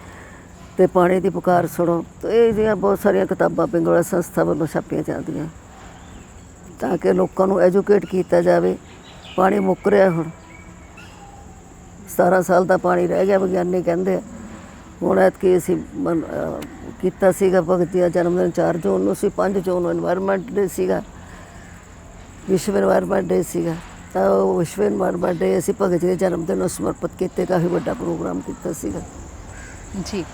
ਤੇ ਪਾਣੀ ਦੀ ਪੁਕਾਰ ਸੁਣੋ। ਤੇ ਇਹ ਜਿਹੀਆਂ ਬਹੁਤ ਸਾਰੀਆਂ ਕਿਤਾਬਾਂ ਪਿੰਗਲਾ ਸੰਸਥਾ ਵੱਲੋਂ ਛਾਪੀਆਂ ਜਾਂਦੀਆਂ ਤਾਂ ਕਿ ਲੋਕਾਂ ਨੂੰ ਐਜੂਕੇਟ ਕੀਤਾ ਜਾਵੇ। ਪਾਣੀ ਮੁੱਕ ਰਿਹਾ ਹੁਣ, 17 ਸਾਲ ਦਾ ਪਾਣੀ ਰਹਿ ਗਿਆ ਵਿਗਿਆਨੀ ਕਹਿੰਦੇ ਆ। ਹੁਣ ਐਤਕੀ ਅਸੀਂ ਕੀਤਾ ਸੀਗਾ ਭਗਤ ਜੀ ਦਾ ਜਨਮ ਦਿਨ 4 ਜੂਨ ਨੂੰ ਸੀ, 5 ਜੂਨ ਨੂੰ ਇਨਵਾਇਰਨਮੈਂਟ ਡੇ ਸੀਗਾ, ਵਿਸ਼ਵ ਇਨਵਾਇਰਨਮੈਂਟ ਡੇ ਸੀਗਾ। ਤਾਂ ਉਹ ਵਿਸ਼ਵ ਇਨਵਾਇਰਨਮੈਂਟ ਡੇ ਅਸੀਂ ਭਗਤ ਜੀ ਦੇ ਜਨਮ ਦਿਨ ਨੂੰ ਸਮਰਪਿਤ ਕੀਤੇ, ਕਾਫੀ ਵੱਡਾ ਪ੍ਰੋਗਰਾਮ ਕੀਤਾ ਸੀਗਾ ਜੀ।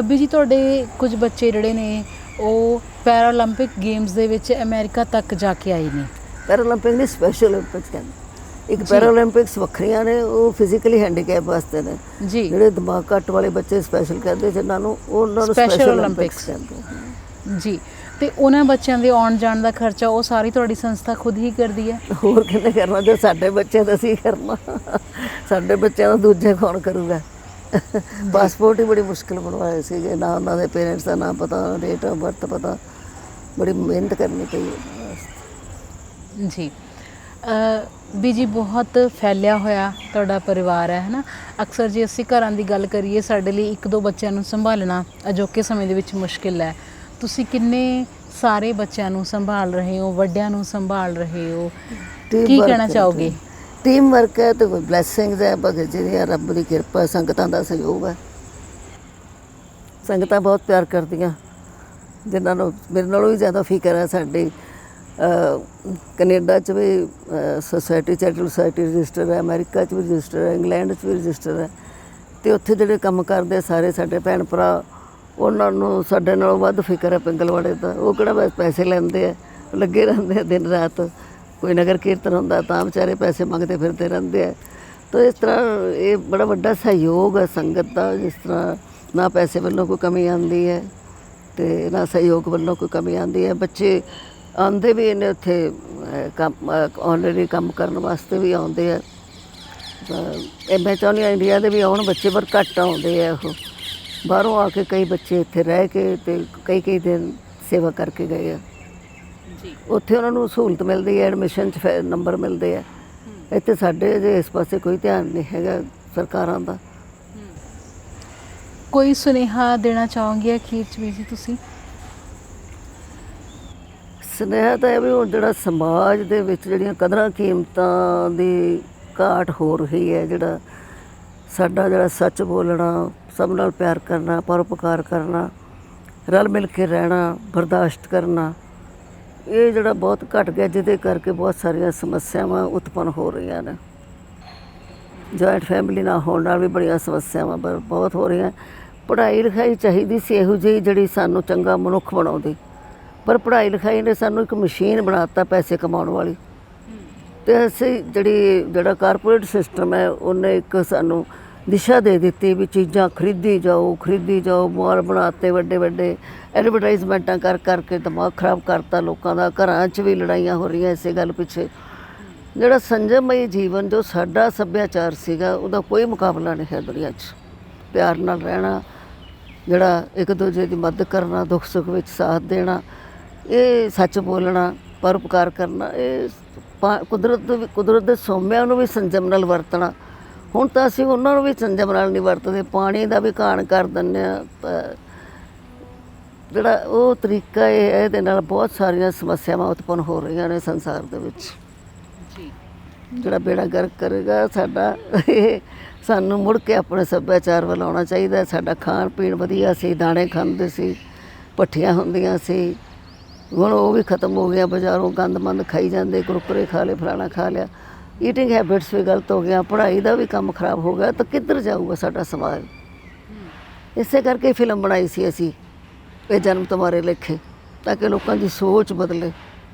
ਵੀ ਜੀ ਤੁਹਾਡੇ ਕੁਝ ਬੱਚੇ ਜਿਹੜੇ ਨੇ ਉਹ ਪੈਰਾਲੰਪਿਕ ਗੇਮਸ ਦੇ ਵਿੱਚ ਅਮਰੀਕਾ ਤੱਕ ਜਾ ਕੇ ਆਏ ਨੇ। ਪੈਰਾਲੰਪਿਕ ਨਹੀਂ, ਸਪੈਸ਼ਲ ਓਲੰਪਿਕਸ ਕਹਿੰਦੇ। ਇੱਕ ਪੈਰਾਲੰਪਿਕਸ ਵੱਖਰੀਆਂ ਨੇ, ਉਹ ਫਿਜ਼ੀਕਲੀ ਹੈਂਡੀਕੈਪ ਵਾਸਤੇ ਨੇ ਜੀ। ਜਿਹੜੇ ਦਿਮਾਗ ਘੱਟ ਵਾਲੇ ਬੱਚੇ ਸਪੈਸ਼ਲ ਕਹਿੰਦੇ, ਜਿਨ੍ਹਾਂ ਨੂੰ ਉਹਨਾਂ ਨੂੰ ਸਪੈਸ਼ਲ ਓਲੰਪਿਕਸ ਕਹਿੰਦੇ ਜੀ। ਤੇ ਉਹਨਾਂ ਬੱਚਿਆਂ ਦੇ ਆਉਣ ਜਾਣ ਦਾ ਖਰਚਾ ਉਹ ਸਾਰੀ ਤੁਹਾਡੀ ਸੰਸਥਾ ਖੁਦ ਹੀ ਕਰਦੀ ਹੈ? ਹੋਰ ਕਿਹਨੇ ਕਰਨਾ? ਜੇ ਸਾਡੇ ਬੱਚੇ ਤਾਂ ਅਸੀਂ ਕਰਨਾ, ਸਾਡੇ ਬੱਚਿਆਂ ਦਾ ਦੂਜੇ ਕੌਣ ਕਰੂਗਾ? ਪਾਸਪੋਰਟ ਹੀ ਬੜੀ ਮੁਸ਼ਕਿਲ ਬਣਵਾਏ ਸੀਗੇ, ਨਾ ਉਹਨਾਂ ਦੇ ਪੇਰੈਂਟਸ ਦਾ ਨਾਂ ਪਤਾ, ਡੇਟ ਆਫ ਬਰਥ ਪਤਾ, ਬੜੀ ਮਿਹਨਤ ਕਰਨੀ ਪਈ ਉਹਨਾਂ ਵਾਸਤੇ ਜੀ। ਵੀ ਜੀ ਬਹੁਤ ਫੈਲਿਆ ਹੋਇਆ ਤੁਹਾਡਾ ਪਰਿਵਾਰ ਹੈ ਨਾ। ਅਕਸਰ ਜੇ ਅਸੀਂ ਘਰਾਂ ਦੀ ਗੱਲ ਕਰੀਏ, ਸਾਡੇ ਲਈ 1-2 ਬੱਚਿਆਂ ਨੂੰ ਸੰਭਾਲਣਾ ਅਜੋਕੇ ਸਮੇਂ ਦੇ ਵਿੱਚ ਮੁਸ਼ਕਿਲ ਹੈ। ਤੁਸੀਂ ਕਿੰਨੇ ਸਾਰੇ ਬੱਚਿਆਂ ਨੂੰ ਸੰਭਾਲ ਰਹੇ ਹੋ, ਵੱਡਿਆਂ ਨੂੰ ਸੰਭਾਲ ਰਹੇ ਹੋ, ਕੀ ਕਹਿਣਾ ਚਾਹੋਗੇ? ਟੀਮ ਵਰਕ ਹੈ ਤੇ ਕੋਈ ਬਲੈਸਿੰਗਸ ਹੈ, ਭਗਤ ਜੀ ਦੀ ਰੱਬ ਦੀ ਕਿਰਪਾ, ਸੰਗਤਾਂ ਦਾ ਸਹਿਯੋਗ ਹੈ। ਸੰਗਤਾਂ ਬਹੁਤ ਪਿਆਰ ਕਰਦੀਆਂ, ਜਿਨ੍ਹਾਂ ਨੂੰ ਮੇਰੇ ਨਾਲੋਂ ਵੀ ਜ਼ਿਆਦਾ ਫਿਕਰ ਹੈ। ਸਾਡੀ ਕੈਨੇਡਾ 'ਚ ਵੀ ਸੋਸਾਇਟੀ, ਚੈਰੀਟੇਬਲ ਸੁਸਾਇਟੀ ਰਜਿਸਟਰ ਹੈ, ਅਮਰੀਕਾ 'ਚ ਵੀ ਰਜਿਸਟਰ ਹੈ, ਇੰਗਲੈਂਡ 'ਚ ਵੀ ਰਜਿਸਟਰ ਹੈ। ਅਤੇ ਉੱਥੇ ਜਿਹੜੇ ਕੰਮ ਕਰਦੇ ਸਾਰੇ ਸਾਡੇ ਭੈਣ ਭਰਾ, ਉਹਨਾਂ ਨੂੰ ਸਾਡੇ ਨਾਲੋਂ ਵੱਧ ਫਿਕਰ ਹੈ ਪਿੰਗਲਵਾੜੇ ਦਾ। ਉਹ ਕਿਹੜਾ ਬਸ ਪੈਸੇ ਲੈਂਦੇ ਆ, ਲੱਗੇ ਰਹਿੰਦੇ ਆ ਦਿਨ ਰਾਤ। ਕੋਈ ਨਗਰ ਕੀਰਤਨ ਹੁੰਦਾ ਤਾਂ ਵਿਚਾਰੇ ਪੈਸੇ ਮੰਗਦੇ ਫਿਰਦੇ ਰਹਿੰਦੇ ਆ। ਤਾਂ ਇਸ ਤਰ੍ਹਾਂ ਇਹ ਬੜਾ ਵੱਡਾ ਸਹਿਯੋਗ ਹੈ ਸੰਗਤ ਦਾ। ਜਿਸ ਤਰ੍ਹਾਂ ਨਾ ਪੈਸੇ ਵੱਲੋਂ ਕੋਈ ਕਮੀ ਆਉਂਦੀ ਹੈ ਅਤੇ ਨਾ ਸਹਿਯੋਗ ਵੱਲੋਂ ਕੋਈ ਕਮੀ ਆਉਂਦੀ ਹੈ। ਬੱਚੇ ਆਉਂਦੇ ਵੀ ਨੇ ਉੱਥੇ ਕੰਮ, ਆਲਰੇਡੀ ਕੰਮ ਕਰਨ ਵਾਸਤੇ ਵੀ ਆਉਂਦੇ ਆ। ਮੈਂ ਚਾਹੁੰਦੀ ਹਾਂ ਇੰਡੀਆ ਦੇ ਵੀ ਆਉਣ ਬੱਚੇ, ਪਰ ਘੱਟ ਆਉਂਦੇ ਆ। ਉਹ ਬਾਹਰੋਂ ਆ ਕੇ ਕਈ ਬੱਚੇ ਇੱਥੇ ਰਹਿ ਕੇ ਅਤੇ ਕਈ ਦਿਨ ਸੇਵਾ ਕਰਕੇ ਗਏ ਆ ਜੀ। ਉੱਥੇ ਉਹਨਾਂ ਨੂੰ ਸਹੂਲਤ ਮਿਲਦੀ ਹੈ, ਐਡਮਿਸ਼ਨ 'ਚ ਨੰਬਰ ਮਿਲਦੇ ਆ। ਇੱਥੇ ਸਾਡੇ ਅਜੇ ਇਸ ਪਾਸੇ ਕੋਈ ਧਿਆਨ ਨਹੀਂ ਹੈਗਾ ਸਰਕਾਰਾਂ ਦਾ। ਕੋਈ ਸੁਨੇਹਾ ਦੇਣਾ ਚਾਹੋਗੇ ਅਖੀਰ 'ਚ ਵੀ ਜੀ ਤੁਸੀਂ? ਸੁਨੇਹਾ ਤਾਂ ਇਹ ਵੀ ਹੁਣ ਜਿਹੜਾ ਸਮਾਜ ਦੇ ਵਿੱਚ ਜਿਹੜੀਆਂ ਕਦਰਾਂ ਕੀਮਤਾਂ ਦੀ ਘਾਟ ਹੋ ਰਹੀ ਹੈ, ਜਿਹੜਾ ਸਾਡਾ ਜਿਹੜਾ ਸੱਚ ਬੋਲਣਾ, ਸਭ ਨਾਲ ਪਿਆਰ ਕਰਨਾ, ਪਰਉਪਕਾਰ ਕਰਨਾ, ਰਲ ਮਿਲ ਕੇ ਰਹਿਣਾ, ਬਰਦਾਸ਼ਤ ਕਰਨਾ, ਇਹ ਜਿਹੜਾ ਬਹੁਤ ਘਟ ਗਿਆ, ਜਿਹਦੇ ਕਰਕੇ ਬਹੁਤ ਸਾਰੀਆਂ ਸਮੱਸਿਆਵਾਂ ਉਤਪੰਨ ਹੋ ਰਹੀਆਂ ਨੇ। ਜੁਆਇੰਟ ਫੈਮਿਲੀ ਨਾ ਹੋਣ ਨਾਲ ਵੀ ਬੜੀਆਂ ਸਮੱਸਿਆਵਾਂ ਬਹੁਤ ਹੋ ਰਹੀਆਂ। ਪੜ੍ਹਾਈ ਲਿਖਾਈ ਚਾਹੀਦੀ ਸੀ ਇਹੋ ਜਿਹੀ ਜਿਹੜੀ ਸਾਨੂੰ ਚੰਗਾ ਮਨੁੱਖ ਬਣਾਉਂਦੀ, ਪਰ ਪੜ੍ਹਾਈ ਲਿਖਾਈ ਨੇ ਸਾਨੂੰ ਇੱਕ ਮਸ਼ੀਨ ਬਣਾ ਦਿੱਤਾ ਪੈਸੇ ਕਮਾਉਣ ਵਾਲੀ। ਅਤੇ ਅਸੀਂ ਜਿਹੜਾ ਕਾਰਪੋਰੇਟ ਸਿਸਟਮ ਹੈ, ਉਹਨੇ ਇੱਕ ਸਾਨੂੰ ਦਿਸ਼ਾ ਦੇ ਦਿੱਤੀ ਵੀ ਚੀਜ਼ਾਂ ਖਰੀਦੀ ਜਾਓ, ਮਾਲ ਬਣਾਤੇ ਵੱਡੇ ਵੱਡੇ, ਐਡਵਰਟਾਈਜ਼ਮੈਂਟਾਂ ਕਰਕੇ ਦਿਮਾਗ ਖਰਾਬ ਕਰਤਾ ਲੋਕਾਂ ਦਾ। ਘਰਾਂ 'ਚ ਵੀ ਲੜਾਈਆਂ ਹੋ ਰਹੀਆਂ ਇਸੇ ਗੱਲ ਪਿੱਛੇ। ਜਿਹੜਾ ਸੰਜਮਈ ਜੀਵਨ ਜੋ ਸਾਡਾ ਸੱਭਿਆਚਾਰ ਸੀਗਾ, ਉਹਦਾ ਕੋਈ ਮੁਕਾਬਲਾ ਨਹੀਂ ਹੈ ਦੁਨੀਆ 'ਚ। ਪਿਆਰ ਨਾਲ ਰਹਿਣਾ, ਜਿਹੜਾ ਇੱਕ ਦੂਜੇ ਦੀ ਮਦਦ ਕਰਨਾ, ਦੁੱਖ ਸੁੱਖ ਵਿੱਚ ਸਾਥ ਦੇਣਾ, ਇਹ ਸੱਚ ਬੋਲਣਾ, ਪਰਉਪਕਾਰ ਕਰਨਾ, ਇਹ ਕੁਦਰਤ ਦੇ ਸੋਮਿਆਂ ਨੂੰ ਵੀ ਸੰਜਮ ਨਾਲ ਵਰਤਣਾ। ਹੁਣ ਤਾਂ ਅਸੀਂ ਉਹਨਾਂ ਨੂੰ ਵੀ ਸੰਜਮ ਨਾਲ ਨਹੀਂ ਵਰਤਦੇ, ਪਾਣੀ ਦਾ ਵੀ ਘਾਣ ਕਰ ਦਿੰਦੇ ਹਾਂ। ਜਿਹੜਾ ਉਹ ਤਰੀਕਾ ਇਹ ਹੈ, ਇਹਦੇ ਨਾਲ ਬਹੁਤ ਸਾਰੀਆਂ ਸਮੱਸਿਆਵਾਂ ਉਤਪੰਨ ਹੋ ਰਹੀਆਂ ਨੇ ਸੰਸਾਰ ਦੇ ਵਿੱਚ ਜੀ। ਜਿਹੜਾ ਬੇੜਾ ਗਰਕ ਕਰੇਗਾ ਸਾਡਾ, ਇਹ ਸਾਨੂੰ ਮੁੜ ਕੇ ਆਪਣੇ ਸੱਭਿਆਚਾਰ ਵੱਲ ਆਉਣਾ ਚਾਹੀਦਾ। ਸਾਡਾ ਖਾਣ ਪੀਣ ਵਧੀਆ ਸੀ, ਦਾਣੇ ਖਾਂਦੇ ਸੀ, ਭੱਠੀਆਂ ਹੁੰਦੀਆਂ ਸੀ, ਹੁਣ ਉਹ ਵੀ ਖਤਮ ਹੋ ਗਿਆ। ਬਾਜ਼ਾਰੋਂ ਗੰਦ ਮੰਦ ਖਾਈ ਜਾਂਦੇ, ਕੁਰਕੁਰੇ ਖਾ ਲਏ, ਫਲਾਣਾ ਖਾ ਲਿਆ। ਈਟਿੰਗ ਹੈਬਿਟਸ ਵੀ ਗਲਤ ਹੋ ਗਿਆ, ਪੜ੍ਹਾਈ ਦਾ ਵੀ ਕੰਮ ਖਰਾਬ ਹੋ ਗਿਆ। ਤਾਂ ਕਿੱਧਰ ਜਾਊਗਾ ਸਾਡਾ ਸਮਾਜ? ਇਸੇ ਕਰਕੇ ਫਿਲਮ ਬਣਾਈ ਸੀ ਅਸੀਂ, ਇਹ ਜਨਮ ਤੁਹਾਰੇ ਲੇਖੇ, ਤਾਂ ਕਿ ਲੋਕਾਂ ਦੀ ਸੋਚ ਬਦਲੇ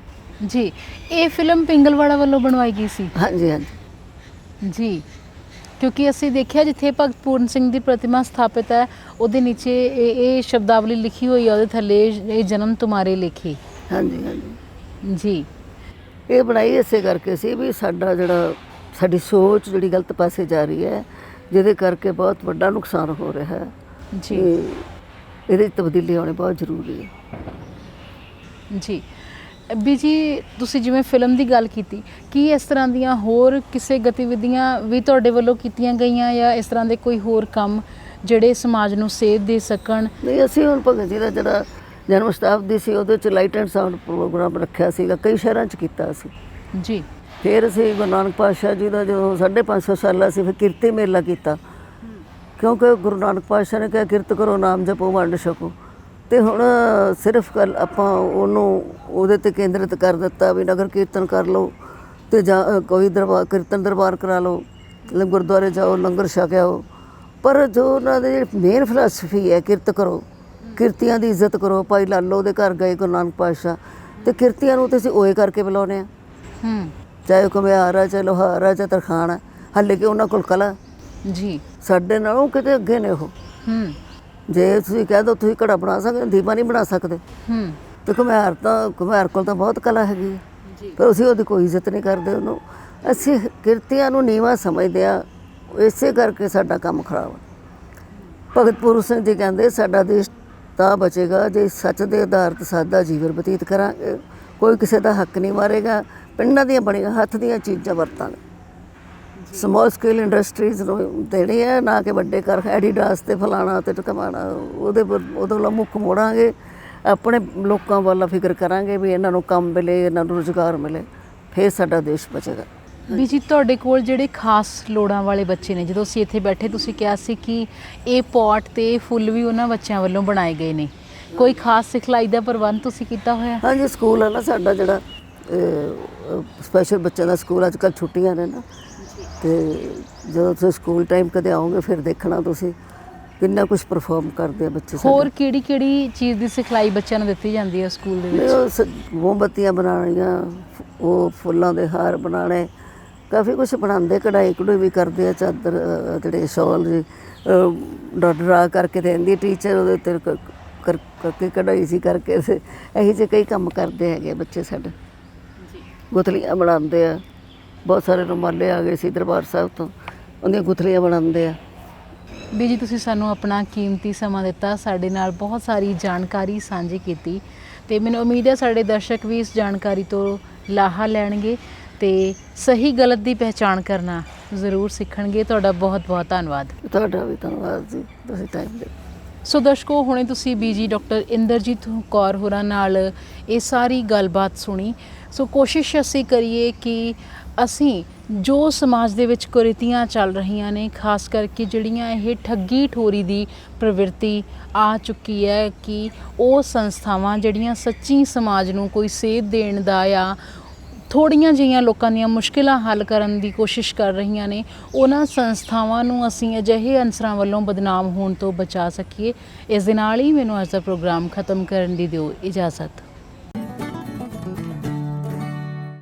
ਜੀ। ਇਹ ਫਿਲਮ ਪਿੰਗਲਵਾੜਾ ਵੱਲੋਂ ਬਣਵਾਈ ਗਈ ਸੀ? ਹਾਂਜੀ ਹਾਂਜੀ ਜੀ। ਕਿਉਂਕਿ ਅਸੀਂ ਦੇਖਿਆ ਜਿੱਥੇ ਭਗਤ ਪੂਰਨ ਸਿੰਘ ਦੀ ਪ੍ਰਤਿਮਾ ਸਥਾਪਿਤ ਹੈ, ਉਹਦੇ ਨੀਚੇ ਇਹ ਸ਼ਬਦਾਵਲੀ ਲਿਖੀ ਹੋਈ ਹੈ, ਉਹਦੇ ਥੱਲੇ ਇਹ ਜਨਮ ਤੁਹਾਰੇ ਲੇਖੇ। ਹਾਂਜੀ ਹਾਂਜੀ ਜੀ। ਇਹ ਬਣਾਈ ਇਸੇ ਕਰਕੇ ਸੀ ਵੀ ਸਾਡਾ ਜਿਹੜਾ ਸਾਡੀ ਸੋਚ ਜਿਹੜੀ ਗਲਤ ਪਾਸੇ ਜਾ ਰਹੀ ਹੈ, ਜਿਹਦੇ ਕਰਕੇ ਬਹੁਤ ਵੱਡਾ ਨੁਕਸਾਨ ਹੋ ਰਿਹਾ ਹੈ ਜੀ ਇਹਦੇ 'ਚ ਤਬਦੀਲੀ ਆਉਣੀ ਬਹੁਤ ਜ਼ਰੂਰੀ ਹੈ। ਜੀ ਵੀ ਜੀ ਤੁਸੀਂ ਜਿਵੇਂ ਫਿਲਮ ਦੀ ਗੱਲ ਕੀਤੀ, ਕੀ ਇਸ ਤਰ੍ਹਾਂ ਦੀਆਂ ਹੋਰ ਕਿਸੇ ਗਤੀਵਿਧੀਆਂ ਵੀ ਤੁਹਾਡੇ ਵੱਲੋਂ ਕੀਤੀਆਂ ਗਈਆਂ ਜਾਂ ਇਸ ਤਰ੍ਹਾਂ ਦੇ ਕੋਈ ਹੋਰ ਕੰਮ ਜਿਹੜੇ ਸਮਾਜ ਨੂੰ ਸੇਧ ਦੇ ਸਕਣ? ਨਹੀਂ, ਅਸੀਂ ਹੁਣ ਭਗਤ ਜੀ ਦਾ ਜਿਹੜਾ ਜਨਮ ਸ਼ਤਾਬਦੀ ਸੀ ਉਹਦੇ 'ਚ ਲਾਈਟ ਐਂਡ ਸਾਊਂਡ ਪ੍ਰੋਗਰਾਮ ਰੱਖਿਆ ਸੀਗਾ, ਕਈ ਸ਼ਹਿਰਾਂ 'ਚ ਕੀਤਾ ਸੀ। ਜੀ ਫਿਰ ਅਸੀਂ ਗੁਰੂ ਨਾਨਕ ਪਾਤਸ਼ਾਹ ਜੀ ਦਾ ਜਦੋਂ 550 ਸਾਲਾ ਸੀ, ਫਿਰ ਕਿਰਤੀ ਮੇਲਾ ਕੀਤਾ, ਕਿਉਂਕਿ ਗੁਰੂ ਨਾਨਕ ਪਾਤਸ਼ਾਹ ਨੇ ਕਿਹਾ ਕਿਰਤ ਕਰੋ, ਨਾਮ ਜਪੋ, ਵੰਡ ਛਕੋ। ਤੇ ਹੁਣ ਸਿਰਫ ਕੱਲ ਆਪਾਂ ਉਹਨੂੰ ਉਹਦੇ ਤੇ ਕੇਂਦਰਿਤ ਕਰ ਦਿੱਤਾ ਵੀ ਨਗਰ ਕੀਰਤਨ ਕਰ ਲਓ ਤੇ ਜਾਂ ਕੋਈ ਦਰਬਾਰ ਕੀਰਤਨ ਦਰਬਾਰ ਕਰਾ ਲਓ, ਗੁਰਦੁਆਰੇ ਜਾਓ, ਲੰਗਰ ਛਕ ਆਓ। ਪਰ ਜੋ ਉਹਨਾਂ ਦੀ ਮੇਨ ਫਿਲਾਸਫੀ ਹੈ, ਕਿਰਤ ਕਰੋ, ਕਿਰਤੀਆਂ ਦੀ ਇੱਜ਼ਤ ਕਰੋ। ਭਾਈ ਲਾਲੋ ਦੇ ਘਰ ਗਏ ਗੁਰੂ ਨਾਨਕ ਪਾਤਸ਼ਾਹ, ਤੇ ਕਿਰਤੀਆਂ ਨੂੰ ਤੇ ਅਸੀਂ ਓਏ ਕਰਕੇ ਬੁਲਾਉਂਦੇ ਹਾਂ, ਚਾਹੇ ਉਹ ਘੁਮਿਆਰ ਆ, ਚਾਹੇ ਲੋਹਾਰ ਆ, ਚਾਹੇ ਤਰਖਾਣ ਆ, ਹਾਲੇ ਕਿ ਉਹਨਾਂ ਕੋਲ ਕਲਾ ਜੀ ਸਾਡੇ ਨਾਲੋਂ ਕਿਤੇ ਅੱਗੇ ਨੇ ਉਹ। ਜੇ ਤੁਸੀਂ ਕਹਿ ਦਿਓ ਤੁਸੀਂ ਘੜਾ ਬਣਾ ਸਕਦੇ, ਦੀਵਾ ਨਹੀਂ ਬਣਾ ਸਕਦੇ। ਤੇ ਘੁਮਿਆਰ ਕੋਲ ਤਾਂ ਬਹੁਤ ਕਲਾ ਹੈਗੀ ਹੈ, ਪਰ ਅਸੀਂ ਉਹਦੀ ਕੋਈ ਇੱਜ਼ਤ ਨਹੀਂ ਕਰਦੇ ਉਹਨੂੰ। ਅਸੀਂ ਕਿਰਤੀਆਂ ਨੂੰ ਨੀਵਾਂ ਸਮਝਦੇ ਹਾਂ, ਇਸੇ ਕਰਕੇ ਸਾਡਾ ਕੰਮ ਖਰਾਬ ਹੈ। ਭਗਤ ਪੂਰਨ ਸਿੰਘ ਜੀ ਕਹਿੰਦੇ ਸਾਡਾ ਦੇਸ਼ ਤਾਂ ਬਚੇਗਾ ਜੇ ਸੱਚ ਦੇ ਆਧਾਰਿਤ ਸਾਦਾ ਜੀਵਨ ਬਤੀਤ ਕਰਾਂਗੇ, ਕੋਈ ਕਿਸੇ ਦਾ ਹੱਕ ਨਹੀਂ ਮਾਰੇਗਾ, ਪਿੰਡਾਂ ਦੀਆਂ ਬਣੀਆਂ ਹੱਥ ਦੀਆਂ ਚੀਜ਼ਾਂ ਵਰਤਾਂਗੇ, ਸਮੋਲ ਸਕੇਲ ਇੰਡਸਟਰੀਜ਼ ਨੂੰ ਦੇਣੀ ਹੈ, ਨਾ ਕਿ ਵੱਡੇ ਕਰ ਐਡੀਡਾਸ ਤੇ ਫਲਾਣਾ ਤੇ ਟਕਮਾਣਾ। ਉਹਦੇ ਵੱਲ ਮੁੱਖ ਮੋੜਾਂਗੇ, ਆਪਣੇ ਲੋਕਾਂ ਵੱਲ ਫਿਕਰ ਕਰਾਂਗੇ ਵੀ ਇਹਨਾਂ ਨੂੰ ਕੰਮ ਮਿਲੇ, ਇਹਨਾਂ ਨੂੰ ਰੁਜ਼ਗਾਰ ਮਿਲੇ, ਫਿਰ ਸਾਡਾ ਦੇਸ਼ ਬਚੇਗਾ। ਵੀ ਜੀ ਤੁਹਾਡੇ ਕੋਲ ਜਿਹੜੇ ਖਾਸ ਲੋੜਾਂ ਵਾਲੇ ਬੱਚੇ ਨੇ, ਜਦੋਂ ਅਸੀਂ ਇੱਥੇ ਬੈਠੇ ਤੁਸੀਂ ਕਿਹਾ ਸੀ ਕਿ ਇਹ ਪੌਟ ਤੇ ਫੁੱਲ ਵੀ ਉਹਨਾਂ ਬੱਚਿਆਂ ਵੱਲੋਂ ਬਣਾਏ ਗਏ ਨੇ, ਕੋਈ ਖਾਸ ਸਿਖਲਾਈ ਦਾ ਪ੍ਰਬੰਧ ਤੁਸੀਂ ਕੀਤਾ ਹੋਇਆ? ਹਾਂਜੀ, ਸਕੂਲ ਹੈ ਨਾ ਸਾਡਾ ਜਿਹੜਾ ਸਪੈਸ਼ਲ ਬੱਚਿਆਂ ਦਾ ਸਕੂਲ, ਅੱਜ ਕੱਲ੍ਹ ਛੁੱਟੀਆਂ ਨੇ ਨਾ, ਤੇ ਜਦੋਂ ਤੁਸੀਂ ਸਕੂਲ ਟਾਈਮ ਕਦੇ ਆਓਗੇ ਫਿਰ ਦੇਖਣਾ ਤੁਸੀਂ ਕਿੰਨਾ ਕੁਝ ਪਰਫਾਰਮ ਕਰਦੇ ਆ ਬੱਚੇ। ਹੋਰ ਕਿਹੜੀ ਚੀਜ਼ ਦੀ ਸਿਖਲਾਈ ਬੱਚਿਆਂ ਨੂੰ ਦਿੱਤੀ ਜਾਂਦੀ ਹੈ ਸਕੂਲ ਦੇ ਵਿੱਚ? ਮੋਮਬੱਤੀਆਂ ਬਣਾਉਣੀਆਂ, ਉਹ ਫੁੱਲਾਂ ਦੇ ਹਾਰ ਬਣਾਉਣੇ, ਕਾਫੀ ਕੁਛ ਬਣਾਉਂਦੇ, ਕਢਾਈ ਕਢੂਈ ਵੀ ਕਰਦੇ ਆ, ਚਾਦਰ ਜਿਹੜੇ ਸ਼ਾਲ ਜੀ ਡਰਾ ਕਰਕੇ ਦਿੰਦੀ ਟੀਚਰ, ਉਹਦੇ ਉੱਤੇ ਕਰਕੇ ਕਢਾਈ ਸੀ ਕਰਕੇ ਇਹੋ ਜਿਹੇ ਕਈ ਕੰਮ ਕਰਦੇ ਹੈਗੇ ਬੱਚੇ ਸਾਡੇ। ਗੁਥਲੀਆਂ ਬਣਾਉਂਦੇ ਆ, ਬਹੁਤ ਸਾਰੇ ਰੁਮਾਲੇ ਆ ਗਏ ਸੀ ਦਰਬਾਰ ਸਾਹਿਬ ਤੋਂ, ਉਹਦੀਆਂ ਗੁਥਲੀਆਂ ਬਣਾਉਂਦੇ ਆ। ਵੀ ਜੀ ਤੁਸੀਂ ਸਾਨੂੰ ਆਪਣਾ ਕੀਮਤੀ ਸਮਾਂ ਦਿੱਤਾ, ਸਾਡੇ ਨਾਲ ਬਹੁਤ ਸਾਰੀ ਜਾਣਕਾਰੀ ਸਾਂਝੀ ਕੀਤੀ, ਤੇ ਮੈਨੂੰ ਉਮੀਦ ਹੈ ਸਾਡੇ ਦਰਸ਼ਕ ਵੀ ਇਸ ਜਾਣਕਾਰੀ ਤੋਂ ਲਾਹਾ ਲੈਣਗੇ ਤੇ ਸਹੀ ਗਲਤ ਦੀ ਪਹਿਚਾਣ ਕਰਨਾ ਜ਼ਰੂਰ ਸਿੱਖਣਗੇ। ਤੁਹਾਡਾ ਬਹੁਤ ਬਹੁਤ ਧੰਨਵਾਦ। ਤੁਹਾਡਾ ਵੀ ਧੰਨਵਾਦ ਜੀ, ਤੁਸੀਂ ਟਾਈਮ ਦੇ। ਸੋ ਦਰਸ਼ਕੋ, ਹੁਣੇ ਤੁਸੀਂ ਬੀਜੀ ਡਾਕਟਰ ਇੰਦਰਜੀਤ ਕੌਰ ਹੋਰਾਂ ਨਾਲ ਇਹ ਸਾਰੀ ਗੱਲਬਾਤ ਸੁਣੀ। ਸੋ ਕੋਸ਼ਿਸ਼ ਅਸੀਂ ਕਰੀਏ ਕਿ ਅਸੀਂ ਜੋ ਸਮਾਜ ਦੇ ਵਿੱਚ ਕੁਰੀਤੀਆਂ ਚੱਲ ਰਹੀਆਂ ਨੇ, ਖਾਸ ਕਰਕੇ ਜਿਹੜੀਆਂ ਇਹ ਠੱਗੀ ਠੋਰੀ ਦੀ ਪ੍ਰਵਿਰਤੀ ਆ ਚੁੱਕੀ ਹੈ, ਕਿ ਉਹ ਸੰਸਥਾਵਾਂ ਜਿਹੜੀਆਂ ਸੱਚੀ ਸਮਾਜ ਨੂੰ ਕੋਈ ਸੇਧ ਦੇਣ ਦਾ ਜਾਂ ਥੋੜ੍ਹੀਆਂ ਜਿਹੀਆਂ ਲੋਕਾਂ ਦੀਆਂ ਮੁਸ਼ਕਿਲਾਂ ਹੱਲ ਕਰਨ ਦੀ ਕੋਸ਼ਿਸ਼ ਕਰ ਰਹੀਆਂ ਨੇ, ਉਹਨਾਂ ਸੰਸਥਾਵਾਂ ਨੂੰ ਅਸੀਂ ਅਜਿਹੇ ਅਨਸਰਾਂ ਵੱਲੋਂ ਬਦਨਾਮ ਹੋਣ ਤੋਂ ਬਚਾ ਸਕੀਏ। ਇਸ ਦੇ ਨਾਲ ਹੀ ਮੈਨੂੰ ਅੱਜ ਦਾ ਪ੍ਰੋਗਰਾਮ ਖਤਮ ਕਰਨ ਦੀ ਦਿਓ ਇਜਾਜ਼ਤ।